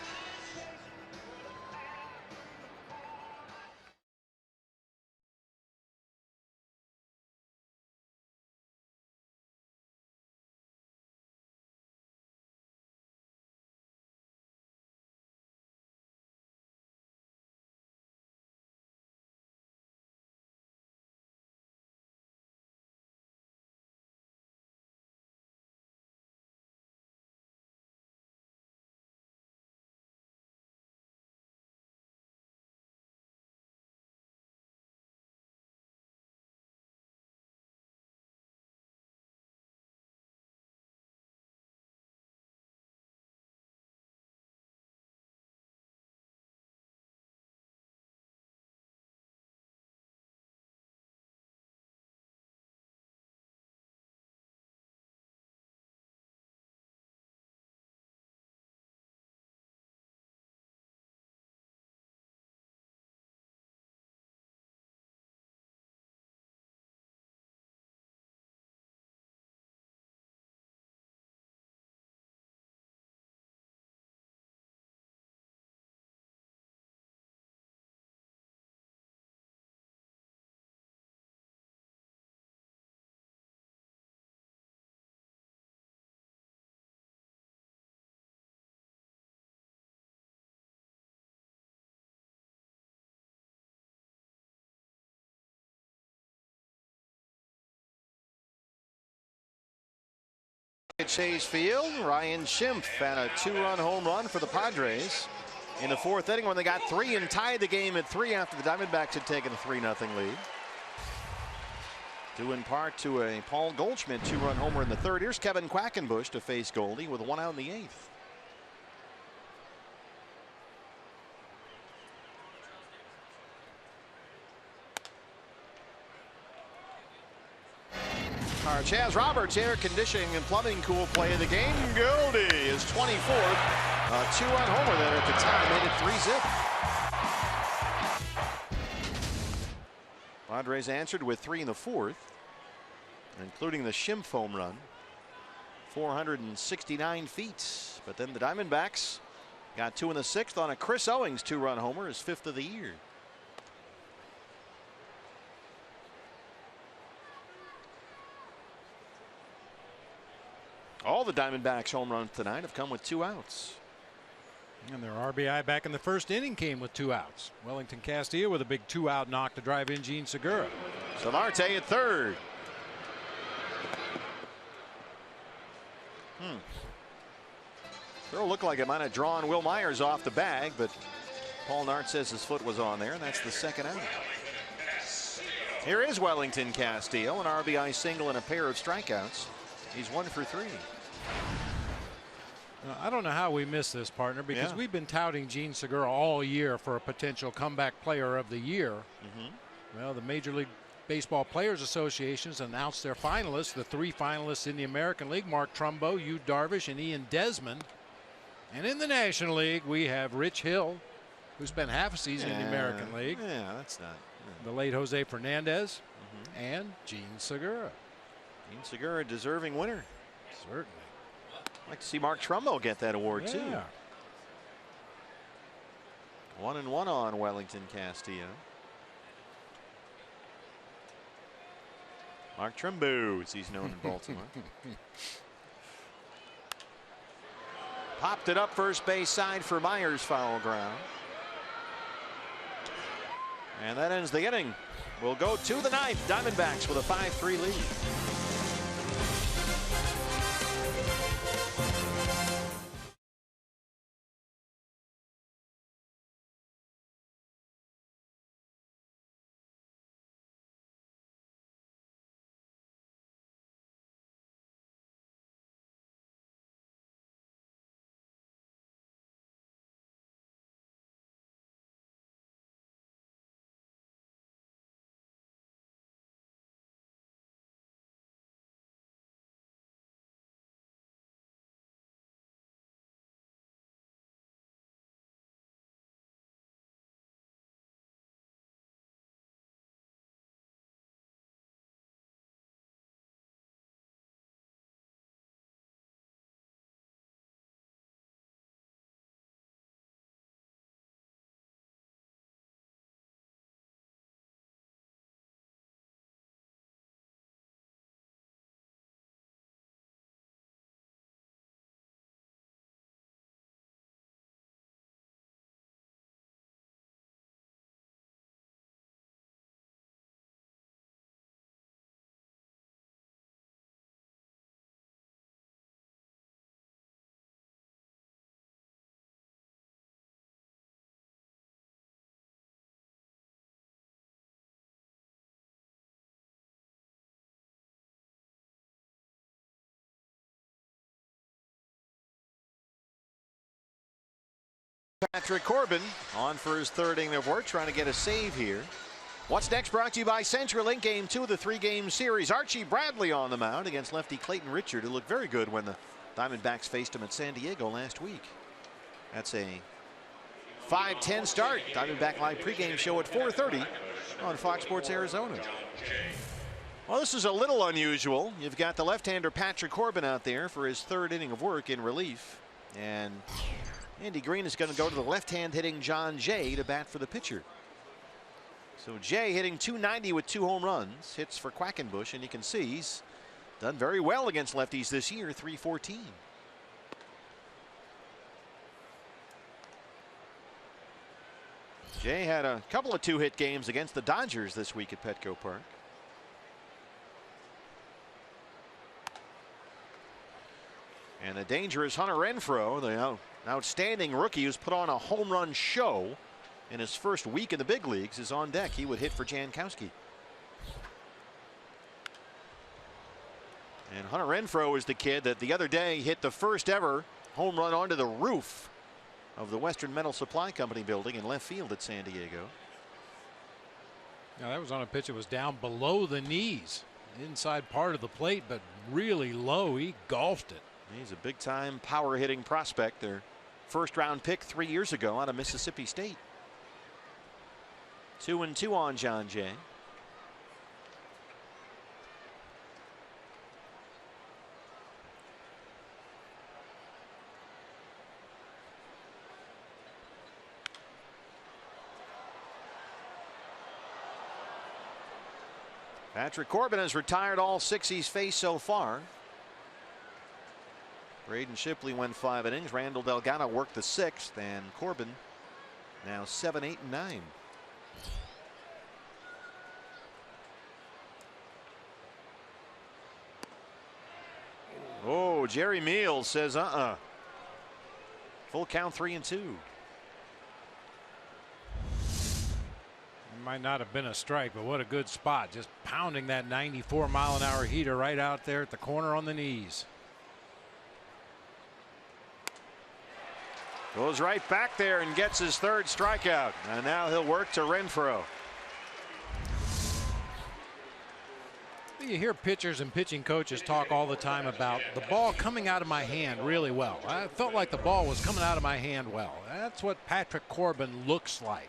At Chase Field, Ryan Schimpf had a 2-run home run for the Padres in the 4th inning when they got 3 and tied the game at 3 after the Diamondbacks had taken a 3-0 lead. Due in part to a Paul Goldschmidt 2-run homer in the 3rd. Here's Kevin Quackenbush to face Goldie with 1 out in the 8th. Our Chaz Roberts air conditioning and plumbing cool play of the game. Goldie is 24th. A 2-run homer there at the time made it 3-zip. Padres answered with 3 in the 4th, including the Schimpf home run. 469 feet. But then the Diamondbacks got 2 in the 6th on a Chris Owings 2-run homer, his 5th of the year. All the Diamondbacks home runs tonight have come with 2 outs. And their RBI back in the 1st inning came with 2 outs. Wellington Castillo with a big 2-out knock to drive in Gene Segura. Solarte at 3rd. Throw looked like it might have drawn Will Myers off the bag, but Paul Nart says his foot was on there, and that's the 2nd out. Here is Wellington Castillo, an RBI single and a pair of strikeouts. He's 1 for 3. I don't know how we missed this, partner, because we've been touting Gene Segura all year for a potential comeback player of the year. Well, the Major League Baseball Players Association has announced their finalists, the 3 finalists in the American League: Mark Trumbo, Yu Darvish, and Ian Desmond. And in the National League, we have Rich Hill, who spent half a season in the American League. Yeah, that's not. The late Jose Fernandez and Gene Segura. Gene Segura, deserving winner. Certainly. I'd like to see Mark Trumbo get that award too. 1-1 on Wellington Castillo. Mark Trumbo, as he's known in Baltimore. Popped it up first base side for Myers, foul ground. And that ends the inning. We'll go to the 9th. Diamondbacks with a 5-3 lead. Patrick Corbin on for his 3rd inning of work, trying to get a save here. What's next brought to you by CenturyLink, game 2 of the 3-game series. Archie Bradley on the mound against lefty Clayton Richard, who looked very good when the Diamondbacks faced him at San Diego last week. That's a 5:10 start. Diamondback Live pregame show at 4:30 on Fox Sports Arizona. Well, this is a little unusual. You've got the left-hander Patrick Corbin out there for his 3rd inning of work in relief, and Andy Green is going to go to the left-hand hitting John Jay to bat for the pitcher. So Jay hitting .290 with 2 home runs, hits for Quackenbush, and you can see he's done very well against lefties this year, .314. Jay had a couple of 2-hit games against the Dodgers this week at Petco Park. And the dangerous Hunter Renfroe, the outstanding rookie who's put on a home run show in his first week in the big leagues, is on deck. He would hit for Jankowski. And Hunter Renfroe is the kid that the other day hit the first ever home run onto the roof of the Western Metal Supply Company building in left field at San Diego. Now that was on a pitch that was down below the knees, inside part of the plate, but really low. He golfed it. He's a big time power hitting prospect. Their first round pick 3 years ago out of Mississippi State. 2-2 on John Jay. Patrick Corbin has retired all 6 he's faced so far. Braden Shipley went 5 innings. Randall Delgado worked the 6th, and Corbin now 7, 8, and 9. Oh, Jerry Meals says full count, 3-2. Might not have been a strike, but what a good spot. Just pounding that 94-mile-an-hour heater right out there at the corner on the knees. Goes right back there and gets his 3rd strikeout. And now he'll work to Renfroe. You hear pitchers and pitching coaches talk all the time about the ball coming out of my hand really well. I felt like the ball was coming out of my hand well. That's what Patrick Corbin looks like.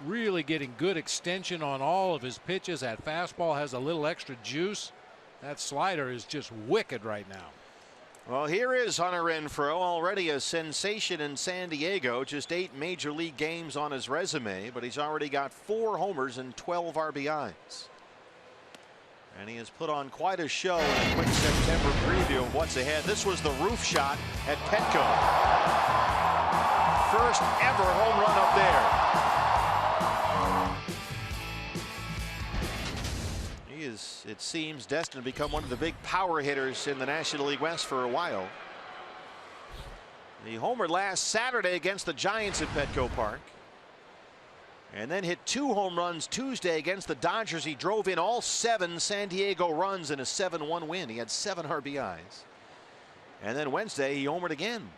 Really getting good extension on all of his pitches. That fastball has a little extra juice. That slider is just wicked right now. Well, here is Hunter Renfroe, already a sensation in San Diego. Just 8 major league games on his resume, but he's already got 4 homers and 12 RBIs. And he has put on quite a show in a quick September preview of what's ahead. This was the roof shot at Petco. First ever home run up there. He is, it seems, destined to become one of the big power hitters in the National League West for a while. He homered last Saturday against the Giants at Petco Park. And then hit 2 home runs Tuesday against the Dodgers. He drove in all 7 San Diego runs in a 7-1 win. He had 7 RBIs. And then Wednesday he homered again.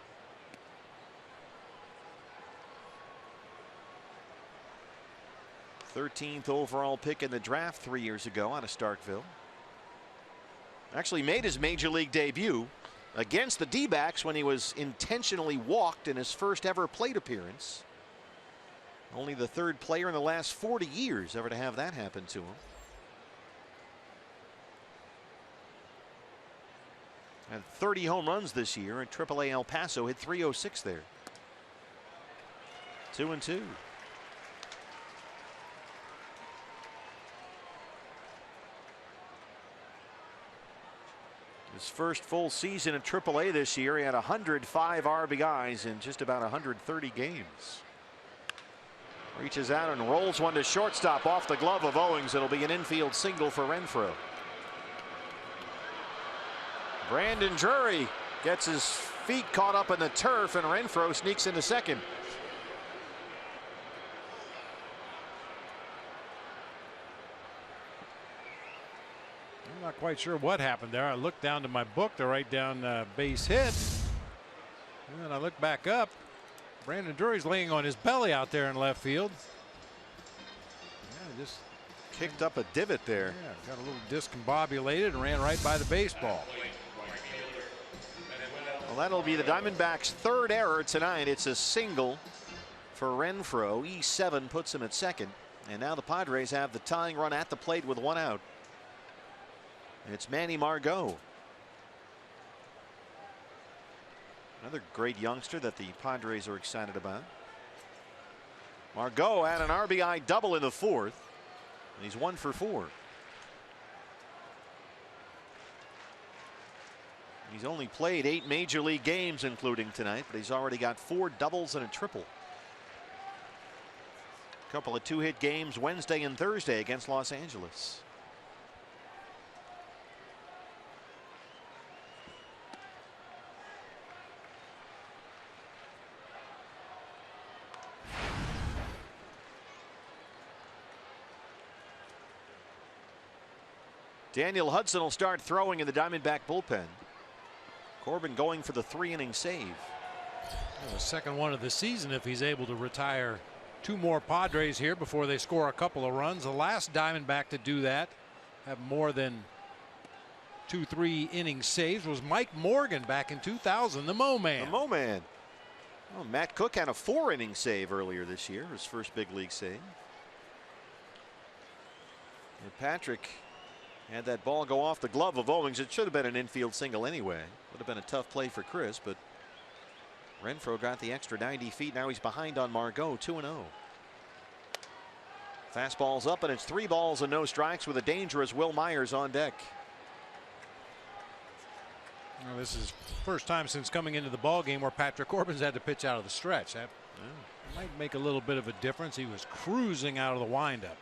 13th overall pick in the draft 3 years ago out of Starkville. Actually made his major league debut against the D-backs when he was intentionally walked in his first ever plate appearance. Only the 3rd player in the last 40 years ever to have that happen to him. Had 30 home runs this year at AAA El Paso. Hit .306 there. 2-2. His first full season at AAA this year. He had 105 RBIs in just about 130 games. Reaches out and rolls one to shortstop off the glove of Owings. It'll be an infield single for Renfroe. Brandon Drury gets his feet caught up in the turf, and Renfroe sneaks into second. I'm not quite sure what happened there. I looked down to my book to write down base hit, and then I look back up. Brandon Drury's laying on his belly out there in left field. Yeah, just kicked up a divot there. Yeah, got a little discombobulated and ran right by the baseball. Well, that'll be the Diamondbacks' 3rd error tonight. It's a single for Renfroe. E7 puts him at second. And now the Padres have the tying run at the plate with 1 out. It's Manny Margot. Another great youngster that the Padres are excited about. Margot had an RBI double in the 4th. And he's 1 for 4. He's only played 8 major league games, including tonight, but he's already got 4 doubles and a triple. A couple of 2-hit games Wednesday and Thursday against Los Angeles. Daniel Hudson will start throwing in the Diamondback bullpen. Corbin going for the 3-inning save. The second one of the season if he's able to retire 2 more Padres here before they score a couple of runs. The last Diamondback to do that, have more than 2 3-inning saves, was Mike Morgan back in 2000, the Mo Man. The Mo Man. Oh, Matt Cook had a 4-inning save earlier this year, his first big league save. And Patrick had that ball go off the glove of Owings. It should have been an infield single anyway. Would have been a tough play for Chris, but Renfroe got the extra 90 feet. Now he's behind on Margot, 2-0. Fastball's up, and it's 3 balls and no strikes with a dangerous Will Myers on deck. Well, this is first time since coming into the ball game where Patrick Corbin's had to pitch out of the stretch. That might make a little bit of a difference. He was cruising out of the windup.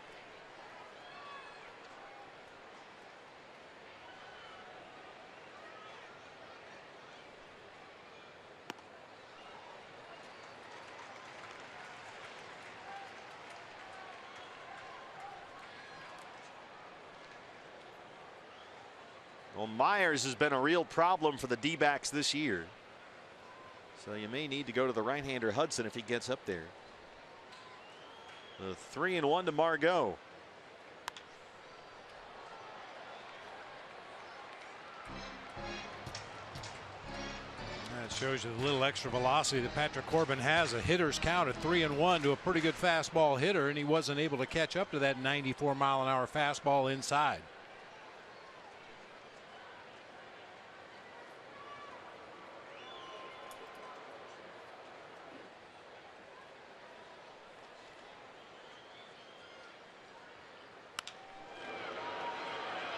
Well, Myers has been a real problem for the D-backs this year. So you may need to go to the right-hander Hudson if he gets up there. The 3-1 to Margot. That shows you the little extra velocity that Patrick Corbin has. A hitter's count at 3-1 to a pretty good fastball hitter, and he wasn't able to catch up to that 94-mile-an-hour fastball inside.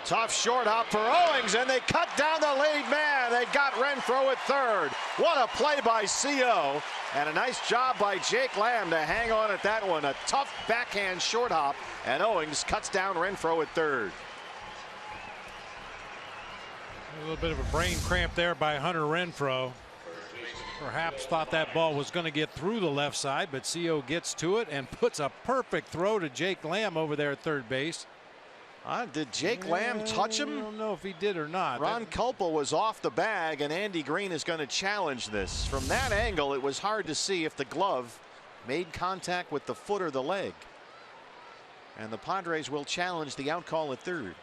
Tough short hop for Owings, and they cut down the lead man. They got Renfroe at third. What a play by CO, and a nice job by Jake Lamb to hang on at that one. A tough backhand short hop, and Owings cuts down Renfroe at third. A little bit of a brain cramp there by Hunter Renfroe. Perhaps thought that ball was going to get through the left side, but CO gets to it and puts a perfect throw to Jake Lamb over there at third base. Did Jake Lamb touch him? I don't know if he did or not. Ron Culpa was off the bag, and Andy Green is going to challenge this. From that angle, it was hard to see if the glove made contact with the foot or the leg. And the Padres will challenge the out call at third.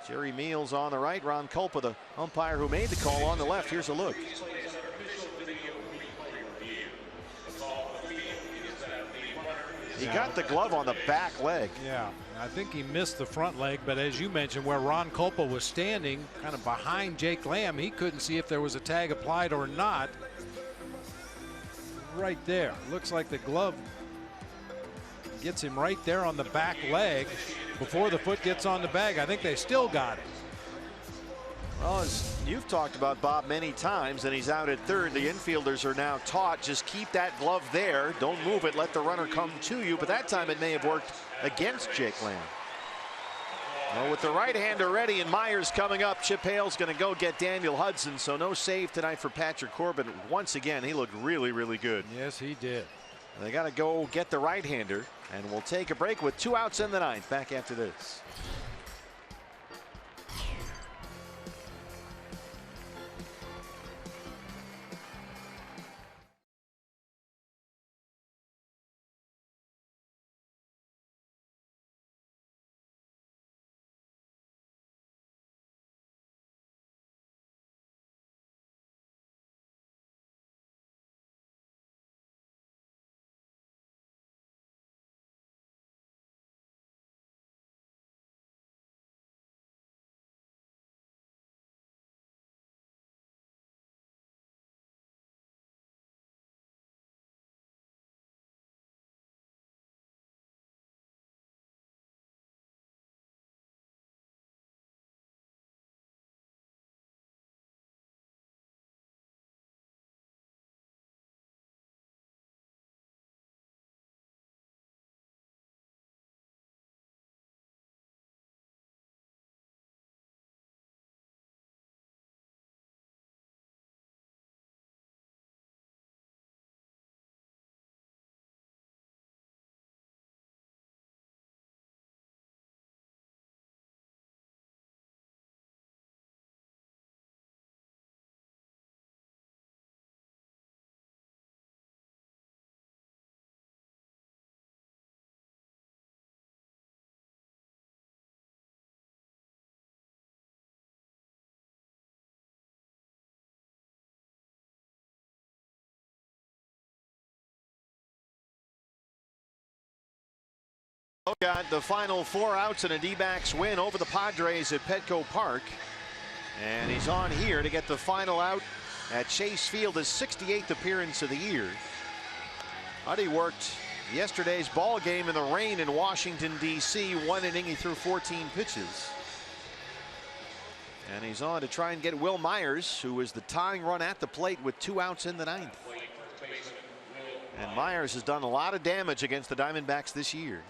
Jerry Meals on the right, Ron Culpa, the umpire who made the call, on the left. Here's a look. He got the glove on the back leg. Yeah, I think he missed the front leg, but as you mentioned, where Ron Culpa was standing kind of behind Jake Lamb, he couldn't see if there was a tag applied or not. Right there, looks like the glove gets him right there on the back leg before the foot gets on the bag. I think they still got it. Well, as you've talked about, Bob, many times, and he's out at third, the infielders are now taught, just keep that glove there, don't move it, let the runner come to you. But that time it may have worked against Jake Lamb. Well, with the right-hander ready and Myers coming up, Chip Hale's going to go get Daniel Hudson, so no save tonight for Patrick Corbin. Once again, he looked really, really good. Yes, he did. They got to go get the right-hander, and we'll take a break with 2 outs in the ninth. Back after this. Got the final 4 outs in a D-backs win over the Padres at Petco Park. And he's on here to get the final out at Chase Field, his 68th appearance of the year. Uddy worked yesterday's ball game in the rain in Washington, D.C. 1 inning, he threw 14 pitches. And he's on to try and get Will Myers, who was the tying run at the plate with 2 outs in the 9th. And Myers has done a lot of damage against the Diamondbacks this year.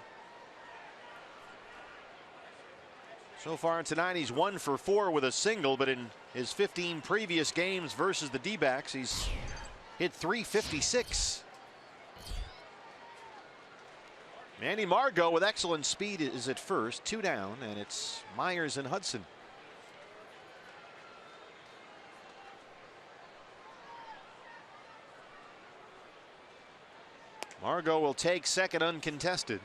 So far tonight, he's 1 for 4 with a single, but in his 15 previous games versus the D-backs, he's hit .356. Manny Margot with excellent speed is at first, 2 down, and it's Myers and Hudson. Margot will take second uncontested.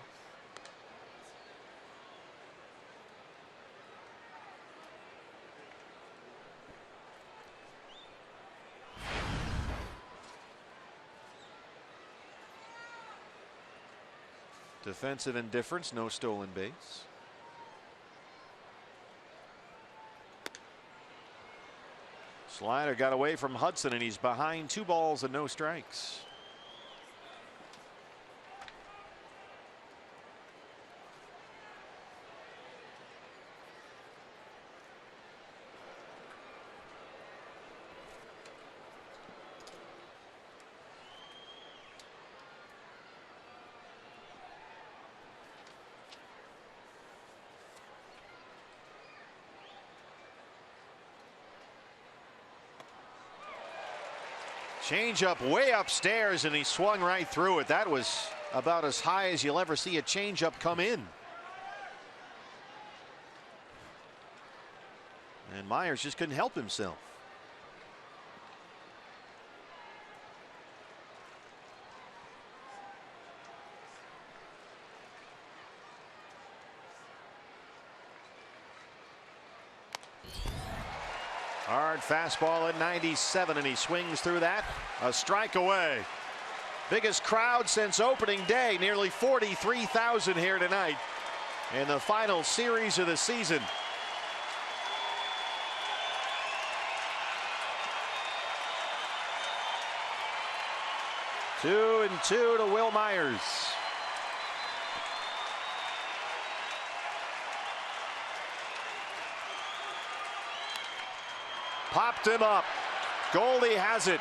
Defensive indifference, no stolen base. Slider got away from Hudson, and he's behind 2 balls and no strikes. Change up way upstairs, and he swung right through it. That was about as high as you'll ever see a change up come in. And Myers just couldn't help himself. Hard fastball at 97, and he swings through that. A strike away. Biggest crowd since opening day, nearly 43,000 here tonight in the final series of the season. Two and 2 to Will Myers. Popped him up. Goldie has it.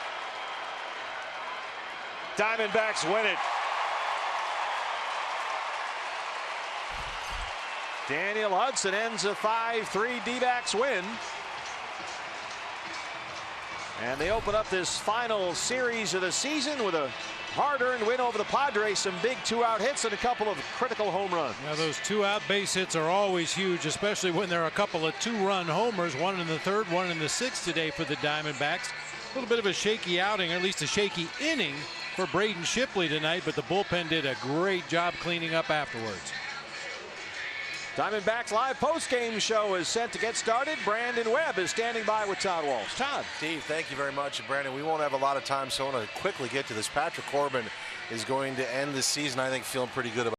Diamondbacks win it. Daniel Hudson ends a 5-3 D-backs win. And they open up this final series of the season with a hard-earned win over the Padres. Some big 2-out hits and a couple of critical home runs. Now those 2-out base hits are always huge, especially when there are a couple of 2-run homers, 1 in the 3rd, 1 in the 6th today for the Diamondbacks. A little bit of a shaky outing, or at least a shaky inning for Braden Shipley tonight, but the bullpen did a great job cleaning up afterwards. Diamondbacks live post-game show is set to get started. Brandon Webb is standing by with Todd Walsh. Todd. Steve, thank you very much. And Brandon, we won't have a lot of time, so I want to quickly get to this. Patrick Corbin is going to end the season, I think, feeling pretty good about